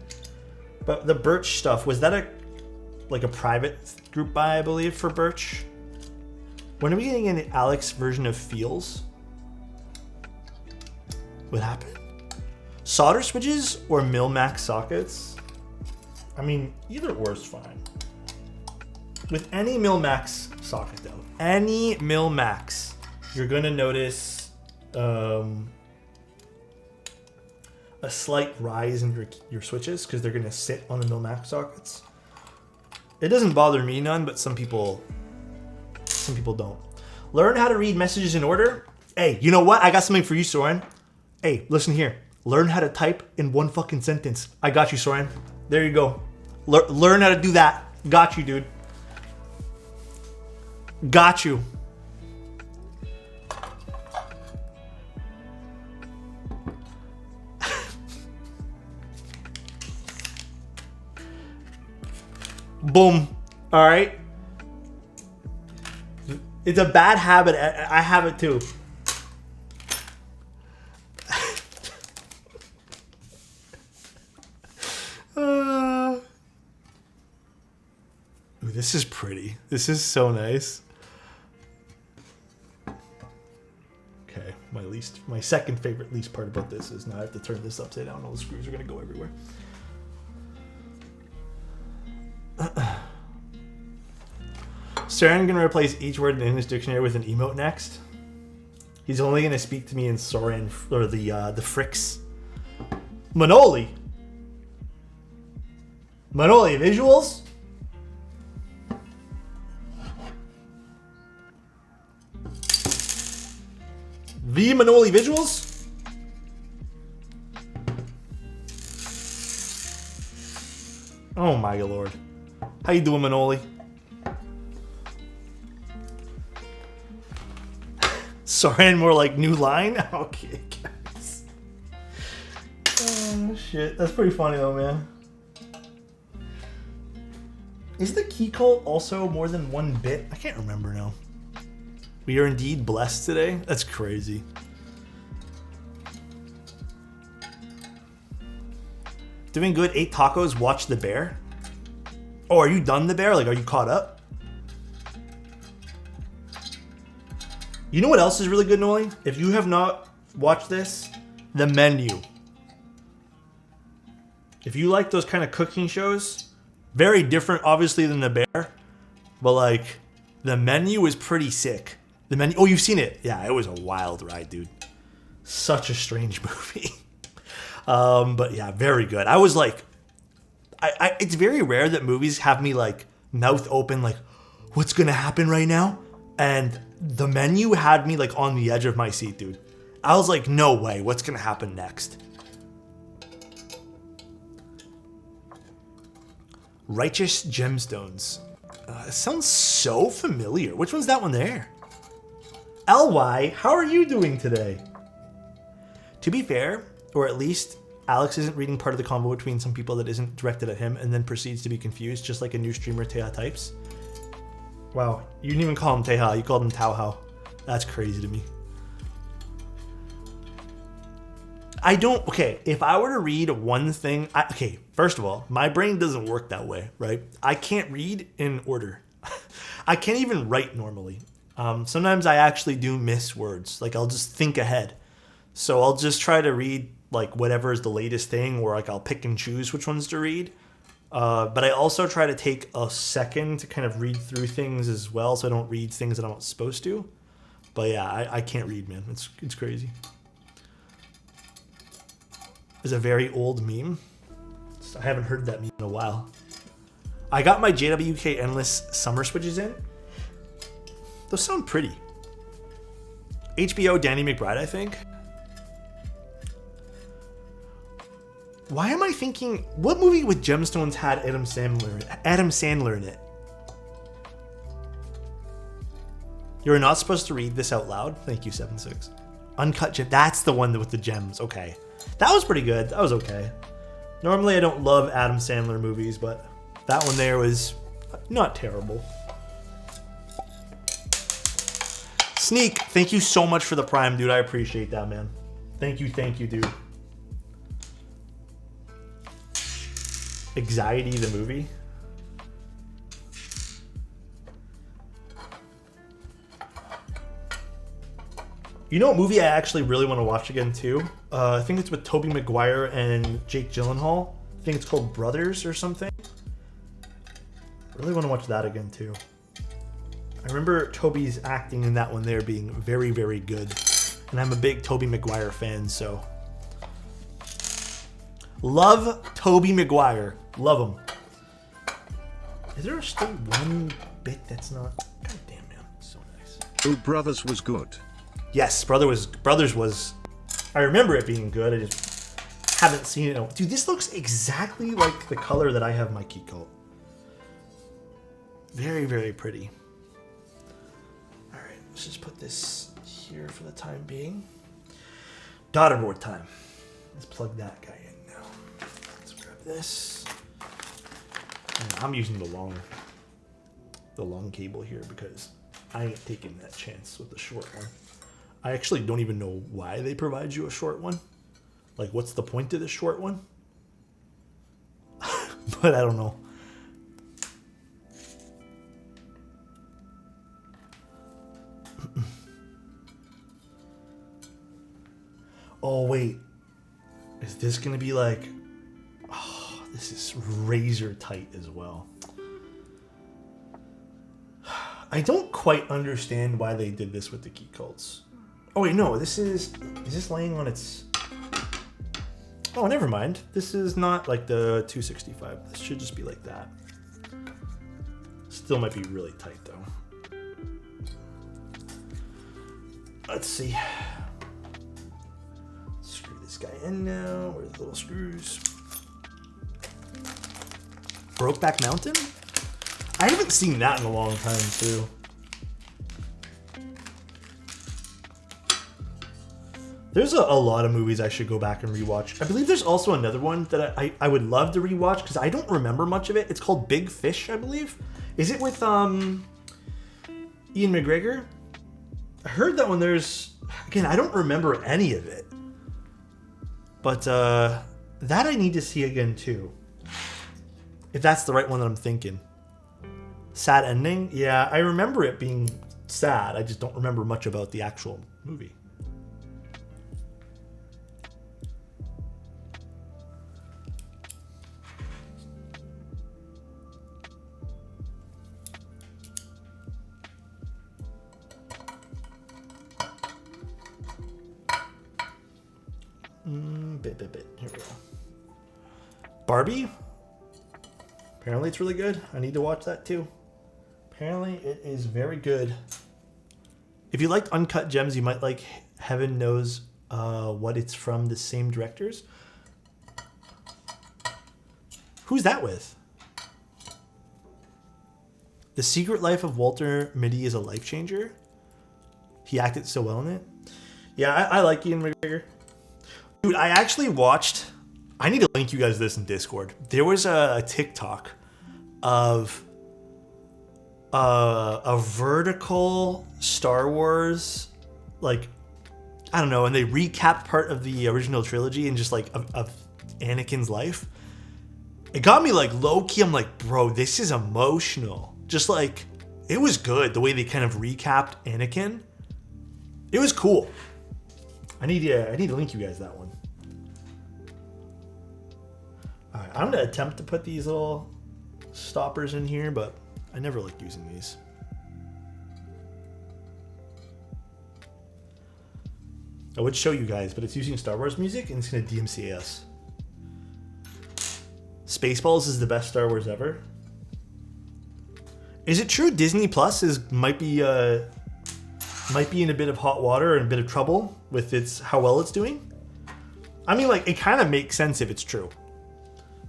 but the Birch stuff, was that a private group buy, I believe, for Birch? When are we getting an Alex version of Feels? What happened? Solder switches or Mil-Max sockets? I mean, either or is fine. With any Mil-Max socket though, any Mil-Max, you're gonna notice a slight rise in your switches because they're gonna sit on the Mil-Max sockets. It doesn't bother me none, but some people don't. Learn how to read messages in order. Hey, you know what? I got something for you, Soren. Hey, listen here. Learn how to type in one fucking sentence. I got you, Soren. There you go. Learn how to do that. Got you, dude. Got you. Boom. All right. It's a bad habit. I have it too. Ooh, this is pretty. This is so nice. Okay, my second favorite least part about this is now I have to turn this upside down. All the screws are gonna go everywhere. Soren gonna replace each word in his dictionary with an emote next. He's only gonna speak to me in Soren or the Fricks. Manoli visuals. V Manoli visuals. Oh my lord. How you doing, Manoli? Sorry, more like new line? Okay, guys. Oh, shit. That's pretty funny, though, man. Is the Keycult also more than 1 bit? I can't remember now. We are indeed blessed today? That's crazy. Doing good. 8 tacos. Watch The Bear. Oh, are you done, The Bear? Like, are you caught up? You know what else is really good, Noli? If you have not watched this, The Menu. If you like those kind of cooking shows, very different, obviously, than The Bear, but like, The Menu is pretty sick. The Menu. Oh, you've seen it? Yeah, it was a wild ride, dude. Such a strange movie. But yeah, very good. I was like, it's very rare that movies have me like mouth open, like, what's gonna happen right now? And The Menu had me like on the edge of my seat, dude. I was like, no way, what's gonna happen next? Righteous Gemstones. It sounds so familiar. Which one's that one there? LY, how are you doing today? To be fair, or at least Alex isn't reading part of the convo between some people that isn't directed at him and then proceeds to be confused, just like a new streamer Teha types. Wow, you didn't even call him Teha, you called him Tauhao. That's crazy to me. Okay, if I were to read one thing, okay, first of all, my brain doesn't work that way, right? I can't read in order. I can't even write normally. Sometimes I actually do miss words, like I'll just think ahead. So I'll just try to read like whatever is the latest thing, or like I'll pick and choose which ones to read. But I also try to take a second to kind of read through things as well, so I don't read things that I'm not supposed to. But yeah, I can't read, man. It's crazy. It's a very old meme. I haven't heard that meme in a while. I got my JWK Endless summer switches in. Those sound pretty. HBO Danny McBride, I think. Why am I thinking... What movie with Gemstones had Adam Sandler in it? You're not supposed to read this out loud? Thank you, 76. Uncut Gem. That's the one with the gems. Okay. That was pretty good. That was okay. Normally, I don't love Adam Sandler movies, but that one there was not terrible. Sneak, thank you so much for the Prime, dude. I appreciate that, man. Thank you, dude. Anxiety, the movie. You know what movie I actually really want to watch again, too? I think it's with Tobey Maguire and Jake Gyllenhaal. I think it's called Brothers or something. I really want to watch that again, too. I remember Tobey's acting in that one there being very, very good. And I'm a big Tobey Maguire fan, so... Love Tobey Maguire. Love him. Is there still one bit that's not... God damn, man. So nice. Oh, Brothers was good. Yes, Brothers was... I remember it being good. I just haven't seen it. Dude, this looks exactly like the color that I have my Keycult. Very, very pretty. Alright, let's just put this here for the time being. Daughterboard time. Let's plug that guy in now. Let's grab this. And I'm using the long cable here because I ain't taking that chance with the short one. I actually don't even know why they provide you a short one. Like, what's the point of this short one? But I don't know. Oh, wait. Is this going to be like... Oh, this is razor tight as well. I don't quite understand why they did this with the Keycults. Oh, wait, no. Is this laying on its... Oh, never mind. This is not like the 265. This should just be like that. Still might be really tight, though. Let's see. Screw this guy in now. Where's the little screws? Brokeback Mountain? I haven't seen that in a long time, too. There's a lot of movies I should go back and rewatch. I believe there's also another one that I would love to rewatch because I don't remember much of it. It's called Big Fish, I believe. Is it with Ian McGregor? I heard that one. There's... Again, I don't remember any of it. But that I need to see again, too. If that's the right one that I'm thinking. Sad ending? Yeah, I remember it being sad. I just don't remember much about the actual movie. Here we go. Barbie? Apparently it's really good. I need to watch that too. Apparently it is very good. If you liked Uncut Gems, you might like Heaven Knows What It's From, the same directors. Who's that with? The Secret Life of Walter Mitty is a life changer. He acted so well in it. Yeah, I like Ian McGregor. Dude, I actually watched... I need to link you guys this in Discord. There was a TikTok of a vertical Star Wars, like, I don't know, and they recapped part of the original trilogy and just like of Anakin's life. It got me like low key. I'm like, bro, this is emotional. Just like, it was good the way they kind of recapped Anakin. It was cool. I need to link you guys that one. All right, I'm gonna attempt to put these little stoppers in here, but I never like using these. I would show you guys, but it's using Star Wars music and it's gonna DMCA us. Spaceballs is the best Star Wars ever. Is it true Disney Plus might be in a bit of hot water and a bit of trouble with how well it's doing? I mean, like, it kind of makes sense if it's true.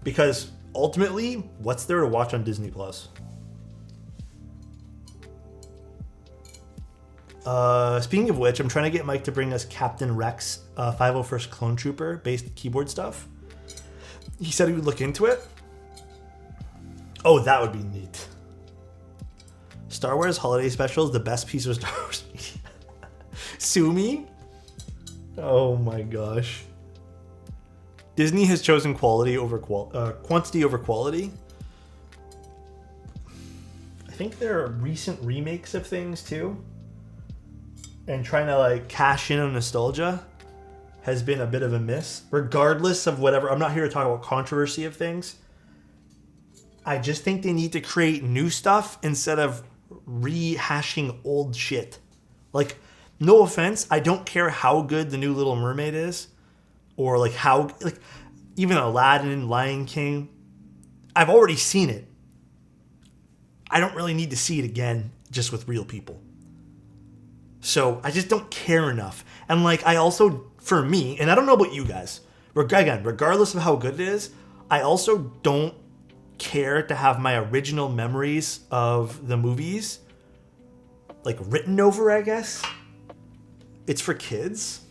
Because ultimately, what's there to watch on Disney Plus? Speaking of which, I'm trying to get Mike to bring us Captain Rex 501st Clone Trooper based keyboard stuff. He said he would look into it. Oh, that would be neat. Star Wars Holiday Special is the best piece of Star Wars media. Sue me? Oh my gosh. Disney has chosen quantity over quality. I think there are recent remakes of things too. And trying to like cash in on nostalgia has been a bit of a miss. Regardless of whatever, I'm not here to talk about controversy of things. I just think they need to create new stuff instead of rehashing old shit. Like, no offense, I don't care how good the new Little Mermaid is. Or like how, like, even Aladdin, Lion King. I've already seen it. I don't really need to see it again just with real people. So I just don't care enough. And like, I also, for me, and I don't know about you guys, again, regardless of how good it is, I also don't care to have my original memories of the movies like written over, I guess. It's for kids.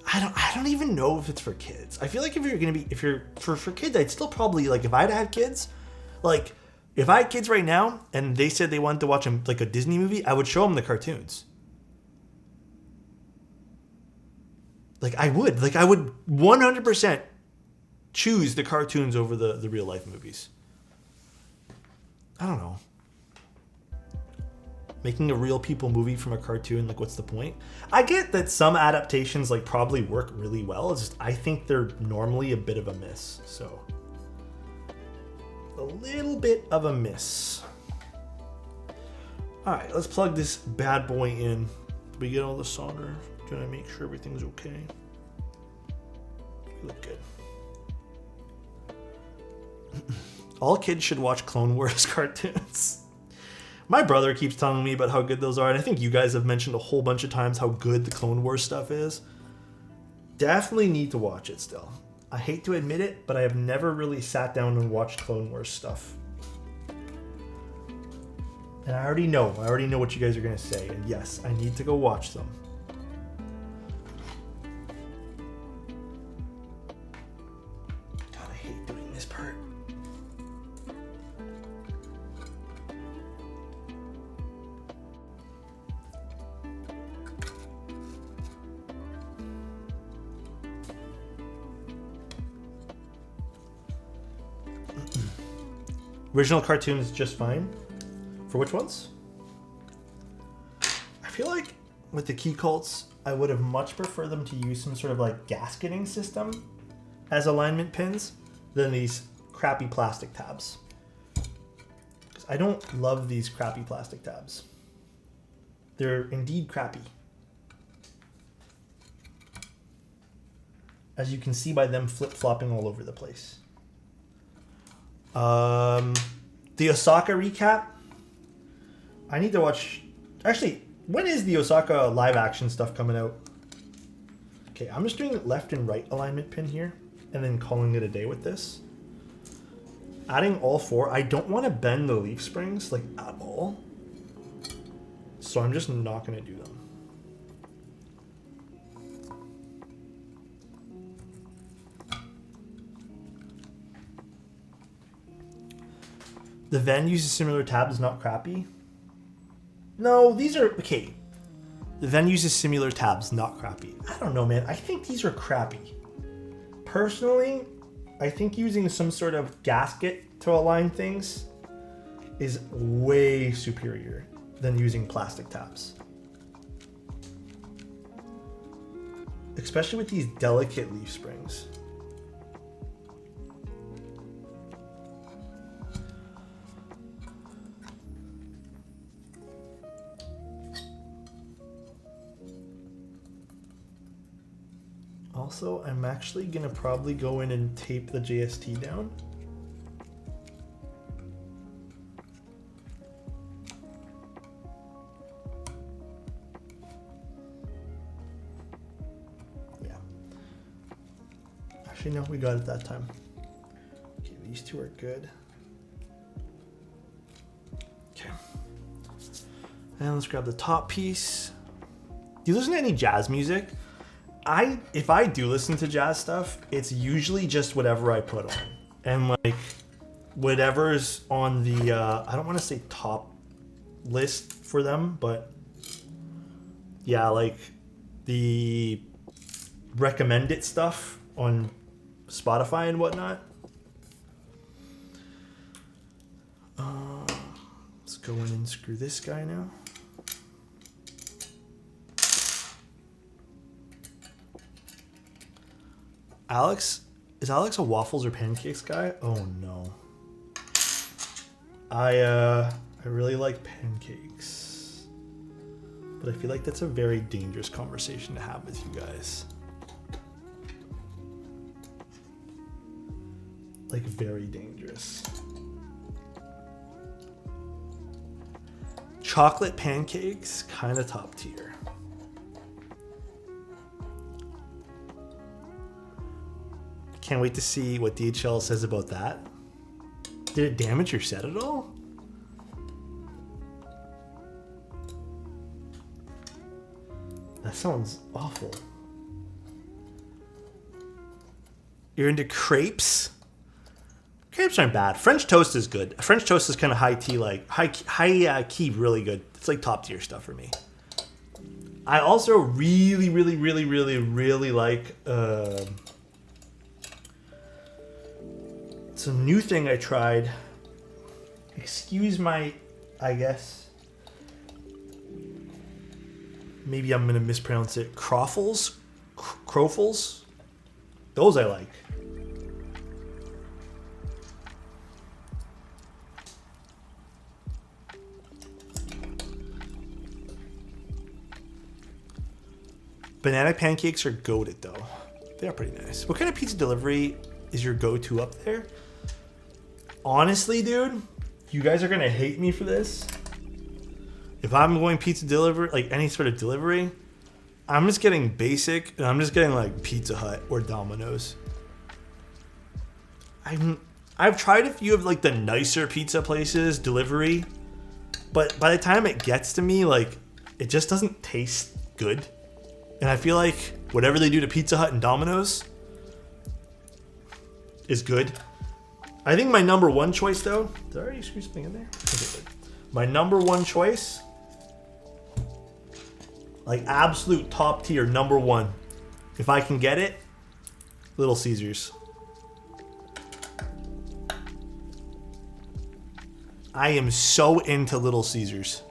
I don't even know if it's for kids. I feel like if you're for kids, I'd still probably, like, if I'd had kids, like, if I had kids right now and they said they wanted to watch like a Disney movie, I would show them the cartoons. Like, I would 100% choose the cartoons over the real life movies. I don't know. Making a real people movie from a cartoon, like, what's the point? I get that some adaptations like probably work really well. It's just I think they're normally a bit of a miss. So a little bit of a miss. All right, let's plug this bad boy in. Did we get all the solder? Gonna make sure everything's okay. You look good. All kids should watch Clone Wars cartoons. My brother keeps telling me about how good those are, and I think you guys have mentioned a whole bunch of times how good the Clone Wars stuff is. Definitely need to watch it still. I hate to admit it, but I have never really sat down and watched Clone Wars stuff. And I already know what you guys are going to say, and yes, I need to go watch them. God, I hate doing this part. Original cartoon is just fine. For which ones? I feel like with the Keycults, I would have much preferred them to use some sort of like gasketing system as alignment pins than these crappy plastic tabs. Because I don't love these crappy plastic tabs. They're indeed crappy. As you can see by them flip-flopping all over the place. The Osaka recap. I need to watch... Actually, when is the Osaka live action stuff coming out? Okay, I'm just doing left and right alignment pin here, and then calling it a day with this. Adding all four. I don't want to bend the leaf springs, like, at all. So I'm just not going to do them. The Ven uses similar tabs, not crappy. No, these are... Okay. The Ven uses similar tabs, not crappy. I don't know, man. I think these are crappy. Personally, I think using some sort of gasket to align things is way superior than using plastic tabs. Especially with these delicate leaf springs. Also, I'm actually gonna probably go in and tape the JST down. Yeah. Actually, no, we got it that time. Okay, these two are good. Okay. And let's grab the top piece. Do you listen to any jazz music? If I do listen to jazz stuff, it's usually just whatever I put on. And like whatever's on the I don't want to say top list for them, but yeah, like the recommended stuff on Spotify and whatnot. Let's go in and screw this guy now. Alex, is Alex a waffles or pancakes guy? Oh no. I really like pancakes. But I feel like that's a very dangerous conversation to have with you guys. Like very dangerous. Chocolate pancakes, kind of top tier. Can't wait to see what DHL says about that. Did it damage your set at all? That sounds awful. You're into crepes? Crepes aren't bad. French toast is good. French toast is kind of high tea, like high key, really good. It's like top tier stuff for me. I also really like some new thing I tried. Excuse my, I guess. Maybe I'm gonna mispronounce it. Croffles? Crofles? Those I like. Banana pancakes are goated though. They are pretty nice. What kind of pizza delivery is your go-to up there? Honestly, dude, you guys are gonna hate me for this. If I'm going pizza delivery, like any sort of delivery, I'm just getting basic, and I'm just getting like Pizza Hut or Domino's. I've tried a few of like the nicer pizza places delivery, but by the time it gets to me, like it just doesn't taste good. And I feel like whatever they do to Pizza Hut and Domino's is good. I think my number one choice though, did I already screw something in there? Okay, good. My number one choice, like absolute top tier number one, if I can get it, Little Caesars. I am so into Little Caesars.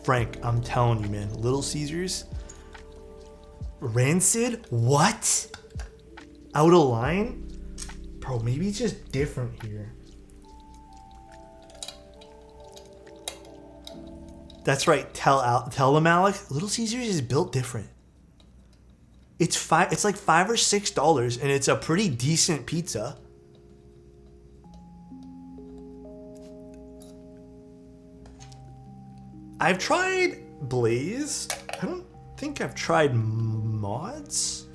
Frank, I'm telling you, man. Little Caesars. Rancid? What? Out of line? Bro, maybe it's just different here. That's right. Tell them, Alec. Little Caesars is built different. It's like $5 or $6, and it's a pretty decent pizza. I've tried Blaze. I don't think I've tried Mods.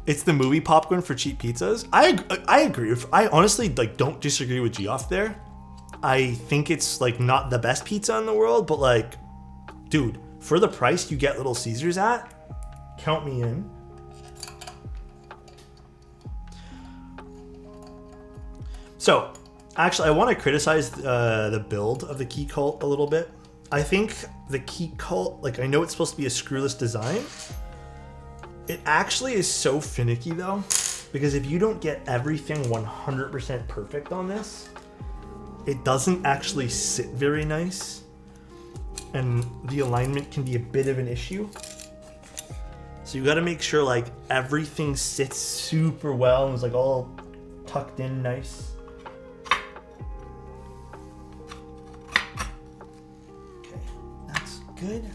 It's the movie popcorn for cheap pizzas. I agree. I honestly like don't disagree with Geoff there. I think it's like not the best pizza in the world, but like, dude, for the price you get Little Caesars at, count me in. So, actually, I want to criticize the build of the Keycult a little bit. I think the Keycult, like, I know it's supposed to be a screwless design. It actually is so finicky, though, because if you don't get everything 100% perfect on this, it doesn't actually sit very nice, and the alignment can be a bit of an issue. So you got to make sure, like, everything sits super well and is, like, all tucked in nice. Good.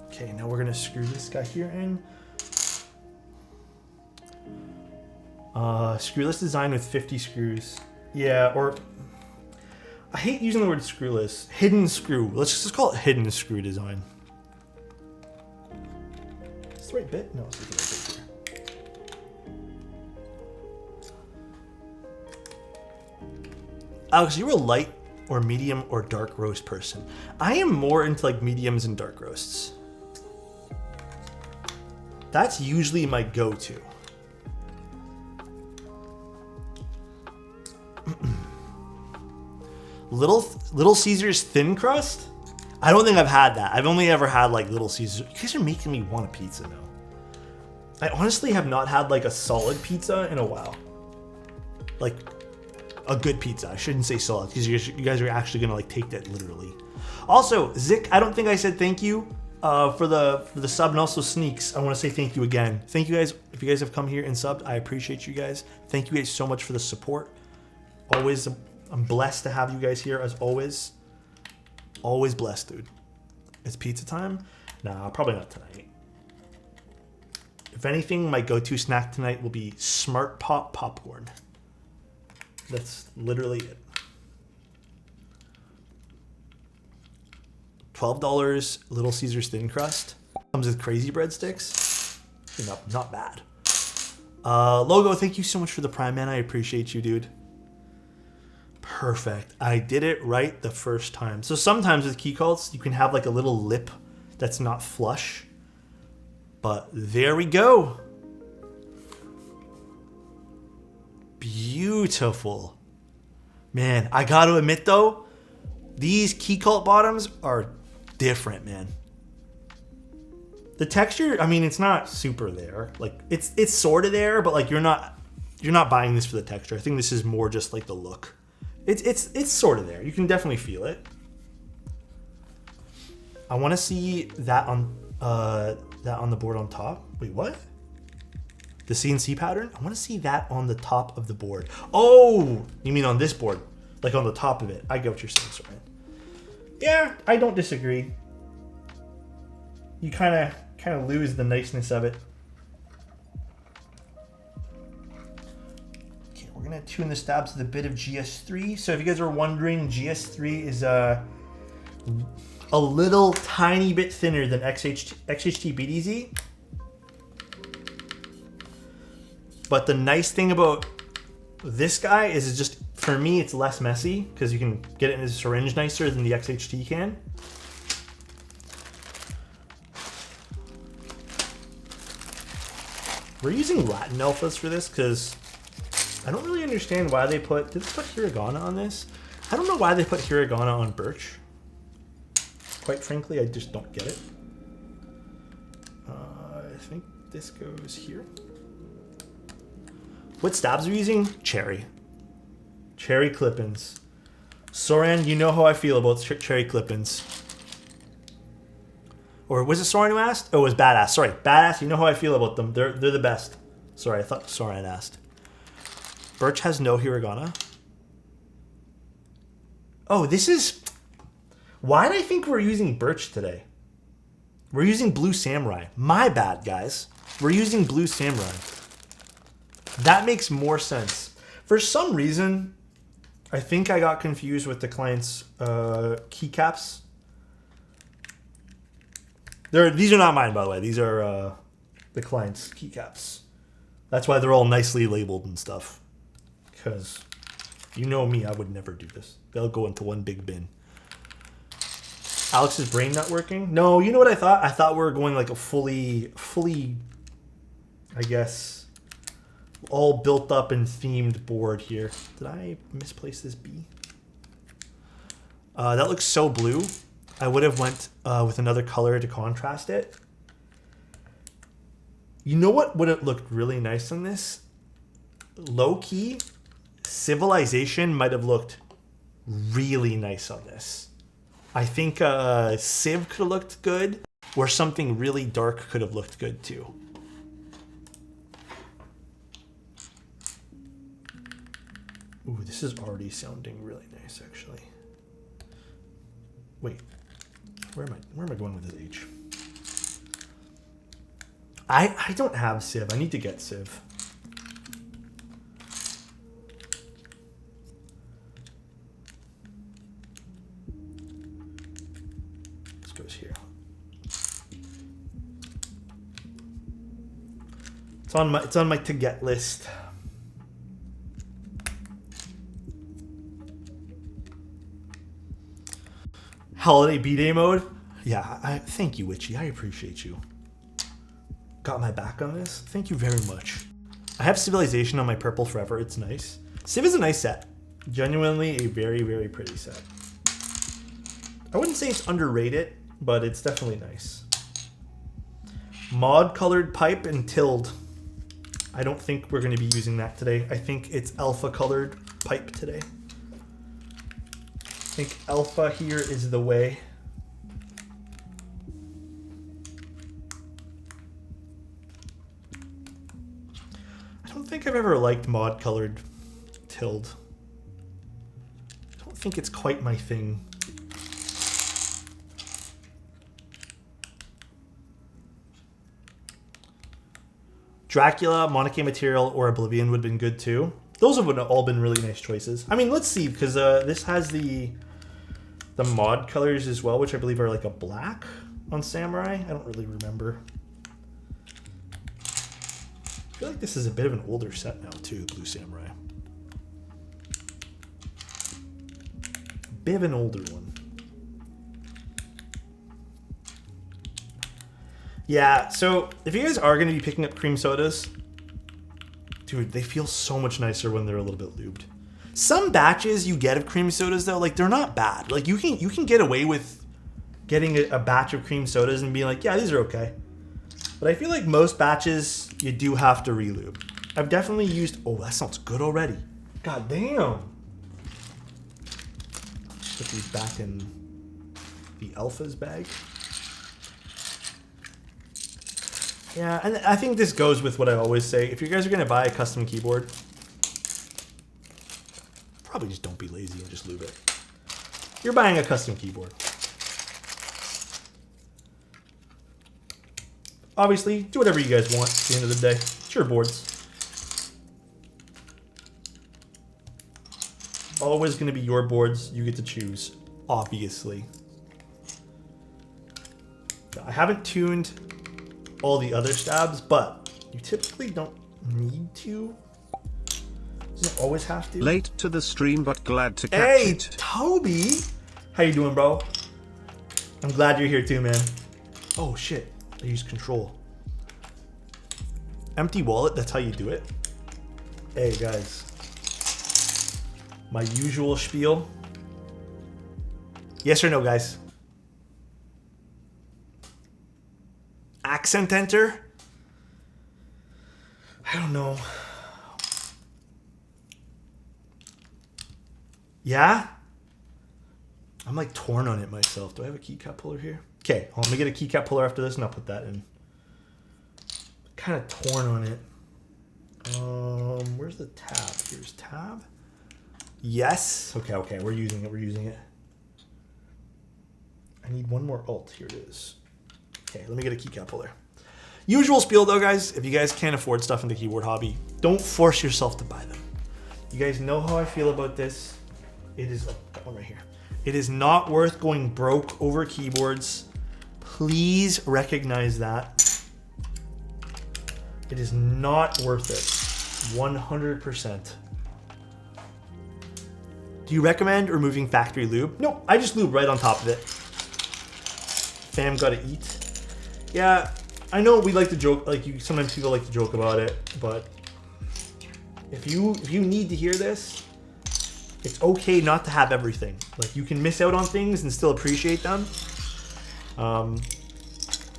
Okay, now we're gonna screw this guy here in. Screwless design with 50 screws. Yeah, or I hate using the word screwless. Hidden screw. Let's just call it hidden screw design. Is this the right bit? No, it's the right bit here. Alex, you were light or medium or dark roast person. I am more into like mediums and dark roasts. That's usually my go-to. Little Caesars thin crust? I don't think I've had that. I've only ever had like Little Caesars. You guys are making me want a pizza now. I honestly have not had like a solid pizza in a while. Like a good pizza. I shouldn't say solid because you guys are actually gonna like take that literally. Also, Zick, I don't think I said thank you for the sub, and also Sneaks. I want to say thank you again. Thank you guys. If you guys have come here and subbed, I appreciate you guys. Thank you guys so much for the support. Always, I'm blessed to have you guys here as always. Always blessed, dude. It's pizza time? Nah, probably not tonight. If anything, my go-to snack tonight will be Smart Pop popcorn. That's literally it. $12 Little Caesars thin crust. Comes with crazy breadsticks. Not bad. Logo, thank you so much for the Prime, man. I appreciate you, dude. Perfect. I did it right the first time. So sometimes with Keycults, you can have like a little lip that's not flush. But there we go. Beautiful. Man, I gotta admit though, these Keycult bottoms are different, man. The texture, I mean, it's not super there. Like it's sort of there, but like you're not buying this for the texture. I think this is more just like the look. It's sort of there. You can definitely feel it. I want to see that on the board on top. Wait, what? The CNC pattern? I want to see that on the top of the board. Oh, you mean on this board? Like on the top of it. I get what you're saying, sorry. Yeah, I don't disagree. You kind of lose the niceness of it. Okay, we're gonna tune the stabs with a bit of GS3. So if you guys are wondering, GS3 is a little tiny bit thinner than XHT BDZ. But the nice thing about this guy is it's just, for me, it's less messy because you can get it in a syringe nicer than the XHT can. We're using Latin alphas for this because I don't really understand why they did they put hiragana on this? I don't know why they put hiragana on birch. Quite frankly, I just don't get it. I think this goes here. What stabs are we using? Cherry. Cherry clip-ins. Soran, you know how I feel about cherry clip-ins. Or was it Soran who asked? Oh, it was Badass. Sorry, Badass, you know how I feel about them. They're the best. Sorry, I thought Soran asked. Birch has no hiragana. Oh, this is... Why did I think we're using Birch today? We're using Blue Samurai. My bad, guys. We're using Blue Samurai. That makes more sense. For some reason, I think I got confused with the client's keycaps. These are not mine, by the way. These are the client's keycaps. That's why they're all nicely labeled and stuff. Because you know me, I would never do this. They'll go into one big bin. Alex's brain not working? No, you know what I thought? I thought we were going like a fully, I guess, all built up and themed board here. Did I misplace this B? That looks so blue. I would have went with another color to contrast it. You know what would have looked really nice on this? Low key, Civilization might have looked really nice on this. I think Civ could have looked good, or something really dark could have looked good too. Ooh, this is already sounding really nice, actually. Wait, where am I going with this H? I don't have Civ. I need to get Civ. This goes here. It's on my to get list. Holiday B-Day mode? Yeah, thank you, Witchy. I appreciate you. Got my back on this? Thank you very much. I have Civilization on my purple forever. It's nice. Civ is a nice set. Genuinely a very, very pretty set. I wouldn't say it's underrated, but it's definitely nice. Mod colored pipe and tilled. I don't think we're going to be using that today. I think it's alpha colored pipe today. I think alpha here is the way. I don't think I've ever liked mod colored tilled. I don't think it's quite my thing. Dracula, Monarchy Material, or Oblivion would have been good too. Those have all been really nice choices. I mean, let's see, because this has the mod colors as well, which I believe are like a black on Samurai. I don't really remember. I feel like this is a bit of an older set now too, Blue Samurai. Bit of an older one. Yeah, so if you guys are going to be picking up cream sodas, dude, they feel so much nicer when they're a little bit lubed. Some batches you get of cream sodas though, like they're not bad. Like you can get away with getting a batch of cream sodas and being like, yeah, these are okay. But I feel like most batches you do have to relube. I've definitely used, oh, that sounds good already. God damn. Put these back in the alphas bag. Yeah, and I think this goes with what I always say. If you guys are going to buy a custom keyboard, probably just don't be lazy and just lube it. You're buying a custom keyboard. Obviously, do whatever you guys want at the end of the day. It's your boards. Always going to be your boards. You get to choose, obviously. I haven't tuned all the other stabs, but you typically don't need to. You don't always have to. Late to the stream, but glad to catch Hey, it. Toby! How you doing, bro? I'm glad you're here too, man. Oh, shit. I use control. Empty wallet, that's how you do it. Hey, guys. My usual spiel. Yes or no, guys? Accent enter? I don't know. Yeah? I'm like torn on it myself. Do I have a keycap puller here? Okay, well, let me get a keycap puller after this and I'll put that in. Kind of torn on it. Where's the tab? Here's tab. Yes. Okay, we're using it. I need one more alt. Here it is. Okay, let me get a keycap puller. Usual spiel though, guys. If you guys can't afford stuff in the keyboard hobby, don't force yourself to buy them. You guys know how I feel about this. It is, that one right here. It is not worth going broke over keyboards. Please recognize that. It is not worth it. 100%. Do you recommend removing factory lube? Nope, I just lube right on top of it. Fam gotta eat. Yeah, I know we like to joke, like sometimes people like to joke about it, but if you need to hear this, it's okay not to have everything. Like you can miss out on things and still appreciate them.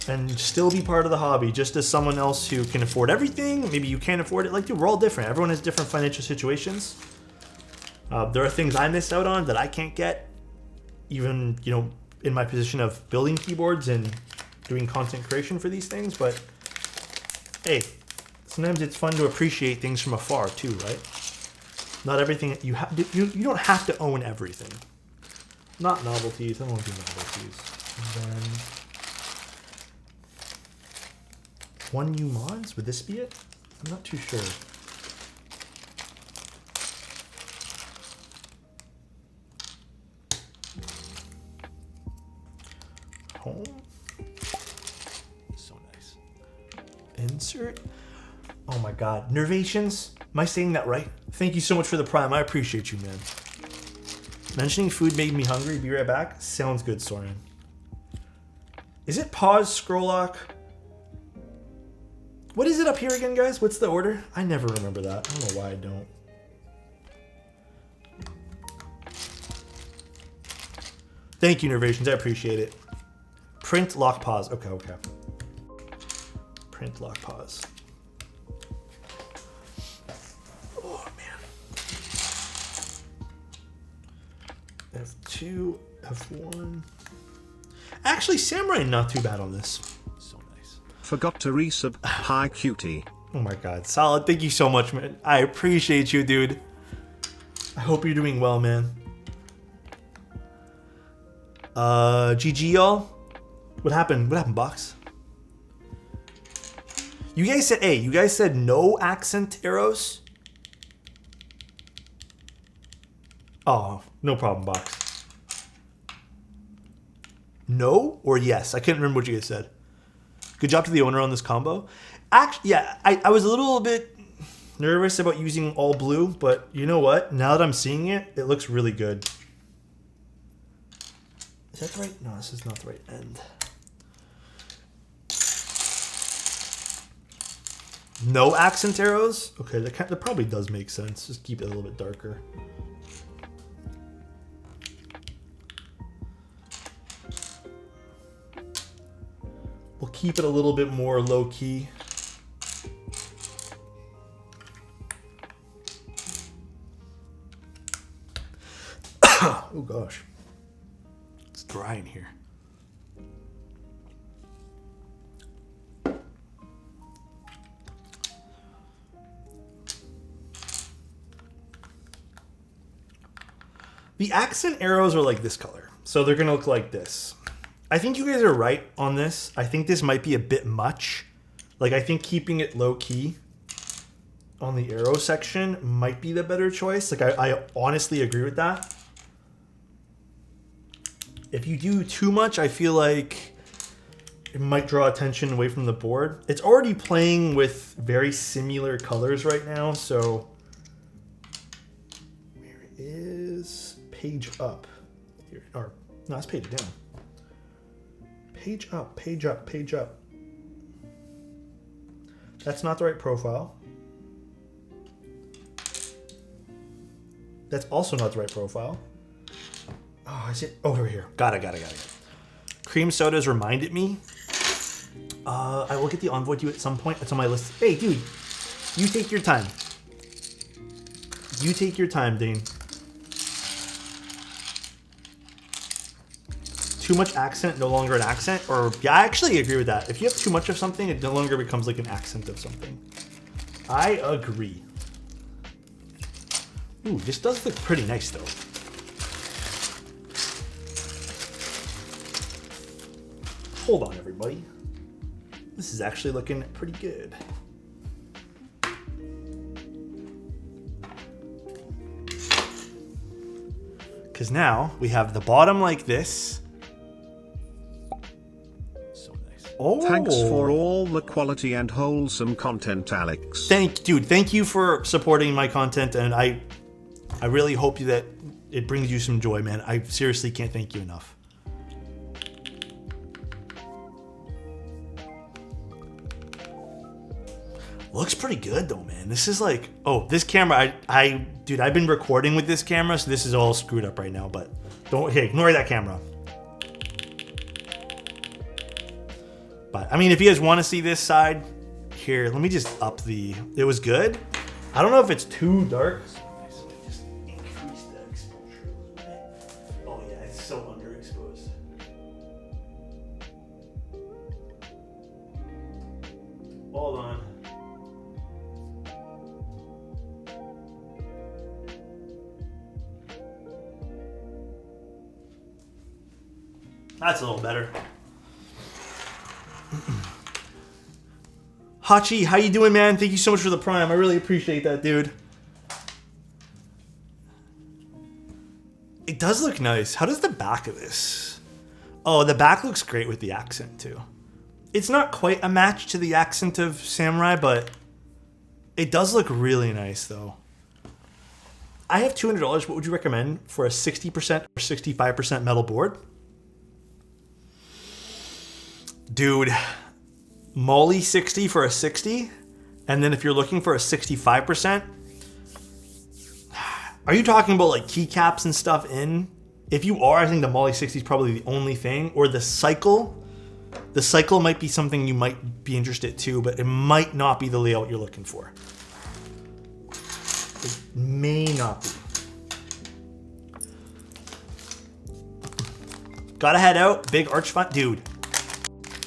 And still be part of the hobby, just as someone else who can afford everything. Maybe you can't afford it. Like, dude, we're all different. Everyone has different financial situations. There are things I miss out on that I can't get, even, you know, in my position of building keyboards and doing content creation for these things. But hey, sometimes it's fun to appreciate things from afar too, right? Not everything you have. You don't have to own everything. Not novelties. I don't want to do novelties. And then 1 new mods. Would this be it? I'm not too sure. Home. So nice. Insert. Oh my god. Nervations? Am I saying that right? Thank you so much for the prime. I appreciate you, man. Mentioning food made me hungry. Be right back. Sounds good, Soren. Is it pause, scroll lock? What is it up here again, guys? What's the order? I never remember that. I don't know why I don't. Thank you, Nervations. I appreciate it. Print, lock, pause. Okay. Print, lock, pause. Oh, man. F2, F1. Actually, Samurai not too bad on this. So nice. Forgot to resub. Hi, cutie. Oh my god. Solid. Thank you so much, man. I appreciate you, dude. I hope you're doing well, man. GG, y'all. What happened? What happened, Box? You guys said, hey, you guys said no accent arrows? Oh, no problem, Box. No or yes? I couldn't remember what you guys said. Good job to the owner on this combo. Actually, yeah, I was a little bit nervous about using all blue, but you know what? Now that I'm seeing it, it looks really good. Is that the right? No, this is not the right end. No accent arrows? Okay, that probably does make sense. Just keep it a little bit darker. We'll keep it a little bit more low key. Oh gosh. It's dry in here. The accent arrows are like this color, so they're gonna look like this. I think you guys are right on this. I think this might be a bit much. Like, I think keeping it low key on the arrow section might be the better choice. Like, I honestly agree with that. If you do too much, I feel like it might draw attention away from the board. It's already playing with very similar colors right now, so where is page up? Here, or no, it's page down. Page up, page up, page up. That's not the right profile. That's also not the right profile. Oh, is it? Oh, over here. Got it. Cream sodas reminded me. I will get the envoy to you at some point. It's on my list. Hey, dude, you take your time. You take your time, Dane. too much accent, no longer an accent? Or, yeah, I actually agree with that. If you have too much of something, it no longer becomes like an accent of something. I agree. Ooh, this does look pretty nice though. Hold on, everybody. This is actually looking pretty good. Because now we have the bottom like this. So nice. Oh. Thanks for all the quality and wholesome content, Alex. Thank you for supporting my content, and I really hope that it brings you some joy, man. I seriously can't thank you enough. Looks pretty good though, man. This is like, oh, this camera, dude, I've been recording with this camera, so this is all screwed up right now, but ignore that camera. But I mean, if you guys want to see this side, here, let me just up it was good. I don't know if it's too dark. So just increase the exposure a little bit. Oh yeah, it's so underexposed. Hold on. That's a little better. Hachi, how you doing, man? Thank you so much for the Prime. I really appreciate that, dude. It does look nice. How does the back of this? Oh, the back looks great with the accent, too. It's not quite a match to the accent of Samurai, but it does look really nice, though. I have $200. What would you recommend for a 60% or 65% metal board? Dude, Molly 60 for a 60, and then if you're looking for a 65%, are you talking about like keycaps and stuff in? If you are, I think the Molly 60 is probably the only thing, or the cycle. The cycle might be something you might be interested too, but it might not be the layout you're looking for. It may not be. Gotta head out. Big arch font, dude.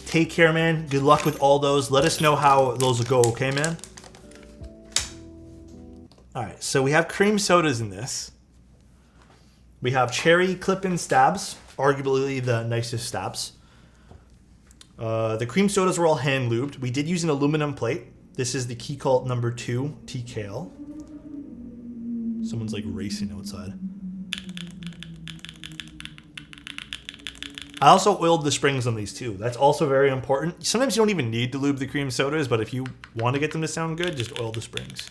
Take care, man. Good luck with all those. Let us know how those will go, okay, man? All right, so we have cream sodas in this. We have cherry clip-in stabs, arguably the nicest stabs. The cream sodas were all hand lubed. We did use an aluminum plate. This is the Keycult number 2 TKL. Someone's like racing outside. I also oiled the springs on these too. That's also very important. Sometimes you don't even need to lube the cream sodas, but if you want to get them to sound good, just oil the springs.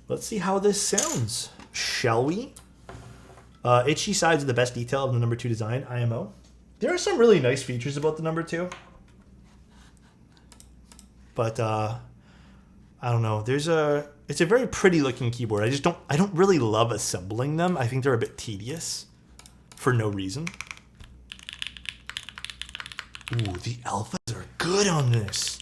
Let's see how this sounds, shall we? Itchy sides are the best detail of the number 2 design, IMO. There are some really nice features about the number 2. But I don't know. It's a very pretty looking keyboard. I don't really love assembling them. I think they're a bit tedious for no reason. Ooh, the alphas are good on this.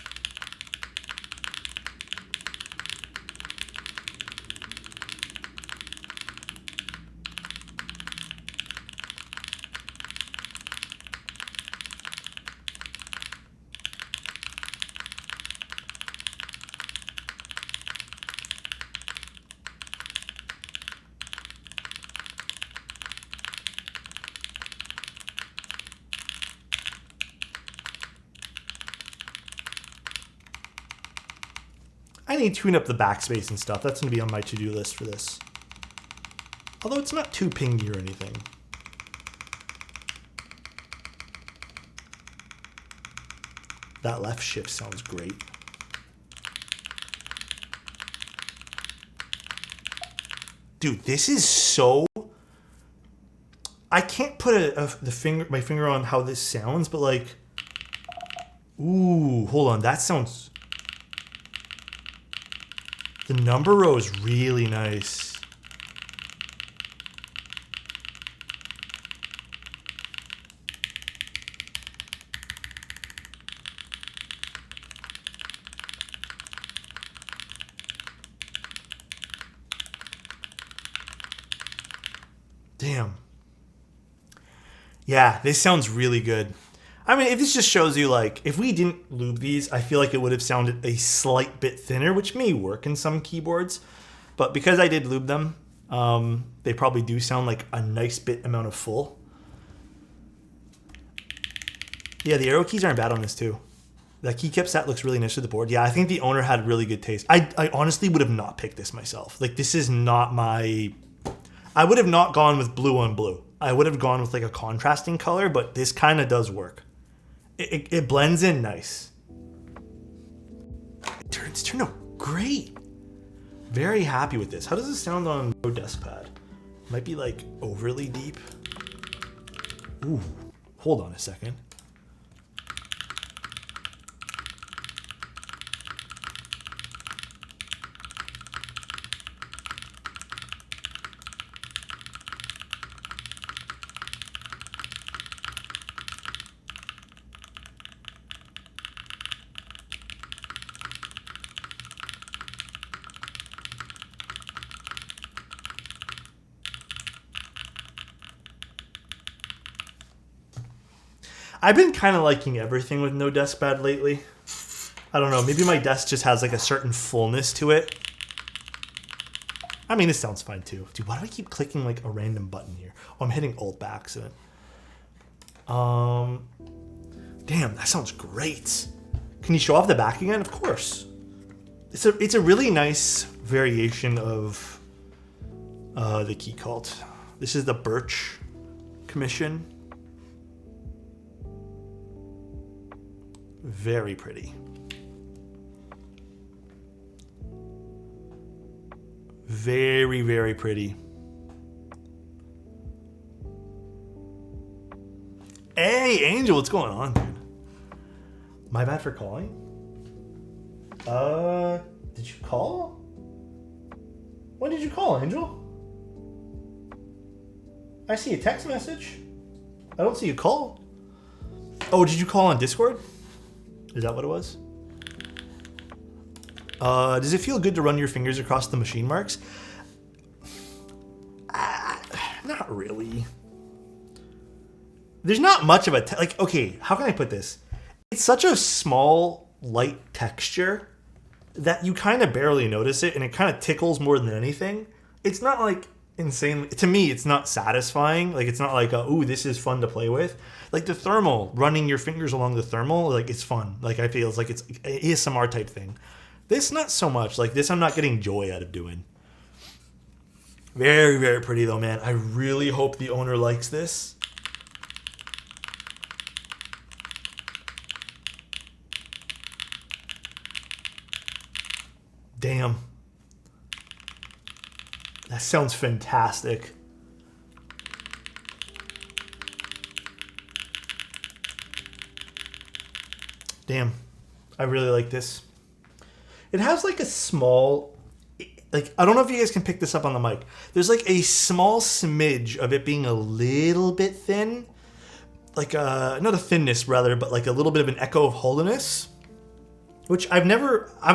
I need to tune up the backspace and stuff. That's going to be on my to-do list for this. Although it's not too pingy or anything. That left shift sounds great. Dude, this is so... I can't put my finger on how this sounds, but like... Ooh, hold on. That sounds... The number row is really nice. Damn. Yeah, this sounds really good. I mean, if this just shows you, like, if we didn't lube these, I feel like it would have sounded a slight bit thinner, which may work in some keyboards. But because I did lube them, they probably do sound like a nice bit amount of full. Yeah, the arrow keys aren't bad on this too. That keycap set looks really nice to the board. Yeah, I think the owner had really good taste. I honestly would have not picked this myself. Like, this is not my... I would have not gone with blue on blue. I would have gone with like a contrasting color, but this kind of does work. It blends in nice. It's turned out great. Very happy with this. How does this sound on no desk pad? Might be like overly deep. Ooh, hold on a second. I've been kind of liking everything with no desk pad lately. I don't know, maybe my desk just has like a certain fullness to it. I mean, this sounds fine too. Dude, why do I keep clicking like a random button here? Oh, I'm hitting Alt by accident. Damn, that sounds great. Can you show off the back again? Of course. It's a really nice variation of the Keycult. This is the Birch Commission. Very pretty. Very, very pretty. Hey, Angel, what's going on, dude? My bad for calling. Did you call? When did you call, Angel? I see a text message. I don't see a call. Oh, did you call on Discord? Is that what it was? Does it feel good to run your fingers across the machine marks? Not really. There's not much of a... like, okay, how can I put this? It's such a small, light texture that you kind of barely notice it, and it kind of tickles more than anything. It's not like insane. To me, it's not satisfying. Like, it's not like, ooh, this is fun to play with. Like the thermal, running your fingers along the thermal, like it's fun. Like I feel it's like it's an ASMR type thing. This, not so much. Like this, I'm not getting joy out of doing. Very, very pretty though, man. I really hope the owner likes this. Damn. That sounds fantastic. Damn. I really like this. It has like a small, like, I don't know if you guys can pick this up on the mic. There's like a small smidge of it being a little bit thin. Like not a thinness rather, but like a little bit of an echo of hollowness. Which I've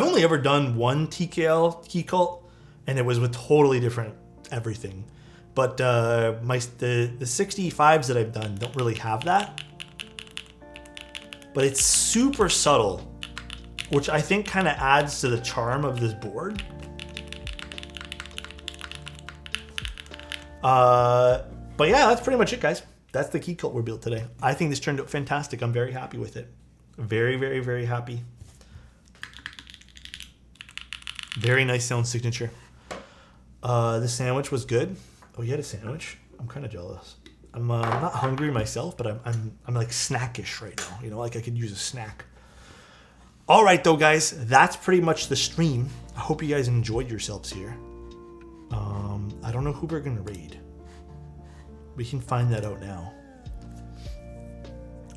only ever done one TKL Keycult, and it was with totally different everything. But the 65s that I've done don't really have that. But it's super subtle, which I think kind of adds to the charm of this board. But yeah, that's pretty much it, guys. That's the Keycult we're built today. I think this turned out fantastic. I'm very happy with it. Very, very, very happy. Very nice sound signature. The sandwich was good. Oh, you had a sandwich? I'm kind of jealous. I'm not hungry myself, but I'm like snackish right now. You know, like I could use a snack. All right, though, guys, that's pretty much the stream. I hope you guys enjoyed yourselves here. I don't know who we're gonna raid. We can find that out now.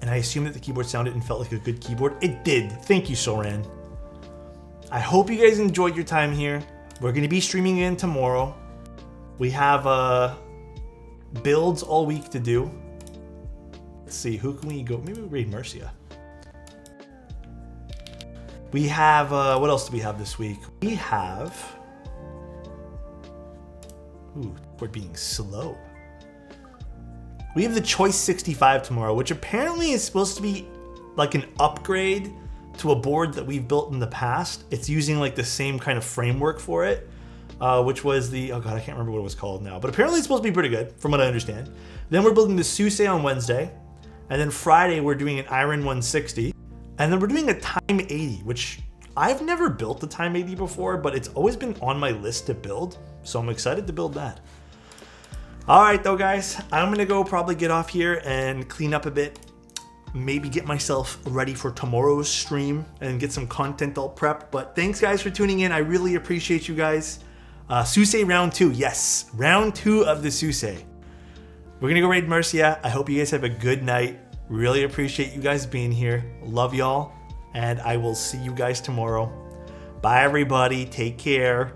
And I assume that the keyboard sounded and felt like a good keyboard. It did. Thank you, Soran. I hope you guys enjoyed your time here. We're gonna be streaming again tomorrow. We have builds all week to do. Let's see, who can we go? Maybe we raid Mercia. We have, what else do we have this week? We have, ooh, we're being slow. We have the Choice 65 tomorrow, which apparently is supposed to be like an upgrade to a board that we've built in the past. It's using like the same kind of framework for it, which was the, oh God, I can't remember what it was called now, but apparently it's supposed to be pretty good from what I understand. Then we're building the Suse on Wednesday. And then Friday, we're doing an Iron 160. And then we're doing a Time 80, which I've never built the Time 80 before, but it's always been on my list to build. So I'm excited to build that. All right, though, guys, I'm gonna go probably get off here and clean up a bit. Maybe get myself ready for tomorrow's stream and get some content all prepped. But thanks, guys, for tuning in. I really appreciate you guys. Suse round 2, yes, round 2 of the Suse. We're gonna go raid Mercia. I hope you guys have a good night. Really appreciate you guys being here. Love y'all, and I will see you guys tomorrow. Bye, everybody. Take care.